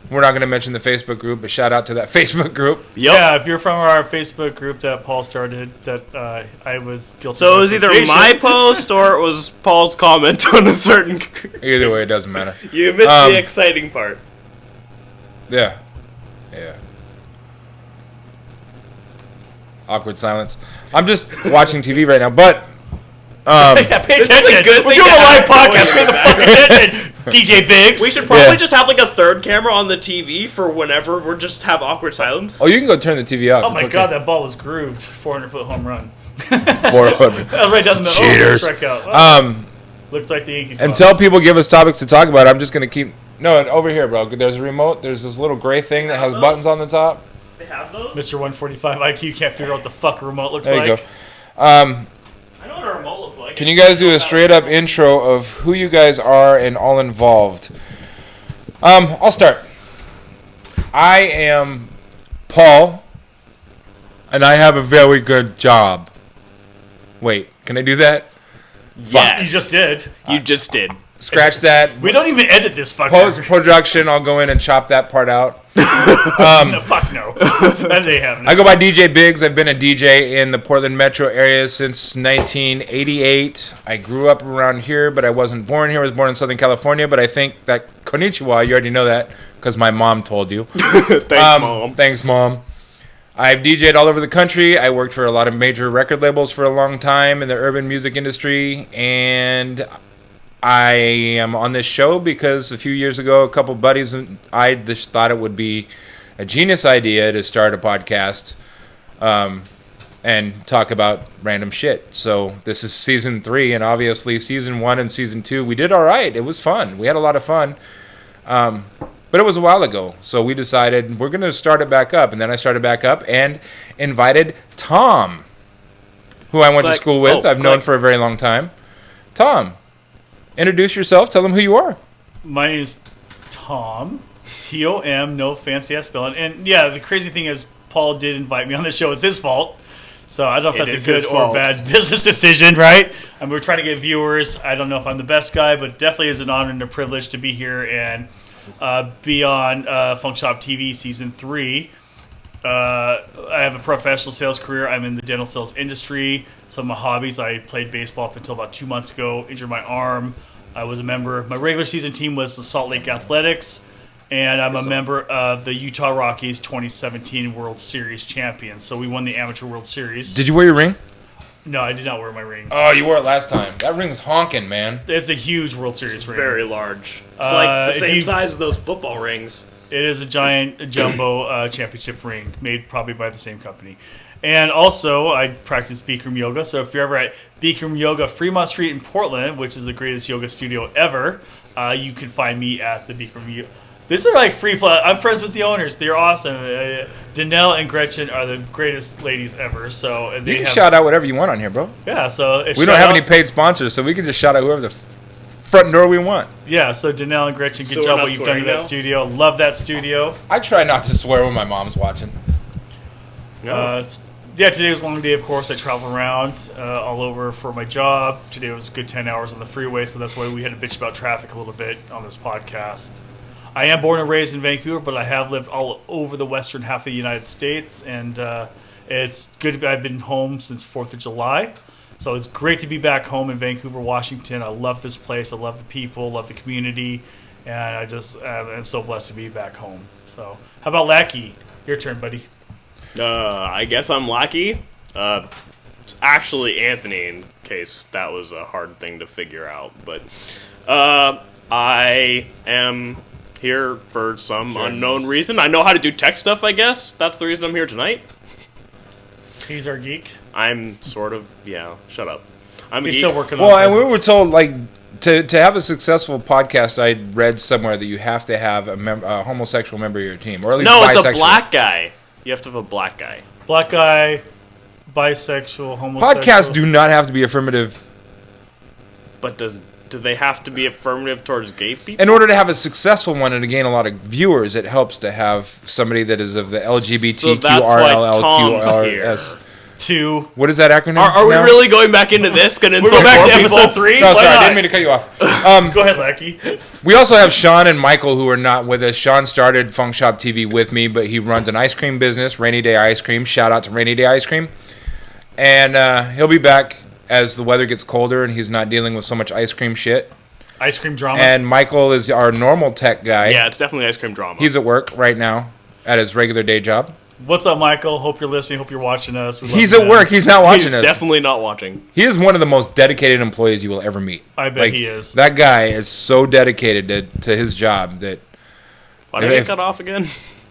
We're not going to mention the Facebook group, but shout out to that Facebook group. Yep. Yeah, if you're from our Facebook group that Paul started, that I was guilty So of it was either association. my post or it was Paul's comment on a certain. Either way, it doesn't matter. You missed the exciting part. Yeah. Yeah. Awkward silence. I'm just watching TV right now, but Yeah, pay This is a attention. good We're thing doing to a live have going podcast. Pay the back. fucking attention, DJ Biggs. We should probably Yeah. just have like a third camera on the TV for whenever we're just have awkward silence. oh, you can go turn the TV off. Oh It's my okay. god, that ball was grooved. 400-foot home run. 400. That was right down the middle. Cheaters. Oh, strikeout. Oh, Um, looks like the Yankees. until lost. people give us topics to talk about, I'm just gonna keep. No, over here, bro. There's a remote. There's this little gray thing that has those? buttons on the top. They have those. Mr. 145 IQ can't figure out what the fuck a remote looks There like. you go. I know what a remote looks like. Can you guys do a straight up intro of who you guys are and all involved? I'll start. I am Paul, and I have a very good job. Wait, can I do that? Yes. You just did. You just did. Scratch that. We don't even edit this fucker. Post production, I'll go in and chop that part out. No, fuck no. That ain't happening. I go by DJ Biggs. I've been a DJ in the Portland metro area since 1988. I grew up around here, but I wasn't born here. I was born in Southern California, but I think that konnichiwa, you already know that because my mom told you. Thanks, Mom. Thanks, Mom. I've DJed all over the country. I worked for a lot of major record labels for a long time in the urban music industry, and I am on this show because a few years ago, a couple buddies and I just thought it would be a genius idea to start a podcast and talk about random shit. So this is season 3, and obviously season 1 and season 2, we did all right. It was fun. We had a lot of fun. But it was a while ago, so we decided we're going to start it back up. And then I started back up and invited Tom, who I went to Click. school with. Oh, I've known click. for a very long time. Tom, introduce yourself. Tell them who you are. My name is Tom. Tom, no fancy ass spelling. And yeah, the crazy thing is, Paul did invite me on the show. It's his fault. So I don't know if It that's is a good his or fault. bad business decision, right? And we're trying to get viewers. I don't know if I'm the best guy, but definitely is an honor and a privilege to be here and be on FunkShop TV Season 3. I have a professional sales career. I'm in the dental sales industry. Some of my hobbies, I played baseball up until about 2 months ago, injured my arm. I was a member. My regular season team was the Salt Lake Athletics, and I'm a member of the Utah Rockies 2017 World Series champions. So we won the Amateur World Series. Did you wear your ring? No, I did not wear my ring. Oh, you wore it last time. That ring's honking, man. It's a huge World Series ring. Very large. It's Uh, like the if same you- size as those football rings. It is a giant jumbo championship ring made probably by the same company. And also, I practice Bikram Yoga. So if you're ever at Bikram Yoga, Fremont Street in Portland, which is the greatest yoga studio ever, you can find me at the Bikram Yoga. These are like free plug. I'm friends with the owners. They're awesome. Danelle and Gretchen are the greatest ladies ever. So and You they can have, shout out whatever you want on here, bro. yeah. So it's We don't shout have out- any paid sponsors, so we can just shout out whoever the front door we want. Yeah. So Danelle and Gretchen, good So we're job not what you've done to swearing that now? studio. Love that studio. I try not to swear when my mom's watching. Yeah, today was a long day, of course. I travel around all over for my job. Today was a good 10 hours on the freeway, so that's why we had to bitch about traffic a little bit on this podcast. I am born and raised in Vancouver, but I have lived all over the western half of the United States, and it's good. I've been home since 4th of July, so it's great to be back home in Vancouver, Washington. I love this place. I love the people, love the community, and I just am so blessed to be back home. So how about Lackey? Your turn, buddy. I guess I'm lucky. It's actually Anthony, in case that was a hard thing to figure out. But I am here for some unknown reason. I know how to do tech stuff, I guess. That's the reason I'm here tonight. He's our geek. I'm sort of, yeah, shut up. I'm a He's geek. still working on Well, and we presents. were told, like, to have a successful podcast, I read somewhere that you have to have a homosexual member of your team, or at least No, bisexual. it's a black guy. You have to have a black guy. Black guy, bisexual, homosexual. Podcasts do not have to be affirmative. But does do they have to be affirmative towards gay people? In order to have a successful one and to gain a lot of viewers, it helps to have somebody that is of the LGBTQRLLQRS. Two. What is that acronym? Are we now? really going back into this? Gonna We're insult going back more to people? episode 3? No, Why sorry, I not? didn't mean to cut you off. Go ahead, Lackey. We also have Sean and Michael who are not with us. Sean started FunkShop TV with me, but he runs an ice cream business, Rainy Day Ice Cream. Shout out to Rainy Day Ice Cream. And he'll be back as the weather gets colder and he's not dealing with so much ice cream shit. Ice cream drama. And Michael is our normal tech guy. Yeah, it's definitely ice cream drama. He's at work right now at his regular day job. What's up, Michael? Hope you're listening. Hope you're watching us. We love He's you, at man. work. He's not watching He's us. definitely not watching. He is one of the most dedicated employees you will ever meet. I bet he is. That guy is so dedicated to his job that... Why did I get cut off again?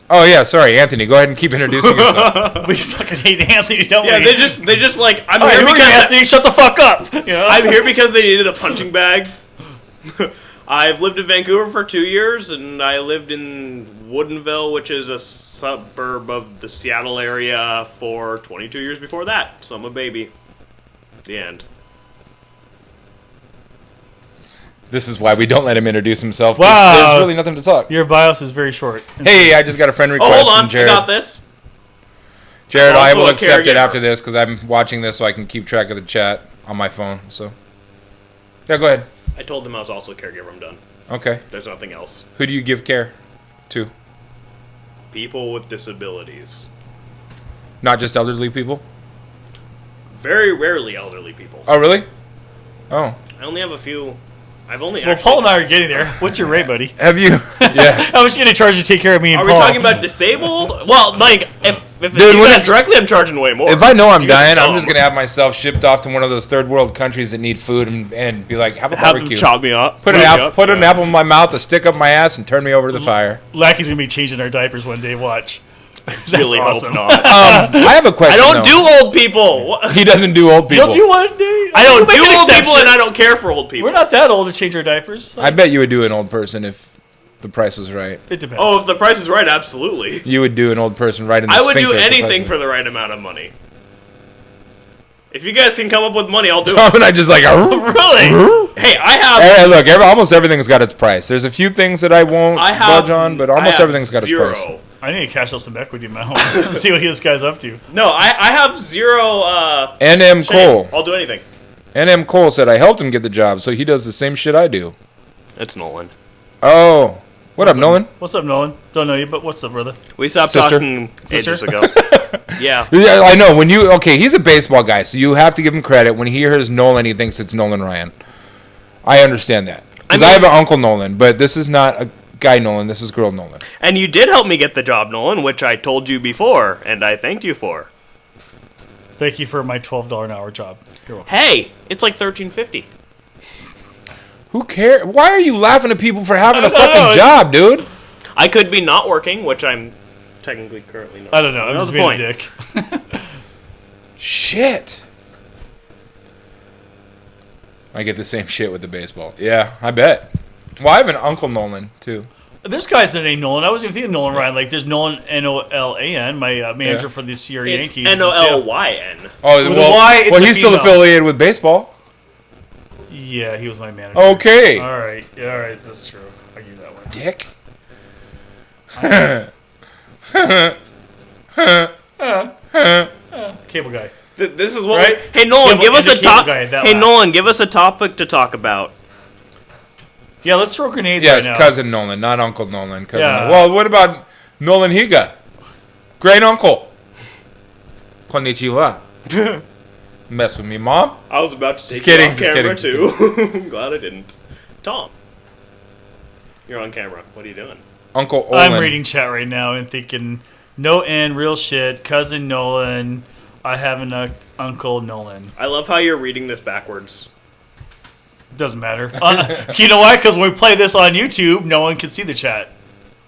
Oh, yeah, sorry, Anthony. Go ahead and keep introducing yourself. We fucking hate Anthony, don't Yeah, we? they just like I'm All right, here who are you, because Anthony? Shut the fuck up. You know? I'm here because they needed a punching bag. I've lived in Vancouver for 2 years, and I lived in Woodinville, which is a suburb of the Seattle area, for 22 years before that. So I'm a baby. The end. This is why we don't let him introduce himself. 'Cause Wow. There's really nothing to talk. Your bios is very short. Hey, I just got a friend Oh, request hold from on. I Jared. got this. Jared, I'm I also will a accept it caregiver. after this because I'm watching this so I can keep track of the chat on my phone. So, yeah, go ahead. I told them I was also a caregiver. I'm done. Okay. There's nothing else. Who do you give care to? People with disabilities. Not just elderly people? Very rarely elderly people. Oh, really? Oh. I only have a few. I've only Well, actually... Paul and I are getting there. What's your rate, buddy? Have you? Yeah. How much are you going to charge to take care of me and Are Paul? we talking about disabled? Well, like, if it's Dude, you when guys it- directly, I'm charging way more. If I know I'm You guys dying, I'm dumb. just going to have myself shipped off to one of those third world countries that need food and be like, have a have them barbecue. chop me up. Put me an up, an apple in my mouth, a stick up my ass, and turn me over to the fire. Lackey's going to be changing our diapers one day. Watch. That's Really awesome. hope not. I have a I question. don't though. do old people. What? He doesn't do old people. You'll do one day. I don't We'll do make an old people, exception. and I don't care for old people. We're not that old to change our diapers. I bet you would do an old person if the price was right. It depends. Oh, if the price is right, absolutely. You would do an old person right in the I would do sphincter if the price anything was- for the right amount of money. If you guys can come up with money, I'll do Tom it. and I just like, really? Hey, I have. hey, look, almost everything's got its price. There's a few things that I won't I have. budge on, but I almost have everything's got zero. its price. I need to cash out some equity in my home. See what this guy's up to. No, I have zero. NM Shame. Cole. I'll do anything. NM Cole said I helped him get the job, so he does the same shit I do. It's Nolan. Oh, what up, Nolan? What's up, Nolan? Don't know you, but what's up, brother? We stopped Sister. talking Sister? ages ago. Yeah. Yeah, I know. He's a baseball guy, so you have to give him credit. When he hears Nolan, he thinks it's Nolan Ryan. I understand that. Because I have an Uncle Nolan, but this is not a guy Nolan. This is girl Nolan. And you did help me get the job, Nolan, which I told you before, and I thanked you for. Thank you for my $12 an hour job. You're welcome. Hey, it's like $13.50. Who cares? Why are you laughing at people for having a don't fucking know. job, dude? I could be not working, which I'm technically currently not. I don't know. I'm That's just the being point. a dick. Shit. I get the same shit with the baseball. Yeah, I bet. Well, I have an Uncle Nolan, too. There's guys that ain't Nolan. I wasn't even thinking Nolan Ryan. Like, there's Nolan Nolan, my manager Yeah. for the Sierra It's Yankees. Nolyn. Oh, With a Y, it's a he's still female. affiliated with baseball. Yeah, he was my manager. Okay. All right. Yeah, all right. That's true. I'll give you that one. Dick. Cable guy. This is what. Right? Hey Nolan, Cable- give us and a the cable top. guy, that Hey laugh. Nolan, give us a topic to talk about. Yeah, let's throw grenades Yeah, right it's now. cousin Nolan, not Uncle Nolan. Cousin Yeah. Nolan. Well, what about Nolan Higa? Great uncle. Konnichiwa. Mess with me, mom? I was about to take Just kidding, you off just camera kidding, too. I'm glad I didn't. Tom, you're on camera. What are you doing? Uncle Olin. I'm reading chat right now and thinking, no end, real shit, cousin Nolan. I have an Uncle Nolan. I love how you're reading this backwards. Doesn't matter. You know why? Because when we play this on YouTube, no one can see the chat.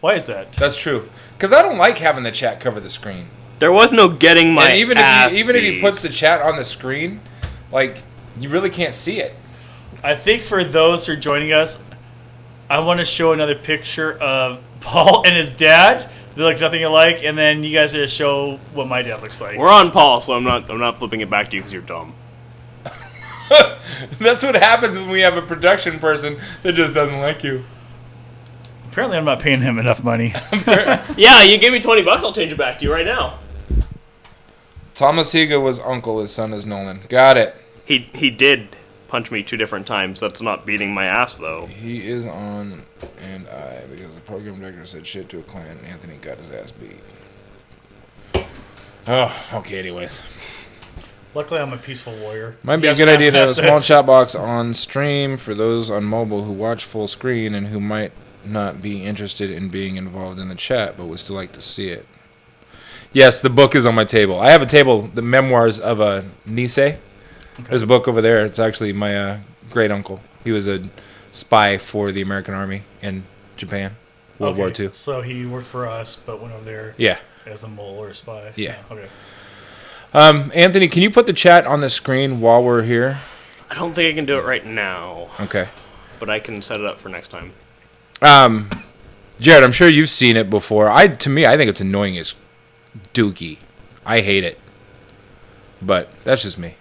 Why is that? That's true. Because I don't like having the chat cover the screen. There was no getting my And even ass if he beat. puts the chat on the screen, like, you really can't see it. I think for those who are joining us, I want to show another picture of Paul and his dad. They look nothing alike, and then you guys are going to show what my dad looks like. We're on Paul, so I'm not flipping it back to you because you're dumb. That's what happens when we have a production person that just doesn't like you. Apparently, I'm not paying him enough money. Yeah, you gave me $20. I'll change it back to you right now. Thomas Higa was uncle. His son is Nolan. Got it. He did punch me 2 different times. That's not beating my ass, though. He is on and I because the program director said shit to a client. And Anthony got his ass beat. Oh, okay. Anyways, Luckily, I'm a peaceful warrior. might be a good idea to have a small chat box on stream for those on mobile who watch full screen and who might not be interested in being involved in the chat, but would still like to see it. Yes, the book is on my table. I have a table, the memoirs of Nisei. Okay. There's a book over there. It's actually my great uncle. He was a spy for the American Army in Japan, World War II. So he worked for us, but went over there as a mole or a spy. Yeah. Okay. Anthony, can you put the chat on the screen while we're here? I don't think I can do it right now. Okay. But I can set it up for next time. Jared, I'm sure you've seen it before. To me, I think it's annoying as dookie. I hate it. But that's just me.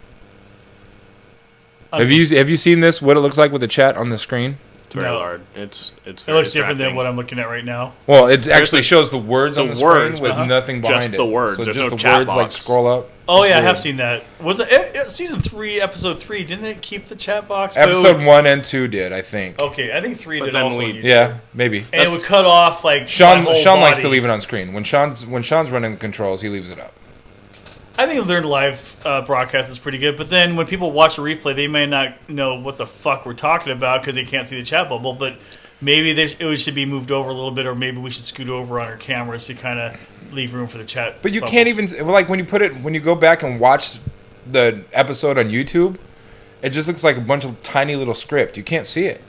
Have you seen this? What it looks like with the chat on the screen? It's very hard. It looks different than what I'm looking at right now. Well, it actually shows the words on the screen with nothing behind just it. The words. So There's just no the chat words box. like scroll up. Oh, it's yeah, weird. I have seen that. Was it season 3, episode 3? Didn't it keep the chat box? Episode 1 and 2 did, I think. Okay, I think 3 But did then also. we- on YouTube. Yeah, maybe. And it would cut off like Sean my whole likes to body. leave it on screen. When Sean's running the controls, he leaves it up. I think their live broadcast is pretty good, but then when people watch a replay, they may not know what the fuck we're talking about because they can't see the chat bubble. But maybe it should be moved over a little bit, or maybe we should scoot over on our cameras to kind of leave room for the chat. But you bubbles. can't even like when you go back and watch the episode on YouTube, it just looks like a bunch of tiny little script. You can't see it.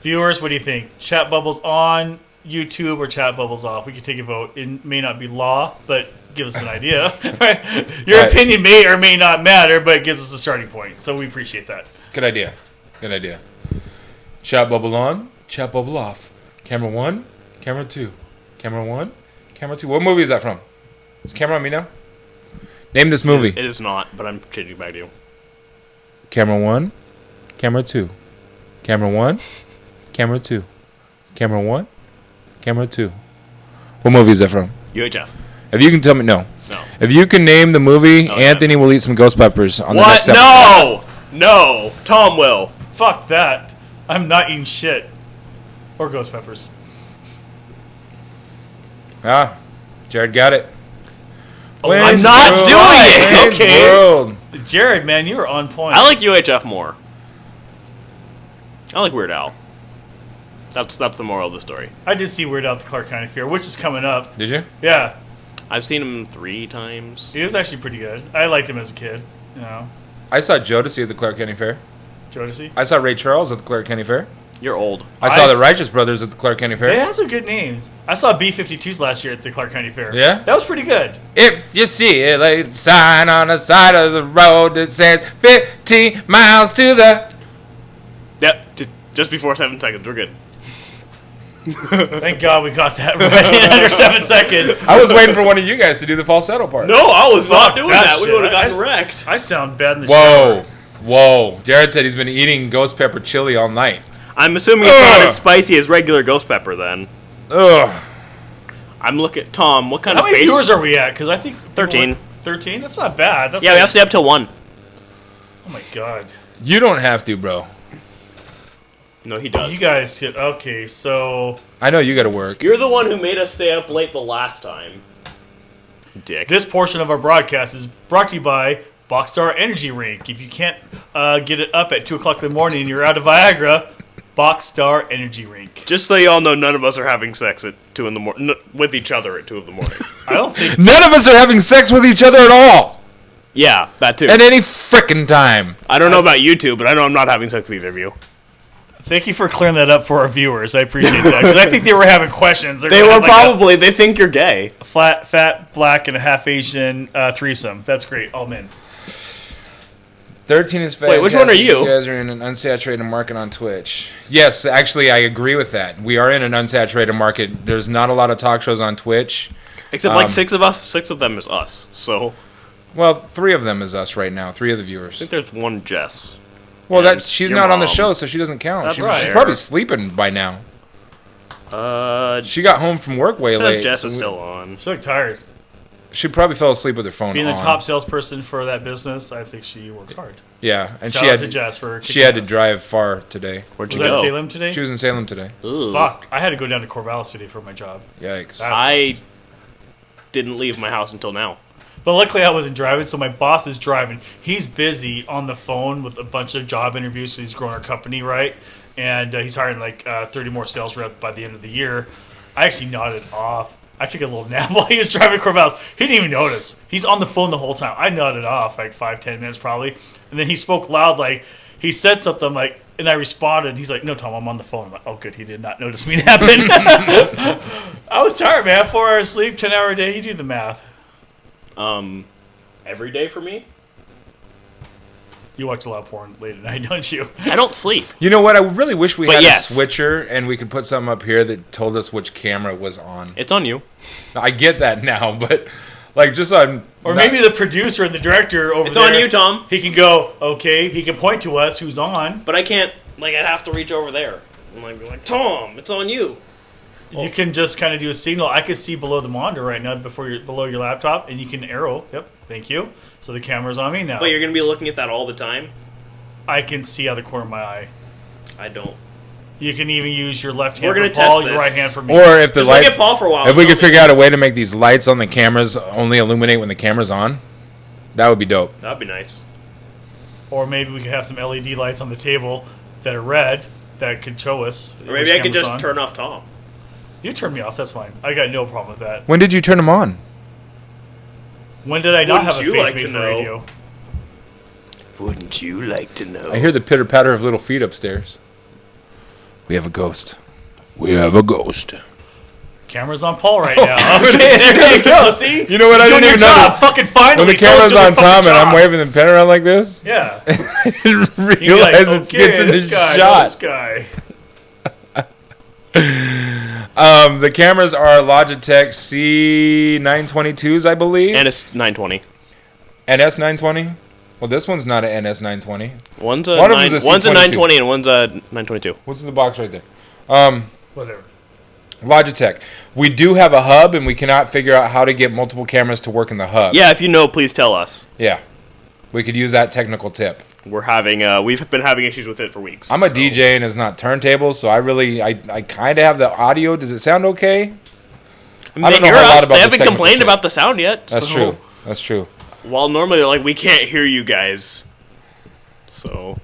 Viewers, what do you think? Chat bubbles on YouTube or chat bubbles off? We could take a vote. It may not be law, but give us an idea. Right? Your opinion may or may not matter, but it gives us a starting point. So we appreciate that. Good idea. Good idea. Chat bubble on, chat bubble off. Camera 1, camera 2. Camera 1, camera 2. What movie is that from? Is camera on me now? Name this movie. It is not, but I'm changing back to you. Camera 1, camera 2. Camera 1, camera 2. Camera 1, camera 2. What movie is that from? UHF. If you can tell me, no. No. If you can name the movie, No, Anthony will eat some ghost peppers on the next What? episode. No! Tom will. Fuck that. I'm not eating shit. Or ghost peppers. Ah, Jared got it. I'm Wayne's not World. doing it! Wayne's Okay. World. Jared, man, you were on point. I like UHF more. I like Weird Al. That's the moral of the story. I did see Weird Al at the Clark County Fair, which is coming up. Did you? Yeah. I've seen him 3 times. He was actually pretty good. I liked him as a kid. You know, I saw Jodeci at the Clark County Fair. Jodeci. I saw Ray Charles at the Clark County Fair. You're old. I saw the Righteous Brothers at the Clark County Fair. They had some good names. I saw B-52s last year at the Clark County Fair. Yeah? That was pretty good. If you see a late sign on the side of the road that says 15 miles to the... Yep, just before 7 seconds. We're good. Thank God we got that right in under 7 seconds. I was waiting for one of you guys to do the falsetto part. No, I was not Fuck doing that that. We shit. would have gotten wrecked. I sound bad in the Whoa. shower. Whoa. Jared said he's been eating ghost pepper chili all night. I'm assuming it's not as spicy as regular ghost pepper then. Ugh. I'm looking... Tom, what kind How of many face... viewers are we at? Because I think... 13. 13? That's not bad. That's Yeah, we have to stay up till 1. Oh my God. You don't have to, bro. No, he does. You guys should... Okay, so... I know you gotta work. You're the one who made us stay up late the last time. Dick. This portion of our broadcast is brought to you by Boxstar Energy Rink. If you can't get it up at 2 o'clock in the morning and you're out of Viagra, Boxstar Energy Rink. Just so y'all know, none of us are having sex at 2 in the morning with each other at 2 in the morning. I don't think... None of us are having sex with each other at all. Yeah, that too. At any frickin' time. I don't know about you two, but I know I'm not having sex with either of you. Thank you for clearing that up for our viewers. I appreciate that. Because I think they were having questions. They're They gonna were have probably, they think you're gay. a flat, fat, black, and a half Asian threesome. That's great. All men. 13 is fantastic. Wait, which one are you? You guys are in an unsaturated market on Twitch. Yes, actually, I agree with that. We are in an unsaturated market. There's not a lot of talk shows on Twitch. Except like 6 of us, 6 of them is us. So Well, 3 of them is us right now. 3 of the I viewers. think there's one Jess. Well, and she's your not on the mom. show, so she doesn't count. That's She's right. probably sleeping by now. She got home from work way says late. Jess so is still on. She's like tired. She probably fell asleep with her phone Being on. the top salesperson for that business, I think she works hard. Yeah, and Shout she out had to Jess for she had to kicking ass. drive far today. Where'd Was you that go? Salem today? She was in Salem today. Ooh. Fuck. I had to go down to Corvallis City for my job. Yikes. I didn't leave my house until now. But luckily I wasn't driving, so my boss is driving. He's busy on the phone with a bunch of job interviews, so he's growing our company, right? And he's hiring like 30 more sales reps by the end of the year. I actually nodded off. I took a little nap while he was driving Corvallis. He didn't even notice. He's on the phone the whole time. I nodded off like 5-10 minutes probably. And then he spoke loud, like he said something like, and I responded. He's like, "No, Tom, I'm on the phone." I'm like, "Oh, good. He did not notice me napping." I was tired, man. 4 hours sleep, 10-hour day. You do the math. Every day for me? You watch a lot of porn late at night, don't you? I don't sleep. You know what? I really wish we But had yes. a switcher and we could put something up here that told us which camera was on. It's on you. I get that now, but like just so I'm Or not- maybe the producer and the director over It's there. on you, Tom. He can go, okay, he can point to us who's on. But I can't, like, I'd have to reach over there. And like, be like, Tom, it's on you. You can just kind of do a signal. I can see below the monitor right now, below your laptop, and you can arrow. Yep, thank you. So the camera's on me now. But you're going to be looking at that all the time? I can see out of the corner of my eye. I don't. You can even use your left We're hand gonna for Paul, test your this. right hand for me. or if the Just look lights at Paul for a while. if we Tell could me. figure out a way to make these lights on the cameras only illuminate when the camera's on, that would be dope. That'd be nice. Or maybe we could have some LED lights on the table that are red that could show us. Or maybe I could just turn off Tom. You turn me off, that's fine. I got no problem with that. When did you turn them on? When did I not Wouldn't have a you face like made to for know? radio? Wouldn't you like to know? I hear the pitter patter of little feet upstairs. We have a ghost. We have a ghost. Camera's on Paul right now. Okay, there you go. See? You know what? I Doing didn't your even job. notice. Fucking finally. When the someone's camera's doing on their fucking Tom and I'm job. waving the pen around like this, Yeah. I didn't You'd be realize like, it gets in this the guy, shot. this guy. The cameras are Logitech C922s, I believe. And it's 920. NS920? Well, this one's not an NS920. One's a, One of nine, them's a one's a C22. 920 and one's a 922. What's in the box right there? Whatever. Logitech. We do have a hub, and we cannot figure out how to get multiple cameras to work in the hub. Yeah, if you know, please tell us. Yeah. We could use that technical tip. We've been having issues with it for weeks. I'm a DJ, and it's not turntables, so I kind of have the audio. Does it sound okay? I mean, I don't they know hear a lot us. about They this haven't technical complained shit. about the sound yet. That's so- true. That's true. While normally they're like, we can't hear you guys. So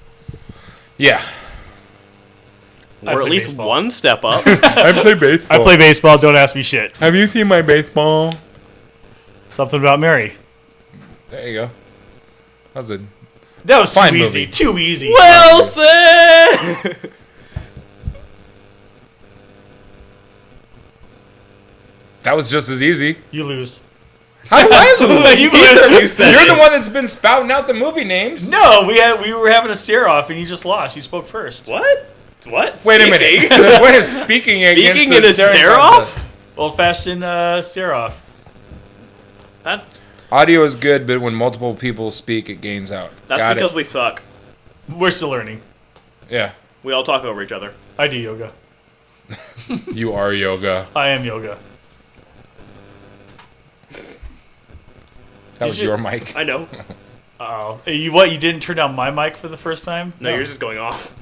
Yeah. I we're at play least baseball. one step up. I play baseball. I play baseball. Don't ask me shit. Have you seen my baseball? Something about Mary. There you go. That was a... That was Fine too easy. movie. Too easy. Well said. That was just as easy. You lose. How do I lose? You You said You're it. the one that's been spouting out the movie names. No, we were having a stare off, and you just lost. You spoke first. What? What? Wait a Speaking? minute. What is speaking against Speaking the in a staring stare-off? contest? Old fashioned stare off. That, Audio is good, but when multiple people speak, it gains out. that's Got because it. we suck. We're still learning. Yeah. We all talk over each other. I do yoga. You are yoga. I am yoga. That was you- your mic. I know. Oh, you didn't turn down my mic for the first time? No, yours is going off.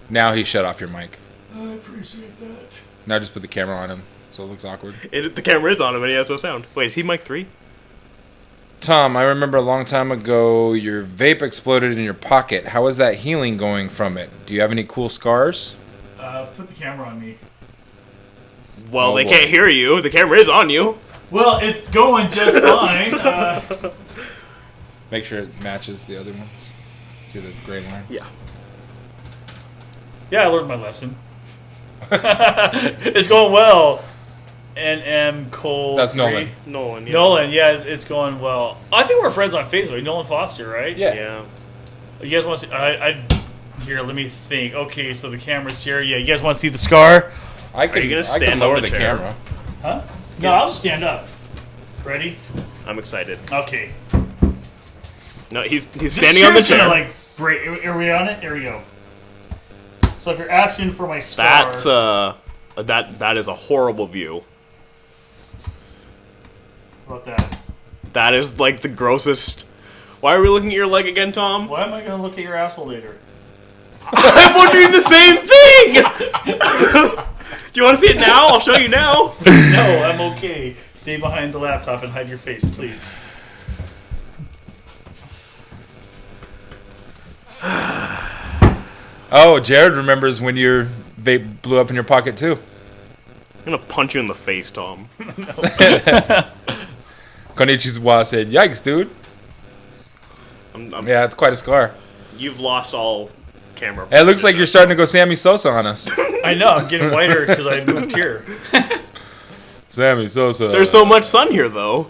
Now he shut off your mic. I appreciate that. Now just put the camera on him, so it looks awkward. The camera is on him and he has no sound. Wait, is he mic 3? Tom, I remember a long time ago your vape exploded in your pocket. How is that healing going from it? Do you have any cool scars? Put the camera on me. Well, Oh, they boy. can't hear you. The camera is on you. Well, it's going just fine. Make sure it matches the other ones. See the gray line? Yeah. Yeah, I learned my lesson. It's going well. NM Cole. That's Nolan. Nolan. Yeah. Nolan, yeah, it's going well. I think we're friends on Facebook. Nolan Foster, right? Yeah. Yeah. You guys want to see? Here, let me think. Okay, so the camera's here. Yeah, you guys want to see the scar? I can, you gonna I can stand lower on the the chair? camera. Huh? No, I'll just stand up. Ready? I'm excited. Okay. No, he's This standing on the chair's gonna, chair. like, break. Are we on it? There we go. So if you're asking for my scar... That's that is a horrible view. How about that? That is like the grossest. Why are we looking at your leg again, Tom? Why am I gonna look at your asshole later? I'm wondering the same thing! Do you want to see it now? I'll show you now. No, I'm okay. Stay behind the laptop and hide your face, please. Oh, Jared remembers when your vape blew up in your pocket too. I'm gonna punch you in the face, Tom. Konnichiwa said, "Yikes, dude." Yeah, it's quite a scar. You've lost all camera. It looks like you're starting to go Sammy Sosa on us. I know, I'm getting whiter because I moved here. Sammy Sosa. There's so much sun here, though.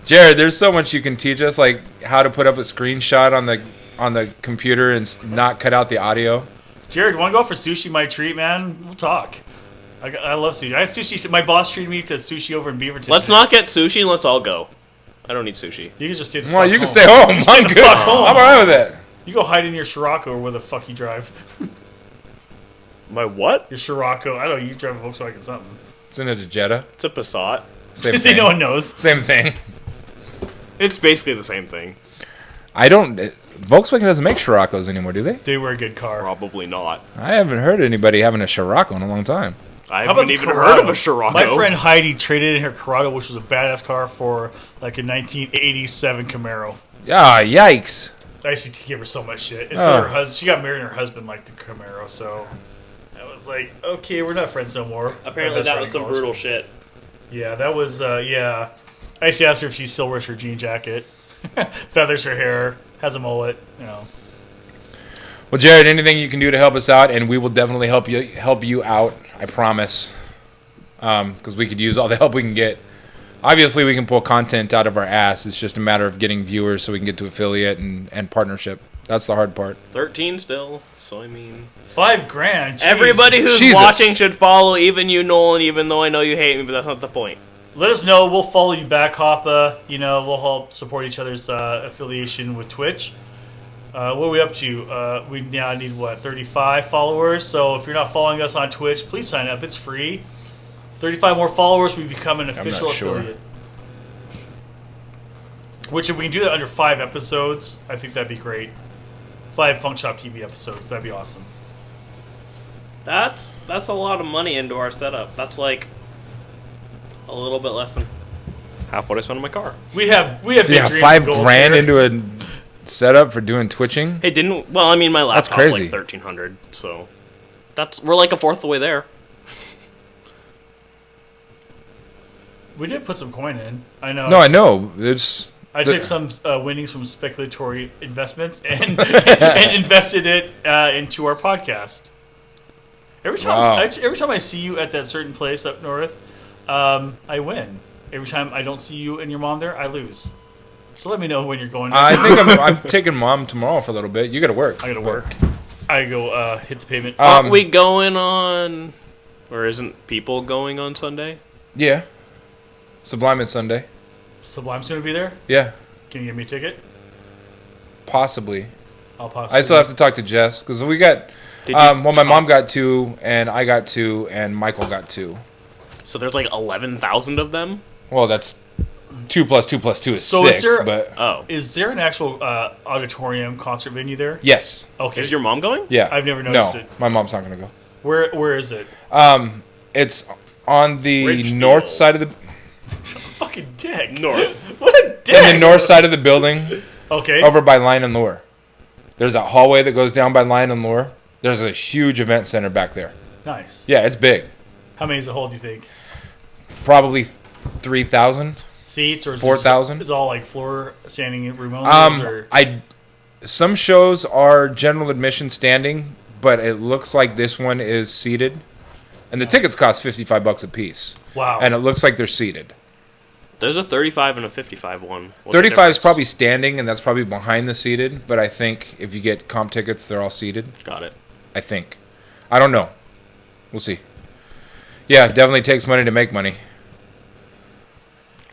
Jared, there's so much you can teach us, like how to put up a screenshot on the computer and not cut out the audio. Jared, want to go out for sushi? My treat, man. We'll talk. I love sushi. I had sushi. My boss treated me to sushi over in Beaverton. Let's not get sushi and let's all go. I don't need sushi. You can just stay the Well, fuck you can home. stay home. Stay I'm the good. fuck home. I'm alright with that. You go hide in your Scirocco or where the fuck you drive. My what? Your Scirocco. I don't know. You drive a Volkswagen something. It's in a Jetta. It's a Passat. Same See, thing. no one knows. Same thing. It's basically the same thing. I don't. Volkswagen doesn't make Scirocco's anymore, do they? They were a good car. Probably not. I haven't heard anybody having a Scirocco in a long time. I How about haven't the even Corrado? heard of a Scirocco. My friend Heidi traded in her Corrado, which was a badass car, for like a 1987 Camaro. Ah, yikes. I used to give her so much shit. It's 'cause Oh. her husband. She got married, and her husband liked the Camaro, so I was like, okay, we're not friends no more. Apparently My best that friend was some in college. brutal shit. Yeah, that was yeah. I used to ask her if she still wears her jean jacket, feathers her hair, has a mullet, you know. Well, Jared, anything you can do to help us out, and we will definitely help you out. I promise. Because we could use all the help we can get. Obviously, we can pull content out of our ass. It's just a matter of getting viewers so we can get to affiliate and partnership. That's the hard part. 13 still, so I mean... $5,000. Jeez. Everybody who's Jesus. watching should follow, even you, Nolan, even though I know you hate me, but that's not the point. Let us know. We'll follow you back, Hoppa. You know, we'll help support each other's affiliation with Twitch. What are we up to? We now need, 35 followers. So if you're not following us on Twitch, please sign up. It's free. 35 more followers, we become an official sure. affiliate. Which, if we can do that under 5 episodes, I think that'd be great. 5 FunkShop TV episodes. That'd be awesome. That's a lot of money into our setup. That's like a little bit less than half what I spent on my car. We have So big yeah, dreams and goals $5,000 here. into a setup for doing twitching. Hey, well, I mean, my That's laptop's crazy. like 1,300, so we're like a fourth of the way there. We did put some coin in. I know. No, I know. It's I took some winnings from speculatory investments and and invested it into our podcast. Every time I see you at that certain place up north, I win. Every time I don't see you and your mom there, I lose. So let me know when you're going. I think I'm taking mom tomorrow for a little bit. You got to work. I gotta work. I go hit the pavement. Aren't we going on, or isn't people going on Sunday? Yeah. Sublime and Sunday. Sublime's gonna be there. Yeah. Can you give me a ticket? Possibly. I'll possibly. I still have to talk to Jess because we got. Did Well, my mom got 2, and I got 2, and Michael got 2. So there's like 11,000 of them. Well, that's 2 plus 2 plus 2 is So is 6. there- But Oh, Is there an actual auditorium concert venue there? yes, Okay. is your mom going? yeah. I've never noticed no, it. my mom's not gonna go. Where is it? It's on the Ridgefield. north side of the Fucking dick. North. What a dick. in the north side of the building, Okay. over by Lion and Lure. There's a hallway that goes down by Lion and Lure. There's a huge event center back there. Nice. Yeah, it's big. How many does it hold, do you think? Probably 3,000. Seats or is it 4,000? It's all like floor standing room only? Or Some shows are general admission standing, but it looks like this one is seated, and the tickets cost $55 a piece. wow. And it looks like they're seated. There's a 35 and a 55 one. What's the 35 is difference? probably standing, and that's probably behind the seated. But I think if you get comp tickets, they're all seated. Got it. I think. I don't know. We'll see. Yeah, it definitely takes money to make money.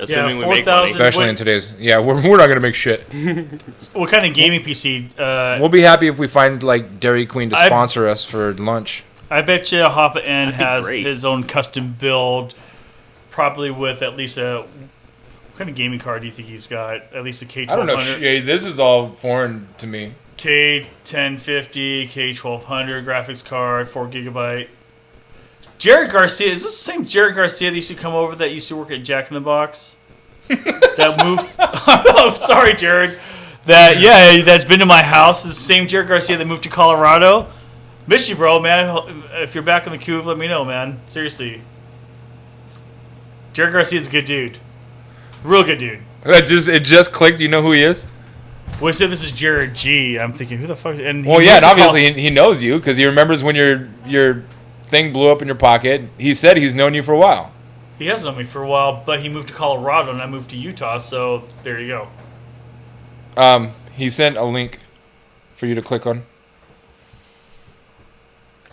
Assuming we make 4,000 money. Especially in today's. Yeah, we're not going to make shit. What kind of gaming PC? We'll be happy if we find, like, Dairy Queen to I- sponsor us for lunch. I bet you Hoppa N That'd be has great. his own custom build, probably with at least a. What kind of gaming card do you think he's got? At least a K1200. I don't know. This is all foreign to me. K1050, K1200 graphics card, 4 GB. Jared Garcia, is this the same Jared Garcia that used to come over that used to work at Jack in the Box? That moved. Oh, sorry, Jared. That's been to my house. Is the same Jared Garcia that moved to Colorado. Miss you, bro, man. If you're back in the cube, let me know, man. Seriously. Jared Garcia's a good dude. Real good dude. It just clicked. You know who he is? Well, he said this is Jared G. I'm thinking, who the fuck? And he Well, yeah, moved and to obviously he knows you because he remembers when your thing blew up in your pocket. He said he's known you for a while. He has known me for a while, but he moved to Colorado and I moved to Utah, so there you go. He sent a link for you to click on.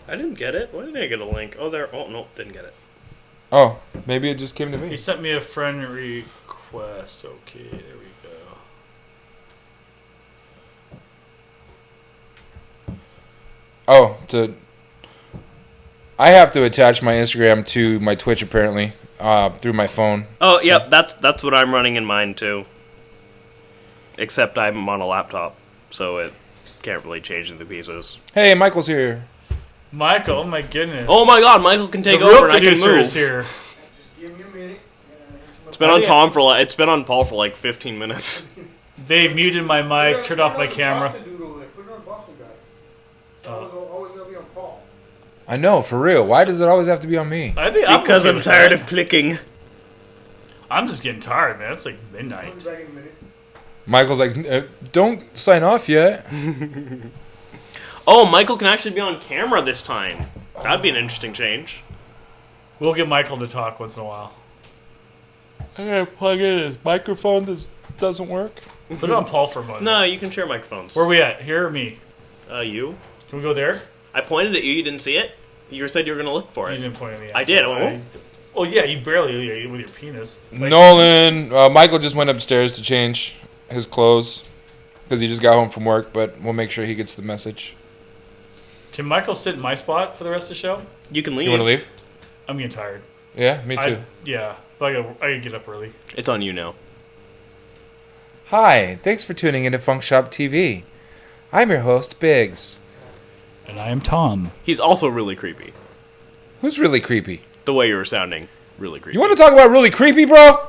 I didn't get it. Why didn't I get a link? Oh, there. Oh, no, didn't get it. Oh, maybe it just came to He me. sent me a friend request. Okay, there we go. Oh, I have to attach my Instagram to my Twitch apparently through my phone. Oh, So- yep. That's what I'm running in mine too. Except I'm on a laptop, so it can't really change the pieces. Hey, Michael's here. Michael, oh my goodness. Oh my God, Michael can take the over real and I can producer move. is here. Give me a minute. It's been on Tom for like. It's been on Paul for like 15 minutes. They muted my mic, turned off my camera. Put it on Boston guy. Always gonna be on Paul. I know, for real. Why does it always have to be on me? I think Because okay I'm with tired that. of clicking. I'm just getting tired, man. It's like I'll be midnight. back in a minute. Michael's like, don't sign off yet. Oh, Michael can actually be on camera this time. That'd be an interesting change. We'll get Michael to talk once in a while. I gotta plug in his microphone. This doesn't work. Put it on Paul for a moment. No, you can share microphones. Where are we at? Here or me? You? Can we go there? I pointed at you. You didn't see it. You said you were gonna look for You it. didn't point at me. I did. asshole. Well, yeah, you barely with your penis. Like, Nolan, Michael just went upstairs to change his clothes because he just got home from work, but we'll make sure he gets the message. Can Michael sit in my spot for the rest of the show? You can leave. You want to leave? I'm getting tired. Yeah, me too. Yeah, but I gotta get up early. It's on you now. Hi, thanks for tuning into FunkShop TV. I'm your host, Biggs. And I am Tom. He's also really creepy. Who's really creepy? The way you were sounding, really creepy. You want to talk about really creepy, bro?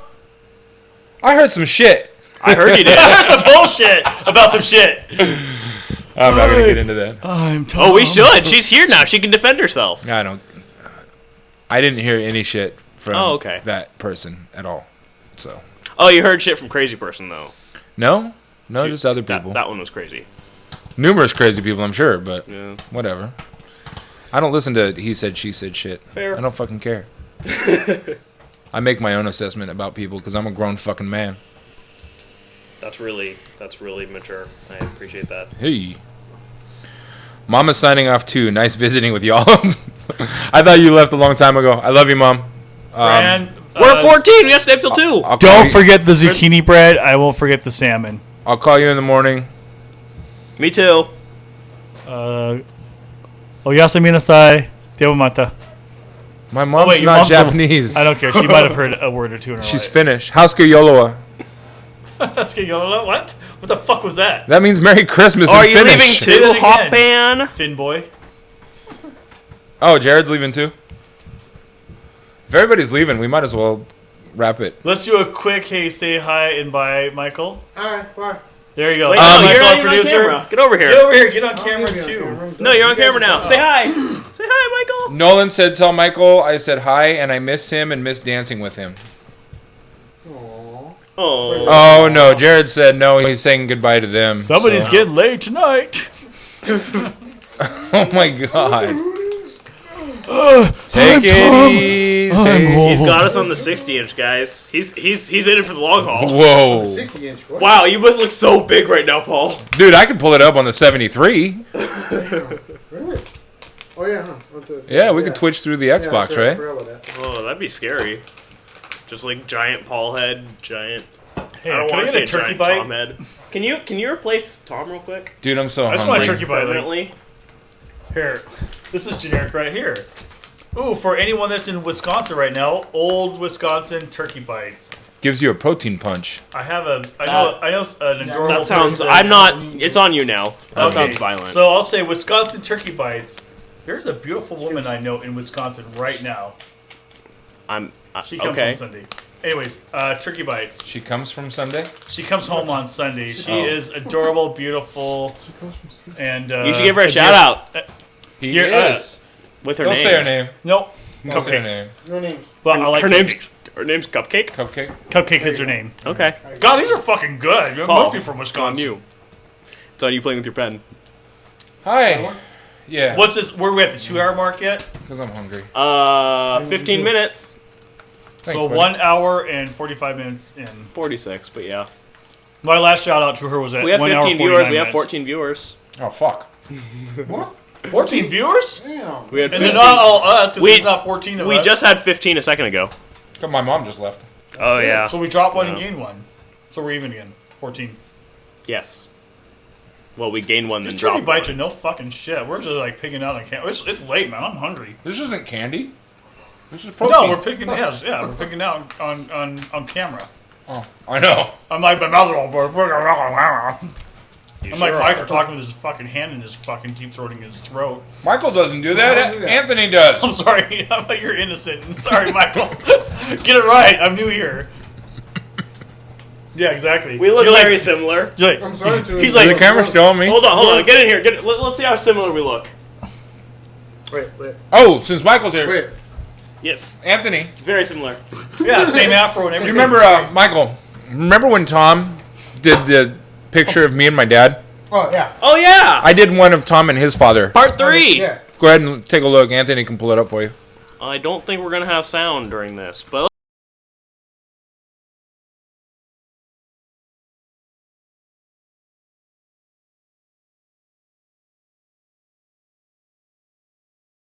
I heard some shit. I heard you did. There's some bullshit about some shit. I'm not going to get into that. I'm Tom. Oh, we should. She's here now. She can defend herself. I didn't hear any shit from Oh, okay. that person at all. So, Oh, you heard shit from crazy person though. no, She- just other people. That one was crazy. Numerous crazy people, I'm sure, but Yeah. whatever. I don't listen to he said, she said shit. Fair. I don't fucking care. I make my own assessment about people because I'm a grown fucking man. That's really mature. I appreciate that. Hey. Mama's signing off too. Nice visiting with y'all. I thought you left a long time ago. I love you, Mom. Fran, We're at 14. We have to stay up till 2. I'll call Don't you- forget the zucchini bread. I won't forget the salmon. I'll call you in the morning. Me too. Oyasumi nasai. Dewa mata. My mom's wait, your not mom's Japanese. I don't care. She might have heard a word or two in her She's life. Finnish. Hauska Yoloa. What? What the fuck was that? That means Merry Christmas Are in you Finnish. leaving Say too, that Hop again. Ban? Finn boy. Oh, Jared's leaving too? If everybody's leaving, we might as well wrap it. Let's do a quick hey, say hi and bye, Michael. Alright, bye. There you go. Wait, That's no, Michael, you're our not even on producer. camera. Get over here. Get over here. Get on camera I'll too. be on camera. No, you're on camera now. Say hi. Say hi, Michael. Nolan said, tell Michael I said hi and I miss him and miss dancing with him. Aw. Oh. Oh, no. Jared said no. He's saying goodbye to them. Somebody's so- getting laid tonight. Oh, my God. Take it easy. He's got us on the 60-inch, guys. He's in it for the long haul. Whoa. 60-inch. What? Wow, you must look so big right now, Paul. Dude, I can pull it up on the 73. Really? Oh, yeah, huh? Yeah, we can twitch through the Xbox, I right? forgot about that. Oh, that'd be scary. Just like giant Paul head, giant. Hey, I don't can I want to get say a turkey giant bite? Tom head. Can you replace Tom real quick? Dude, I'm so I just hungry. want a turkey bite. Like, Permanently? here, this is generic right here. Ooh, for anyone that's in Wisconsin right now, old Wisconsin turkey bites. Gives you a protein punch. I know an adorable. That sounds. person. I'm not. It's on you now. That Okay, sounds violent. so I'll say Wisconsin turkey bites. There's a beautiful woman I know in Wisconsin right now. I'm She comes okay. from Sunday. Anyways, turkey bites. She comes from Sunday? She comes home on Sunday. She Oh. is adorable, beautiful, and You should give her a shout out He Dear is. with her Don't name. say her name. Nope. Don't say her Cupcake. name. No names. But I like Her cupcakes. name's Cupcake. Cupcake? Cupcake is her name. Okay. God, these are fucking good. It Paul, must be from It's on Wisconsin. you. It's on you playing with your pen. Hi. Yeah. What's this? Were we at the 2 hour mark yet? Because I'm hungry. 15 minutes. Thanks, So buddy. 1 hour and 45 minutes in. 46, but yeah. My last shout out to her was at We have 1 hour 15 49 viewers. We have minutes. 14 viewers. Oh, fuck. What? 14 viewers? Damn. We had And they're 15. not all us because We- there's not 14 of We us. just had 15 a second ago. My mom just left. Oh yeah. So we dropped one and Yeah. gained one. So we're even again. 14. Yes. Well, we gained one, then These turkey dropped bites one. are no fucking shit. We're just like picking out on camera. It's late, man. I'm hungry. This isn't candy. This is protein. No, we're picking. Yes, yeah, we're picking out on camera. Oh, I know. I'm like my mouth all. You I'm like sure Michael are. talking with his fucking hand in his fucking deep throating his throat. Michael doesn't do I that. don't do that. Anthony I'm does. sorry. I'm like you're innocent. I'm sorry, Michael. Get it right. I'm new here. Yeah, exactly. We look You're very like, similar. you're like, I'm sorry to. He's Is like- the camera showing me? Hold on. Get in here. Let's see how similar we look. Wait. Oh, since Michael's here. Wait. Yes, Anthony, very similar. yeah, same afro and everything. you remember, Michael, remember when Tom did the picture of me and my dad? Oh yeah. Oh yeah. I did one of Tom and his father. Part 3. Yeah. Go ahead and take a look. Anthony can pull it up for you. I don't think we're gonna have sound during this, but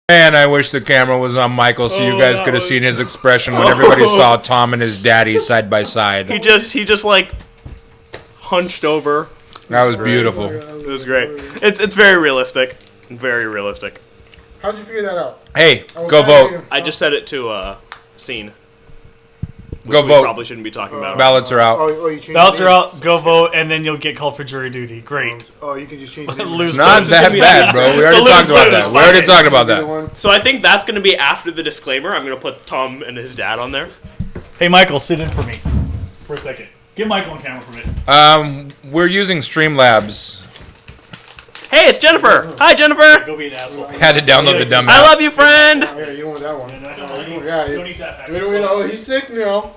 Man, I wish the camera was on Michael so you Oh, guys that could have was- seen his expression when everybody saw Tom and his daddy side by he side. just like hunched over. That was beautiful. It was great. It's very realistic. Very realistic. How'd you figure that out? Hey, I was go trying to vote. get I just set it to scene. Which Go we vote. Probably shouldn't be talking about. Ballots are out. Oh, you changed. Ballots the are name? out. Go vote, and then you'll get called for jury duty. Great. Oh, you can just change the name. Lose Not those. that bad, bro. We already talked about lose-lose that. We already fight. talked about Either that. one. So I think that's going to be after the disclaimer. I'm going to put Tom and his dad on there. Hey, Michael, sit in for me for a second. Get Michael on camera for a minute. We're using Streamlabs. Hey, it's Jennifer. Hi, Jennifer. Go be an asshole. Had to download the dumb I app. love you, friend. Oh, yeah, you don't want that one. Yeah, Yeah, don't eat that. Wait, oh, he's sick now.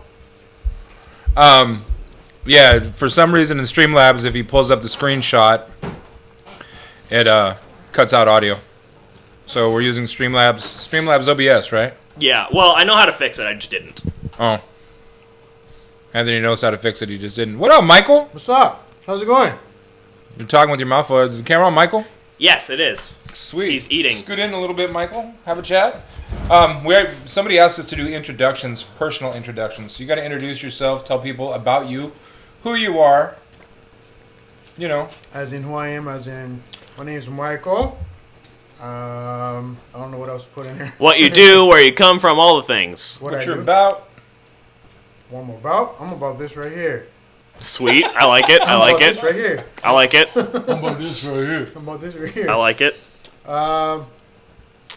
Yeah, for some reason in Streamlabs, if he pulls up the screenshot, it cuts out audio. So we're using Streamlabs OBS, right? Yeah. Well, I know how to fix it. I just didn't. Oh. Anthony knows how to fix it, he just didn't. What up, Michael? What's up? How's it going? You're talking with your mouth full. Is the camera on, Michael? Yes, it is. Sweet. He's eating. Scoot in a little bit, Michael. Have a chat. Somebody asked us to do introductions, personal introductions. So you got to introduce yourself, tell people about you, who you are. You know. As in who I am, as in my name's Michael. I don't know what else to put in here. What you do, where you come from, all the things. What What I you're do. about. What I'm about? I'm about this right here. Sweet. I like it. I I'm like about it. this right here. I like it. I'm about this right here. I'm about this right here. I like it.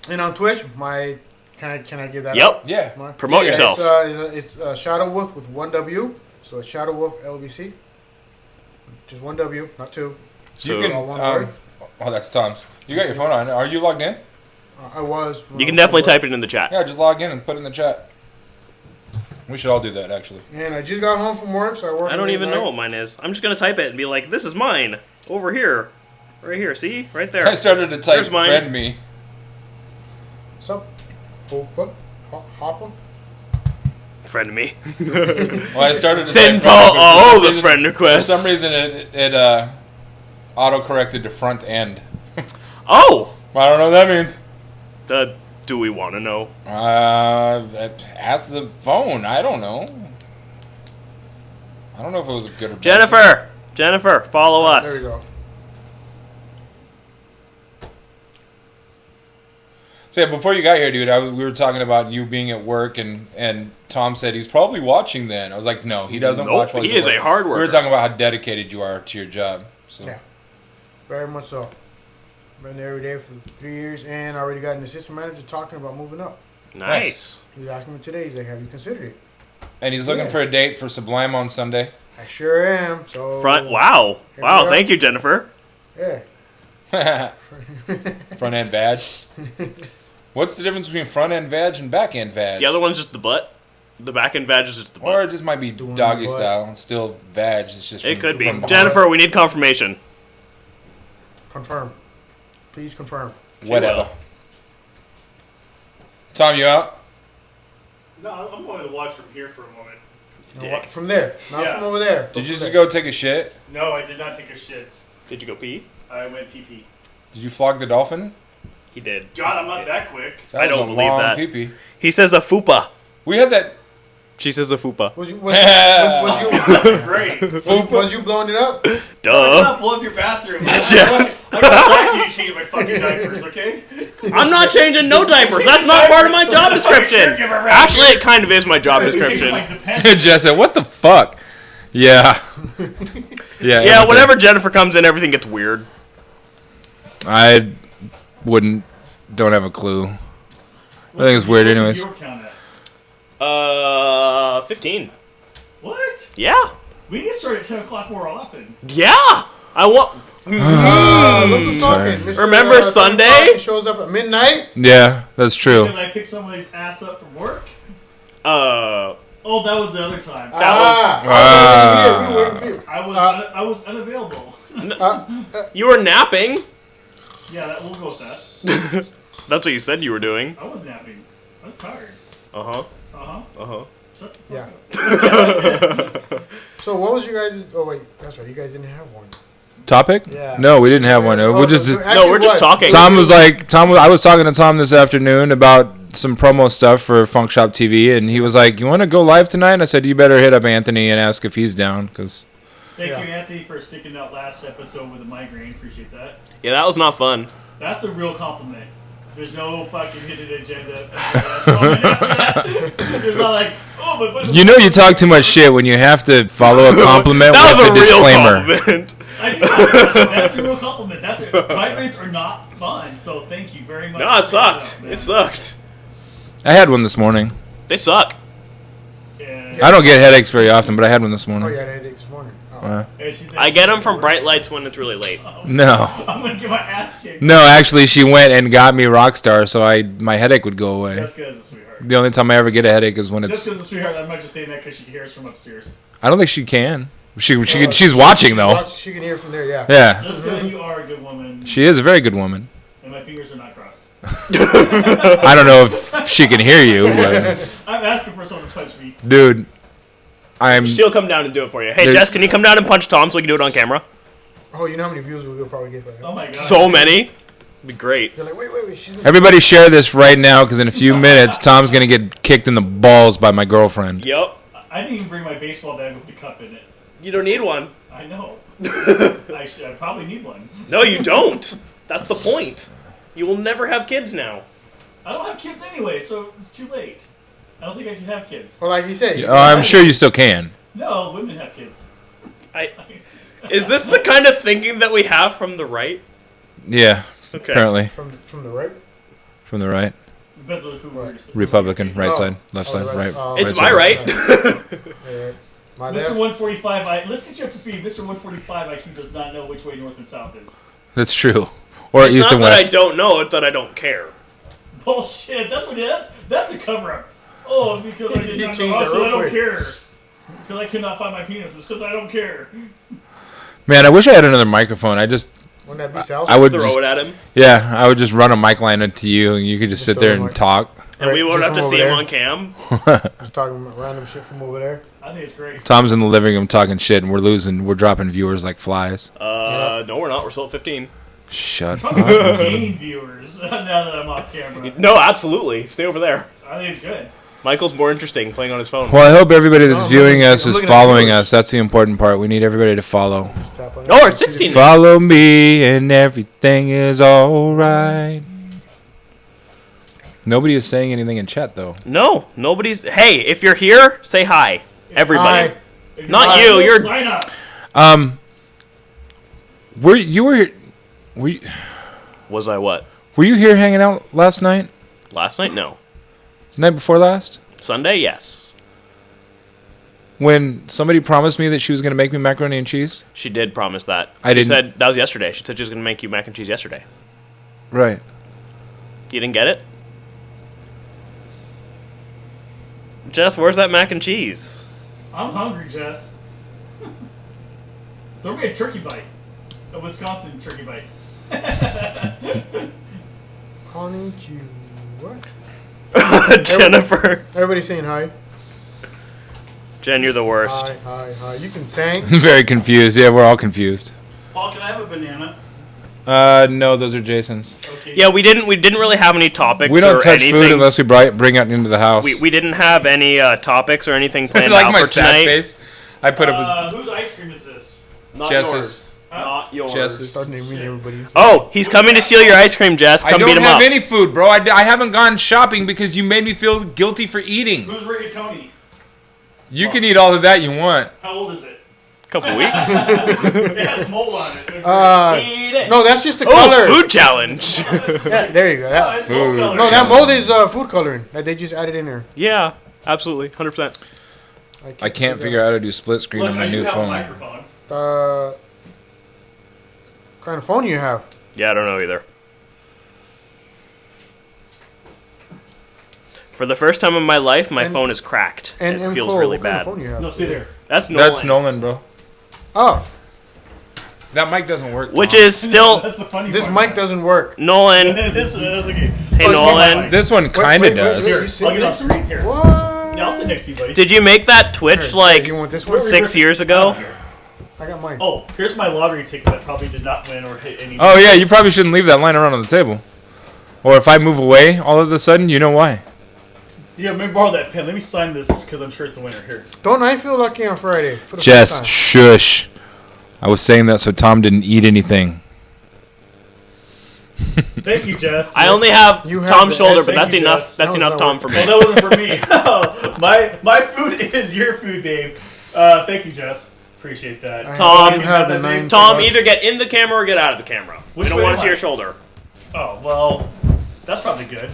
And on Twitch, my can I give that Yep. out? Yeah. My- Promote Yeah, yourself. It's Shadow Wolf with one W. So it's Shadow Wolf LBC. Just one W, not two. You So- can. All one word. Oh, that's Tom's. You got your phone on. Are you logged in? I was. You can definitely type it in the chat. Yeah, just log in and put it in the chat. We should all do that, actually. And I just got home from work, so I work. I don't late even night. know what mine is. I'm just gonna type it and be like, "This is mine, over here, right here. See, right there." I started to type There's mine. friend me. What's up? Hoppa? Hoppa? Friend me. Well, I started to Send type Paul friend, but for all some the reason- friend For requests. some reason, it auto-corrected to front end. Oh, I don't know what that means. the Do we want to know? Ask the phone. I don't know. I don't know if it was a good or bad. Jennifer, follow us. There we go. So yeah, before you got here, dude, we were talking about you being at work, and Tom said he's probably watching then. I was like, no, he doesn't watch while he's he at is work. a hard worker. We were talking about how dedicated you are to your job. So. Yeah. Very much so. Been there every day for 3 years and already got an assistant manager talking about moving up. Nice. He was asking me today, he's like, have you considered it? And he's looking for a date for Sublime on Sunday. I sure am. So Wow. Here we Wow. go. Thank you, Jennifer. Yeah. Front end vag. What's the difference between front end vag and back end vag? The other one's just the butt. The back end vag is just the butt. Or it just might be Doing doggy what? style. It's still vag. It's just It from- could be. from behind. Jennifer, we need confirmation. Confirm. Please confirm. Whatever. will. Tom, you out? No, I'm going to watch from here for a moment. No, what- from there, not Yeah. from over there. Did you just go take a shit? No, I did not take a shit. Did you go pee? I went pee-pee. Did you flog the dolphin? He did. God, I'm not that quick. That I was don't a believe long that. pee-pee. He says a fupa. We had that. She says a fupa. Was you Great. was you blowing it up? I'm Duh. not blow up your bathroom. Yes. I got back you change my fucking diapers, okay? I'm not changing no diapers. That's not part of my job description. Caregiver around Actually, here. it kind of is my job You change description. my dependent. Jess said, what the fuck? Yeah. Yeah. Yeah, everything. whenever Jennifer comes in, everything gets weird. I don't have a clue. I think it's weird anyways. What's your count at? 15. What? Yeah. We need to start at 10 o'clock more often. Yeah. I want. Look who's Sorry. talking. Mr. Remember Tony Sunday? Parker shows up at midnight. Yeah, that's true. Because I picked somebody's ass up from work. Uh. Oh, that was the other time. We were waiting for you. I was unavailable. You were napping. Yeah, we'll go with that. That's what you said you were doing. I was napping. I was tired. Uh huh. Uh-huh. Uh huh. Shut the fuck Yeah. up. So what was your guys'? Oh wait, that's right. You guys didn't have one. Topic? Yeah. No, we didn't have one. Oh, We just actually, No, we're just what? talking. I was talking to Tom this afternoon about some promo stuff for FunkShop TV, and he was like, "You want to go live tonight?" And I said, "You better hit up Anthony and ask if he's down, because." Thank Yeah. you, Anthony, for sticking out last episode with a migraine. Appreciate that. Yeah, that was not fun. That's a real compliment. There's no fucking hidden agenda. There's not like, oh, but You know you talk too much shit when you have to follow a compliment That with a was a real disclaimer. compliment. I do. That's a real compliment. Migraines are not fun. So thank you very much. No, it for bringing sucked. up, man. It sucked. I had one this morning. They suck. And, I don't get headaches very often, but I had one this Oh morning. yeah, they did this morning. Oh. and she said I she get them said from the bright worst. lights when it's really late. No. I'm gonna get my ass kicked. No, actually, she went and got me Rockstar, so my headache would go away. Just because a sweetheart. The only time I ever get a headache is when Just it's. because a sweetheart. I'm not just saying that because she hears from upstairs. I don't think she can. She's watching though. She can hear from there. Yeah. Yeah, Just because you are a good woman, she is a very good woman. and my fingers are not crossed. I don't know if she can hear you, but I'm asking for someone to punch me. dude, I'm. She'll come down and do it for you. Hey, There- Jess, can you come down and punch Tom so we can do it on camera? Oh, you know how many views we'll probably get for that? Oh my god. So many. It'd be great. You're like, wait. She's Everybody share this right now, because in a few minutes, Tom's gonna get kicked in the balls by my girlfriend. Yep. I didn't even bring my baseball bag with the cup in it. You don't need one. I know. I probably need one. No, you don't. That's the point. You will never have kids now. I don't have kids anyway, so it's too late. I don't think I can have kids. Well, like he said. I'm sure you still can. No, women have kids. Is this the kind of thinking that we have from the right? Yeah, Okay. apparently From the right. Republican, from the right. Depends on who we're Republican, right Oh. side, left Oh, side, right. right. Oh. right It's side. my right. Yeah. My Mr. left. 145, let's get you up to speed. Mr. 145 IQ does not know which way north and south is. That's true. Or It's east not and that I west. don't know, it's that I don't care. Bullshit. That's what it is. That's a cover up. Oh, because I did He not changed know. it Also, real I don't quick. care. Because I could not find my penis. It's because I don't care. Man, I wish I had another microphone. Wouldn't that be south? I would Throw just, it at him, yeah, I would just run a mic line into you, and you could just sit there and talk. and we Right, won't just have to from see over him there. on cam. Just talking about random shit from over there. I think it's great. Tom's in the living room talking shit, and we're dropping viewers like flies. No, we're not. We're still at 15. Shut I'm up. gonna gain viewers now that I'm off camera. No, absolutely. Stay over there. I think it's good. Michael's more interesting playing on his phone. Well, I hope everybody that's I'm viewing looking- us I'm is looking at following viewers. us. That's the important part. We need everybody to follow. Just tap on it. Oh, we're at 16 now. Follow me and everything is alright. Nobody is saying anything in chat, though. No, nobody's. Hey, if you're here, say hi. Everybody. Hi. If Not not, you, we'll you're- sign up. Were you Was I what? here hanging out last night? Last night? No. The night before last? Sunday? Yes. When somebody promised me that she was going to make me macaroni and cheese? She did promise that. I She didn't- said that was yesterday. She said she was going to make you mac and cheese yesterday. Right. You didn't get it? Jess, where's that mac and cheese? I'm hungry, Jess. Throw me a turkey bite. A Wisconsin turkey bite. Konnichiwa. What? Jennifer. Everybody's saying hi. Jen, you're the worst. Hi. You can sing. Very confused. Yeah, we're all confused. Paul, can I have a banana? No, those are Jason's. Okay. Yeah, we didn't really have any topics We don't or touch anything. food unless we bring it into the house. We didn't have any topics or anything planned like out my for sad tonight. face. I put up Whose ice cream is this? Not Jess's. yours. Not yours. Jess's. Start naming everybody. Oh, he's coming to steal your ice cream, Jess. I Come don't beat him have up. any food, bro. I haven't gone shopping because you made me feel guilty for eating. Who's Rigatoni? You can eat all of that you want. How old is it? Couple weeks. It has mold on it. Eat it. No, that's just the Oh, color. food challenge. Yeah, there you go. Oh, That, it's mold Food. color. no, that mold is food coloring that they just added in there. Yeah, absolutely, 100%. I can't figure out how to do split screen Look, on my I do new have a phone. microphone. What kind of phone you have? Yeah, I don't know either. For the first time in my life, my And- phone is cracked. And it feels Cole, really what kind bad. of phone you have? No, stay there. That's Nolan. That's Nolan, bro. Oh, That mic doesn't work. Which Tom. is still That's the funny this part. mic doesn't work. Nolan. This is okay. Hey, Oh, Nolan. This one kind Wait, of wait, does. Here, You sit I'll get next off to me? here. What? Yeah, I'll sit next to you, buddy. Did you make that Twitch Here, you like want this one? 6 years ago? I got mine. Oh, here's my lottery ticket that probably did not win or hit any. Oh yeah, you probably shouldn't leave that lying around on the table. Or if I move away, all of a sudden, you know why. Yeah, let me borrow that pen. Let me sign this because I'm sure it's a winner. Here. Don't I feel lucky on Friday? For the Jess, first time? shush. I was saying that so Tom didn't eat anything. Thank you, Jess. I only have You have Tom's the shoulder, S. but Thank that's you, enough. Jess. That's That was enough, not Tom, work. for Well, me. that wasn't for me. Oh, my food is your food, babe. Thank you, Jess. Appreciate that. Tom, you have the nine. Tom, either get in the camera or get out of the camera. Which I don't way want am to see I? your shoulder. Oh well, that's probably good.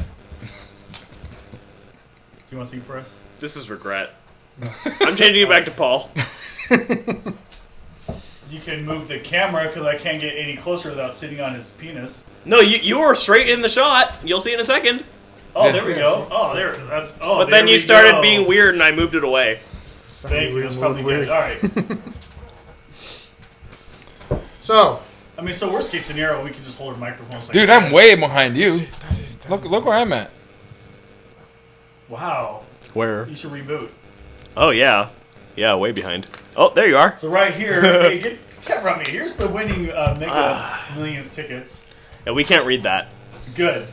You want to sing for us? This is regret. I'm changing it back to Paul. You can move the camera because I can't get any closer without sitting on his penis. No, you were straight in the shot. You'll see in a second. Oh, Yeah. there we go. Oh, there. That's. Oh, But then you started being weird, and I moved it away. Thank you. That's probably weird. good. All right. So, I mean, so worst case scenario, we could just hold our microphones. Like Dude, this. I'm way behind you. Look where I'm at. Wow. Where? You should reboot. Oh yeah, way behind. Oh, there you are. So right here, hey, get camera on me. Here's the winning Mega Millions tickets. Yeah, we can't read that. Good.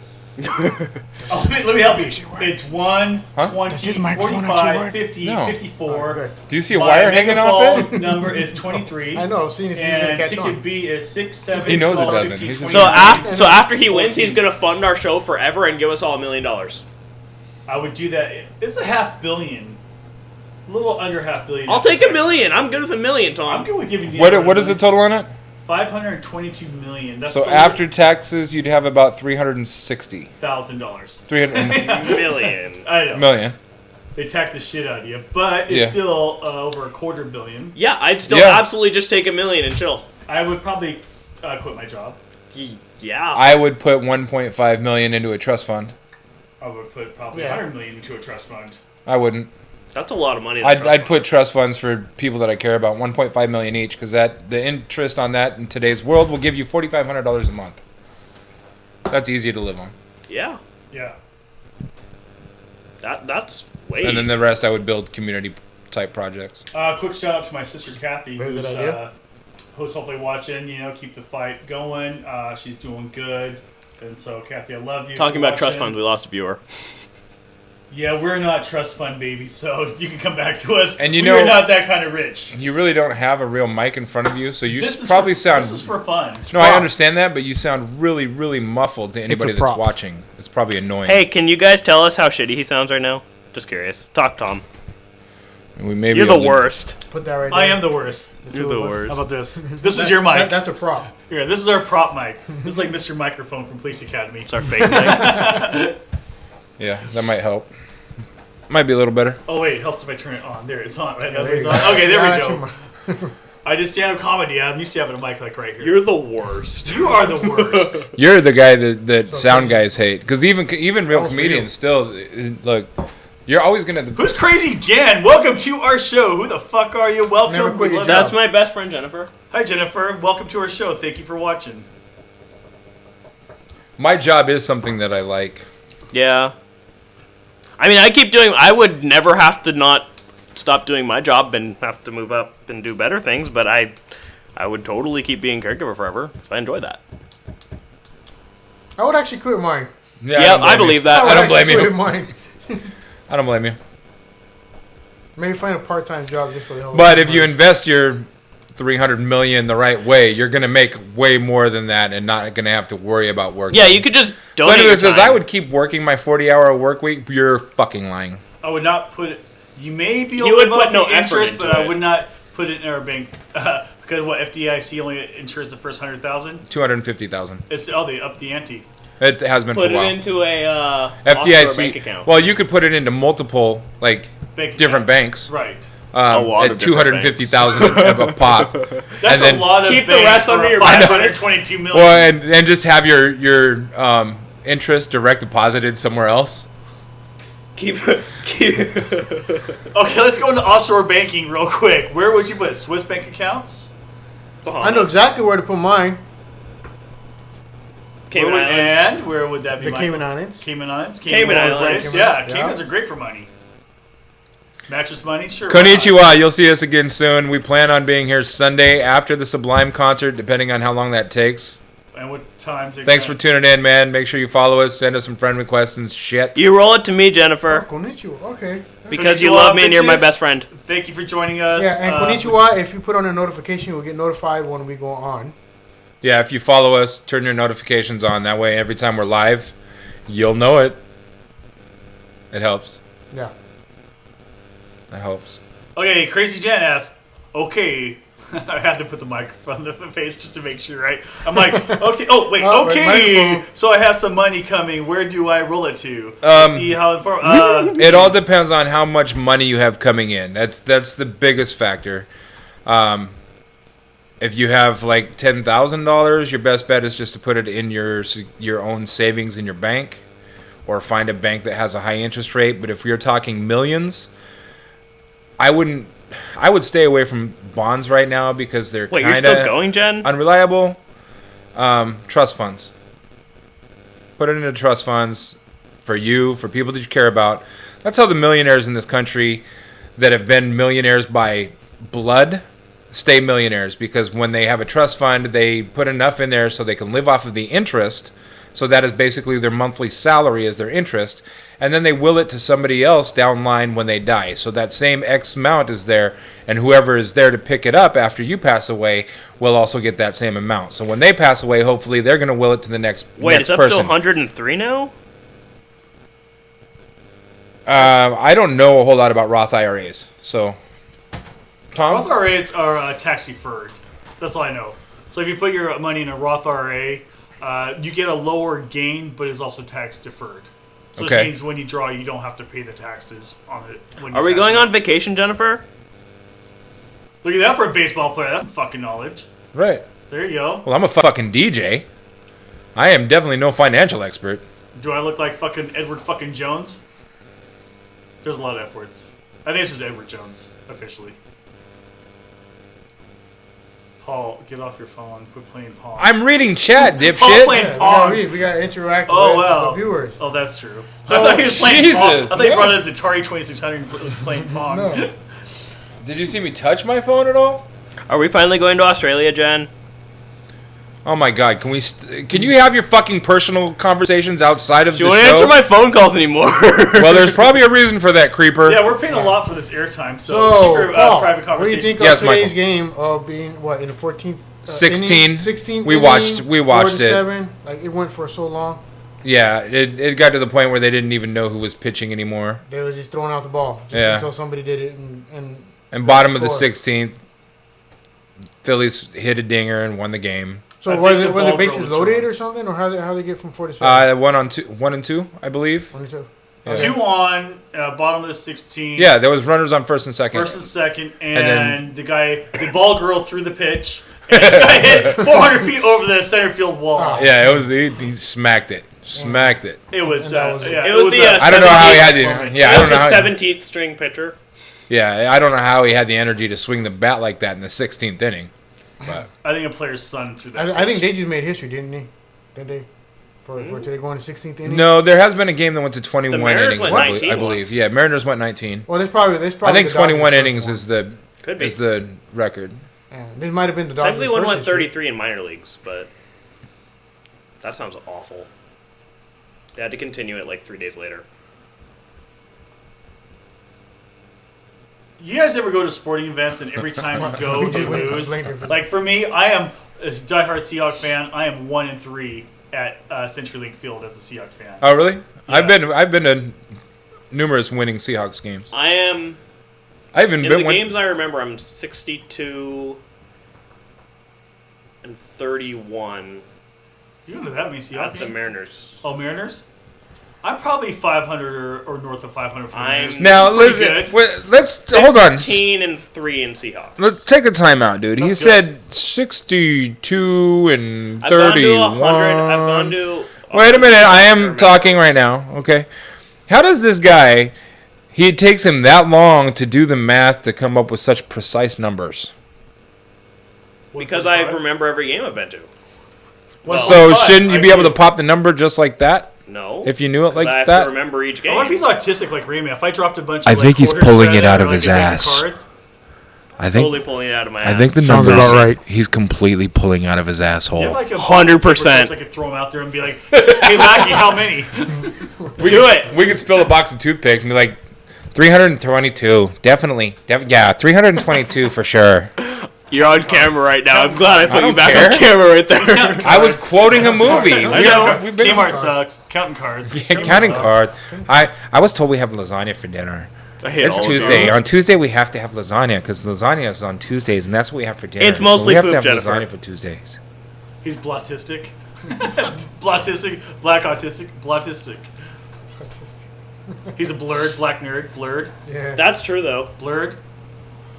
Oh, let me help you. It's 1, Huh? 20, Does his microphone actually 45, work? 50, No. 54. good. Do you see a My wire hanging off Mega it? Ball number is 23. I know. Seeing if he's gonna And catch ticket on. B is 6, 7, He knows it 12, doesn't. 15, He's just- 20. So after he wins, 14. he's gonna fund our show forever and give us all $1 million. I would do that. It's a $500 million. A little under $500 million. I'll take $1 million. I'm good with $1 million, I'm Tom. good with giving you. What is the total on it? $522 million. That's So after taxes, you'd have about $360. $1,000. 300 million. I know. million. They tax the shit out of you, but it's Yeah. still over $250 million. Yeah, I'd still Yeah. absolutely just take $1 million and chill. I would probably quit my job. Yeah. I would put 1.5 million into a trust fund. I would put probably Yeah. $100 million into a trust fund. I wouldn't. That's a lot of money. in a I'd trust fund. put trust funds for people that I care about, 1.5 million each, because that the interest on that in today's world will give you $4,500 a month. That's easy to live on. Yeah. Yeah. That's way. And then the rest I would build community type projects. Quick shout out to my sister Kathy, Very good who's idea. who's hopefully watching, keep the fight going. She's doing good. And so, Kathy, I love you. Talking about trust watching. funds, we lost a viewer. Yeah, we're not trust fund babies, so you can come back to us. And we're not that kind of rich. You really don't have a real mic in front of you, so you This is for fun. No, I understand that, but you sound really, really muffled to anybody that's watching. It's probably annoying. Hey, can you guys tell us how shitty he sounds right now? Just curious. Talk, Tom. You're the worst. Put that right there. I am the worst. You're the worst. How about this? This is your mic. That's a prop. Here, this is our prop mic. This is like Mr. Microphone from Police Academy. It's our fake mic. Yeah, that might help. Might be a little better. Oh wait, it helps if I turn it on. There, it's on. Right now, There it's you on. go. Okay, there Yeah, we go. I did stand-up comedy. I'm used to having a mic like right here. You're the worst. You are the worst. You're the guy that sound guys hate, because even real Oh, for comedians you. still look. You're always gonna. Who's Crazy Jen? Welcome to our show. Who the fuck are you? Welcome. Never quit We your love job. you. That's my best friend, Jennifer. Hi, Jennifer. Welcome to our show. Thank you for watching. My job is something that I like. Yeah. I mean, I would never have to not stop doing my job and have to move up and do better things, but I would totally keep being caregiver forever. So I enjoy that. I would actually quit mine. Yeah, Yeah, don't blame I believe you. that. would I don't actually blame you. quit mine. I don't blame you. Maybe find a part-time job just for the hell of But it. if you invest your $300 million the right way, you're gonna make way more than that, and not gonna have to worry about working. Yeah, you could just So donate anyway, your says time. I would keep working my 40-hour work week. You're fucking lying. I would not put it. You may be You able would to put put no the effort interest, into but I it. would not put it in our bank because what FDIC only insures the first 100,000. 250,000. It's they up the ante. It has been put for a it while. into a FDIC bank account. Well, you could put it into multiple Bank different account. banks. Right. A lot At of different 250,000 a pop. That's And then a lot of keep the banks rest for under a your 522 million. Well, and just have your interest direct deposited somewhere else. keep Okay, let's go into offshore banking real quick. Where would you put it? Swiss bank accounts? I know exactly where to put mine. Cayman Where would, Islands. and where would that be? The Michael? Cayman Islands. Cayman Islands. Cayman all the Islands. place. Yeah, Yeah. Caymans are great for money. Mattress money, sure. Konnichiwa. You'll see us again soon. We plan on being here Sunday after the Sublime concert, depending on how long that takes. And what times? Thanks for tuning in, man. Make sure you follow us. Send us some friend requests and shit. You roll it to me, Jennifer, Konnichiwa. Okay. because you Konnichiwa, love me and you're my bitches. best friend. Thank you for joining us. Yeah, and konnichiwa, if you put on a notification, you'll get notified when we go on. Yeah, if you follow us, turn your notifications on. That way, every time we're live, you'll know it. It helps. Yeah. That helps. Okay, Crazy Jen asks, okay. I had to put the microphone in the face just to make sure, right? I'm like, okay. Oh, wait, Oh, right, okay. microphone. So I have some money coming. Where do I roll it to? See how It all depends on how much money you have coming in. That's the biggest factor. If you have like $10,000, your best bet is just to put it in your own savings in your bank, or find a bank that has a high interest rate. But if you're talking millions, I would stay away from bonds right now because they're Wait, you're kind still of going, Jen? unreliable. Trust funds. Put it into trust funds for you, for people that you care about. That's how the millionaires in this country that have been millionaires by blood stay millionaires, because when they have a trust fund, they put enough in there so they can live off of the interest. So that is basically their monthly salary as their interest. And then they will it to somebody else down line when they die. So that same X amount is there, and whoever is there to pick it up after you pass away will also get that same amount. So when they pass away, hopefully they're going to will it to the next Wait, it's up person. to 103 now? I don't know a whole lot about Roth IRAs. So, Tom? Roth IRAs are tax deferred. That's all I know. So if you put your money in a Roth IRA, you get a lower gain, but it's also tax deferred. So Okay. it means when you draw, you don't have to pay the taxes on it. When you Are we cash going it. on vacation, Jennifer? Look at that for a baseball player. That's fucking knowledge. Right. There you go. Well, I'm a fucking DJ. I am definitely no financial expert. Do I look like fucking Edward fucking Jones? There's a lot of F words. I think it's just Edward Jones, officially. Paul, get off your phone. Quit playing Pong. I'm reading chat, Paul dipshit. playing Yeah, Pong. we got to interact Oh, with wow. the viewers. Oh, that's true. I thought he was playing Jesus, Pong. I thought he no. brought his Atari 2600 and was playing Pong. No. Did you see me touch my phone at all? Are we finally going to Australia, Jen? Oh my God! Can you have your fucking personal conversations outside of Do the you want show? to answer my phone calls anymore? Well, there's probably a reason for that, creeper. Yeah, we're paying a lot for this airtime, so So, keep your Paul, private what do you conversation. think Yes, of today's Michael. game of being in the 14th? 16. 16. We watched it. 4-7. Like it went for so long. Yeah, it got to the point where they didn't even know who was pitching anymore. They were just throwing out the ball until somebody did it. And bottom of the score. 16th, Phillies hit a dinger and won the game. So I was think the it ball bases goes loaded wrong. or something, or how they get from 4 to 7? 1 and 2, I believe. 1 to 2. Yeah. 2-1, bottom of the 16. Yeah, there was runners on first and second. First and second, And and the ball girl threw the pitch, and the guy hit 400 feet over the center field wall. Yeah, it was he smacked it. Smacked it. It was, And that was it. yeah, It was the, I don't know how he had the moment. I don't know the how 17th string pitcher. I don't know how he had the energy to swing the bat like that in the 16th inning. But I think a player's son threw that. I think they just made history, didn't they? For today going to 16th inning. no, there has been a game that went to 21 Mariners innings, went I 19 believe. once. Yeah, Mariners went 19. Well, there's probably I think the 21 Dodgers' innings first Could be. is the record. one. Yeah, this might have been the Dodgers. Technically, one first went this year. 33 in minor leagues, but that sounds awful. They had to continue it like 3 days later. You guys ever go to sporting events and every time you go, We you did win. lose? Blink. Like for me, I am a diehard Seahawks fan. I am 1-3 at CenturyLink Field as a Seahawks fan. Oh, really? Yeah. I've been to numerous winning Seahawks games. I am I even in been the one. games I remember. I'm 62 and 31 You don't know that many Seahawks at the games? Mariners. Oh, Mariners? I'm probably 500 or north of 500 for the I'm- Mariners. Now which is pretty listen, good. let's hold on. 15 and 3 in Seahawks. Let's take a time out, dude. He That's said 62 and I've gone to 31. 100. I've gone to. Wait a minute, I am remember. talking right now. Okay, how does this guy? It takes him that long to do the math to come up with such precise numbers. Because I remember every game I've been to. So 1.5, shouldn't you I be able to agree. pop the number just like that? No. If you knew it like I have that? to remember each I game. wonder if he's autistic like Rayman. If I dropped a bunch of I like, think he's quarters pulling it together out or, of like, his a deck of ass. cards, I think Totally pulling it out of my ass. I think the Sounds numbers. about right. He's completely pulling out of his you asshole. have like a 100%. I could throw him out there and be like, "Hey, Lackey, how many?" Do it. We could spill a box of toothpicks and be like, 322, definitely, yeah, 322 for sure. You're on camera right now. I'm glad I put you don't back care. on camera right there. I was quoting a movie. I know. We've been Kmart sucks. Counting cards. counting cards. I was told we have lasagna for dinner. I hate It's all of Tuesday. you. On Tuesday we have to have lasagna because lasagna is on Tuesdays, and that's what we have for dinner. It's So mostly we have poop, to have Jennifer. lasagna for Tuesdays. He's blautistic. Blautistic. Black autistic. Blautistic. He's a blurred black nerd. Blurred. Yeah. That's true though. Blurred.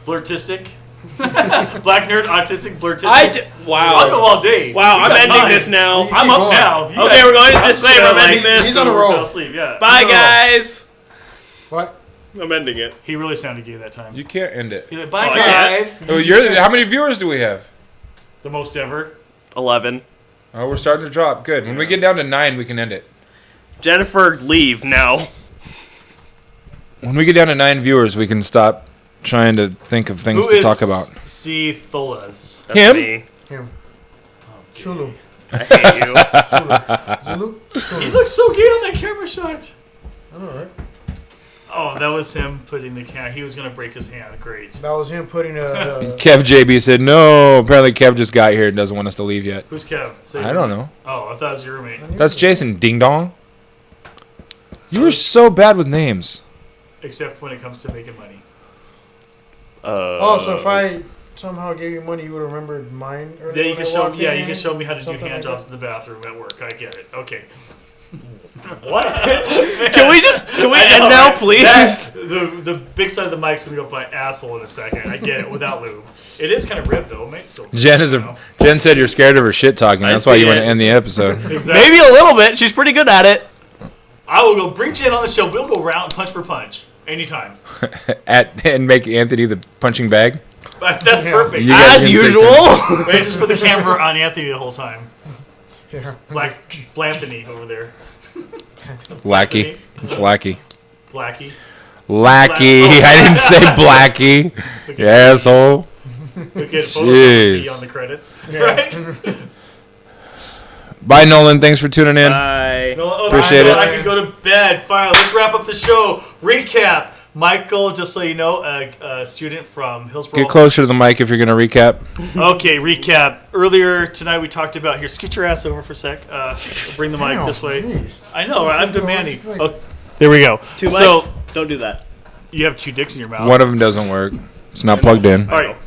Blurtistic. Black nerd, autistic, blurtistic. Wow. I'll go all day. Wow, We I'm got ending time. this now. I'm Keep up going. now. You Okay, guys- we're going to I'm disclaimer. just I'm gonna, ending like, this. He's on a go roll. to sleep, yeah. Bye, guys. What? I'm ending it. He really sounded gay that time. You can't end it. He's like, bye, Oh, I guys. Oh, how many viewers do we have? The most ever. 11. Oh, we're starting to drop. Good. When we get down to 9, we can end it. Jennifer, leave now. When we get down to 9 viewers, we can stop trying to think of things Who to is talk about. C. Tholas? That's Him? me. Him. Chulu. I hate you. Zulu. He Chulu. looks so gay on that camera shot. I know, right? Oh, that was him putting the camera. He was going to break his hand. Great. That was him putting a. Kev JB said, no, apparently Kev just got here and doesn't want us to leave yet. Who's Kev? Say I don't know. Oh, I thought it was your roommate. That's Jason Ding Dong. You were so bad with names. Except when it comes to making money. Oh, so if I somehow gave you money, you would have remembered mine. Yeah, earlier you when can I show walked me. Yeah, in? you can show me how to do Something hand like jobs in the bathroom at work. I get it. Okay. What? Can we I end know, now, right? please? That's- the big side of the mic's gonna go up my asshole in a second. I get it without lube. It is kind of ribbed though, mate. Jen said you're scared of her shit talking. I That's why see you want it. to end the episode. Exactly. Maybe a little bit. She's pretty good at it. I will go bring Jen on the show. We'll go round punch for punch anytime. And make Anthony the punching bag. That's perfect. You guys As can take usual. Wait, just put the camera on Anthony the whole time. Yeah. Black Blanthony over there. Lackey. It's Lackey. Blackie. Lackey. I didn't say Blackie. You asshole. We could Photoshop Jeez. be on the credits, right? Bye, Nolan. Thanks for tuning in. Bye. Appreciate it. I can go to bed. Finally, let's wrap up the show. Recap. Michael, just so you know, a student from Hillsborough. Get closer to the mic if you're going to recap. Okay, recap. Earlier tonight we talked about, here, scoot your ass over for a sec. Bring the mic Damn, this way. jeez. I know, right? I'm demanding. Oh, there we go. Two So, mics. Don't do that. you have 2 dicks in your mouth. One of them doesn't work. It's not plugged in. All right.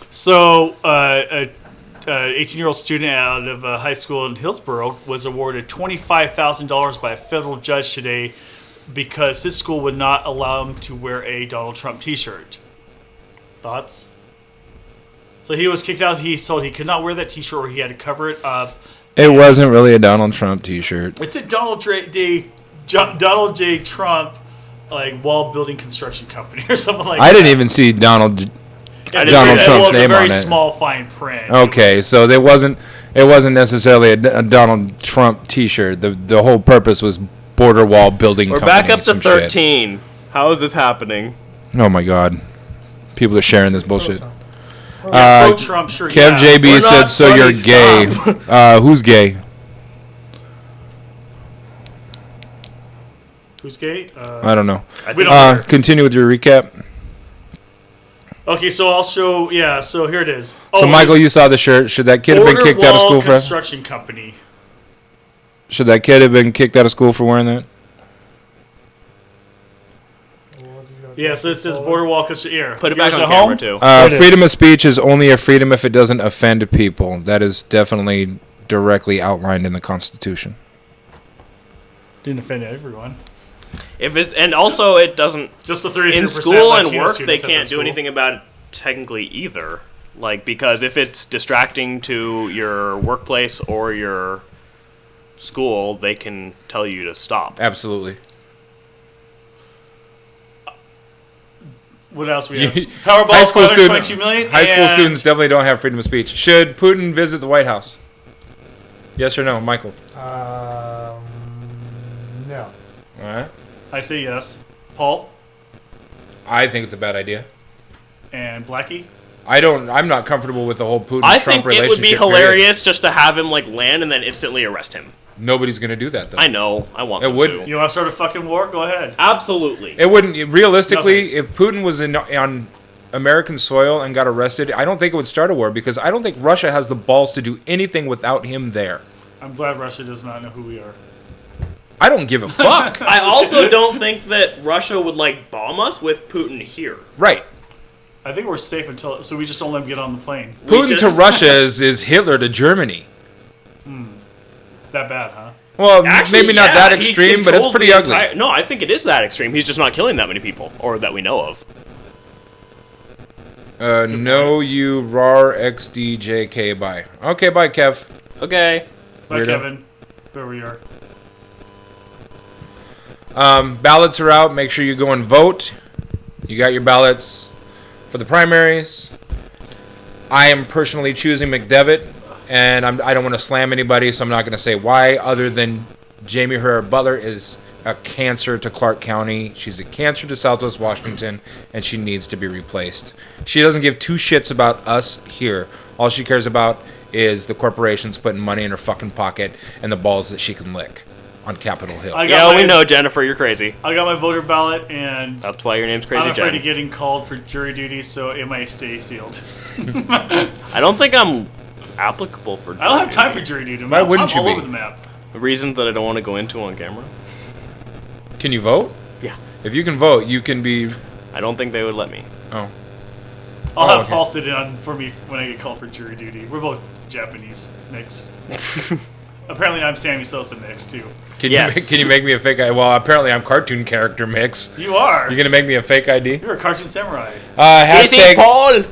So, a 18-year-old student out of high school in Hillsborough was awarded $25,000 by a federal judge today because his school would not allow him to wear a Donald Trump T-shirt. Thoughts? So he was kicked out. He told he could not wear that T-shirt, or he had to cover it up. It wasn't really a Donald Trump T-shirt. It's a Donald J. Trump, like, wall building construction company or something like that. I didn't even see Donald Trump's name very on it. small fine print. Okay, so it wasn't necessarily a Donald Trump T-shirt. The whole purpose was border wall building. We're company, back up to some shit. 13. How is this happening? Oh my God, people are sharing this bullshit. Pro-Trump, sure. Kev yeah. JB We're said, not "So funny, you're gay." Who's gay? Who's gay? I don't know. We don't. Continue with your recap. Okay, so I'll show. Yeah, so here it is. So Michael, you saw the shirt. Should that kid have been Border kicked out of Wall school for? Construction Company. Should that kid have been kicked out of school for wearing that? Yeah, so it says Border Wall Construction. Here, Put it back yours on at camera, home? too. There it is. Freedom of speech is only a freedom if it doesn't offend people. That is definitely directly outlined in the Constitution. Didn't offend everyone. If it's and also it doesn't Just the 33% in school and Latino work they students at can't that do school. anything about it technically either. Like because if it's distracting to your workplace or your school, they can tell you to stop. Absolutely. What else we have? High Powerball school $522 million. High school and students definitely don't have freedom of speech. Should Putin visit the White House? Yes or no, Michael? No. All right. I say yes. Paul I think it's a bad idea. and Blackie. I'm not comfortable with the whole Putin-Trump I think relationship. it would be period. hilarious just to have him like land and then instantly arrest him. Nobody's going to do that, though. I know. I want It them wouldn't. to. You want to start a fucking war? Go ahead. Absolutely. It wouldn't. Realistically, No, thanks. if Putin was on American soil and got arrested, I don't think it would start a war because I don't think Russia has the balls to do anything without him there. I'm glad Russia does not know who we are. I don't give a fuck. I also don't think that Russia would like bomb us with Putin here. Right. I think we're safe until, so we just don't let him get on the plane. Putin to just- Russia is Hitler to Germany. That bad, huh? Well, Actually, maybe not yeah, that he extreme, but it's controls pretty the ugly. No, I think it is that extreme. He's just not killing that many people, or that we know of. No, you rar XDJK bye. Okay, bye, Kev. Okay. Bye, Weirdo. Kevin. Where we are. Ballots are out. Make sure you go and vote. You got your ballots for the primaries. I am personally choosing McDevitt, and I don't want to slam anybody, so I'm not going to say why, other than Jamie Herrera Butler is a cancer to Clark County. She's a cancer to Southwest Washington, and she needs to be replaced. She doesn't give two shits about us here. All she cares about is the corporations putting money in her fucking pocket and the balls that she can lick on Capitol Hill. Yeah, we know, Jennifer. You're crazy. I got my voter ballot, and That's why your name's Crazy I'm afraid Jen. of getting called for jury duty, so it might stay sealed. I don't think I'm applicable for. I don't have time for jury duty. Why wouldn't I'm you all be? over the map. The reasons that I don't want to go into on camera. Can you vote? Yeah. If you can vote, you can be... I don't think they would let me. Oh. I'll Oh, have okay. Paul sit in for me when I get called for jury duty. We're both Japanese mix. Apparently, I'm Sammy Sosa mix too. Yes. Can you make me a fake ID? Well, apparently I'm cartoon character mix. You are. You're gonna make me a fake ID? You're a cartoon samurai. Casey Paul.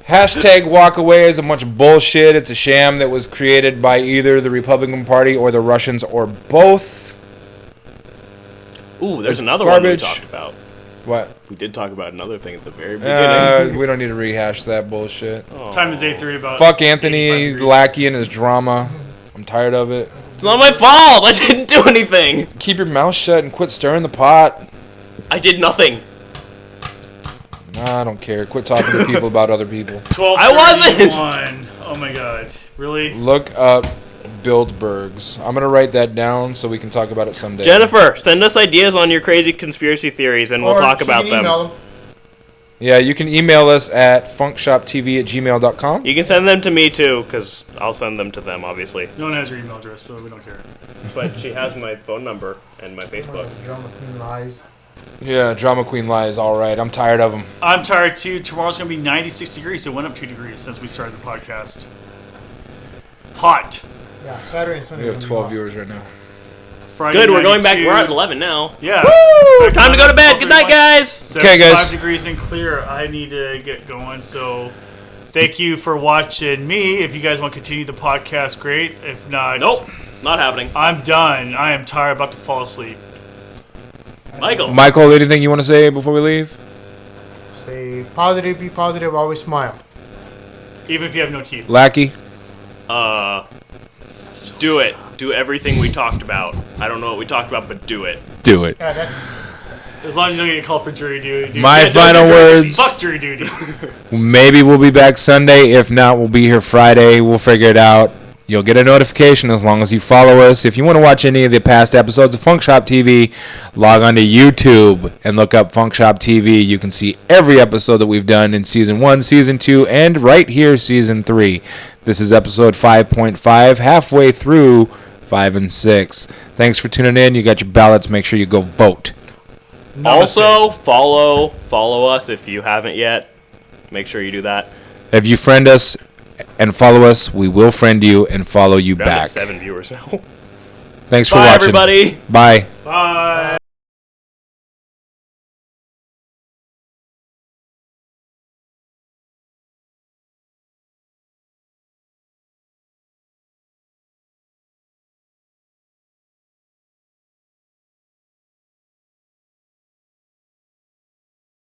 Hashtag walk away is a bunch of bullshit. It's a sham that was created by either the Republican Party or the Russians or both. Ooh, there's It's another one we garbage. talked about. What? We did talk about another thing at the very beginning. We don't need to rehash that bullshit. Oh. Time is 8:30. About Fuck 85 Anthony degrees. Lackey and his drama. I'm tired of it. It's not my fault. I didn't do anything. Keep your mouth shut and quit stirring the pot. I did nothing. I don't care. Quit talking to people about other people. 12. I wasn't! Oh my god. Really? Look up Bilderbergs. I'm gonna write that down so we can talk about it someday. Jennifer, send us ideas on your crazy conspiracy theories, and we'll Or talk she about can them. email them. Yeah, you can email us at funkshoptv@gmail.com. You can send them to me too, because I'll send them to them, obviously. No one has your email address, so we don't care. But she has my phone number and my Facebook. Drama Queen lies. Yeah, Drama Queen lies. All right, I'm tired of them. I'm tired too. Tomorrow's going to be 96 degrees. It went up 2 degrees since we started the podcast. Hot. Yeah, Saturday and Sunday. We have 12 viewers right now. Friday, Good, we're going back. 92. We're at 11 now. Yeah. Woo! Time to go to bed. Good night, guys. Okay, guys. 5 degrees and clear. I need to get going. So thank you for watching me. If you guys want to continue the podcast, great. If not, Nope, not happening. I'm done. I am tired. About to fall asleep. Michael, anything you want to say before we leave? Stay positive, be positive, always smile. Even if you have no teeth. Lackey? Do it. Do everything we talked about. I don't know what we talked about, but do it. Do it. Yeah, that's As long as you don't get called for jury duty. My don't final do jury duty. words. Fuck jury duty. Maybe we'll be back Sunday. If not, we'll be here Friday. We'll figure it out. You'll get a notification as long as you follow us. If you want to watch any of the past episodes of FunkShop TV, log on to YouTube and look up FunkShop TV. You can see every episode that we've done in Season 1, Season 2, and right here, Season 3. This is episode 5.5, halfway through 5 and 6. Thanks for tuning in. You got your ballots. Make sure you go vote. Also, follow us if you haven't yet. Make sure you do that. If you friend us and follow us, we will friend you and follow you We're down to back. 7 viewers now. Thanks for Bye, watching. everybody. Bye. Bye.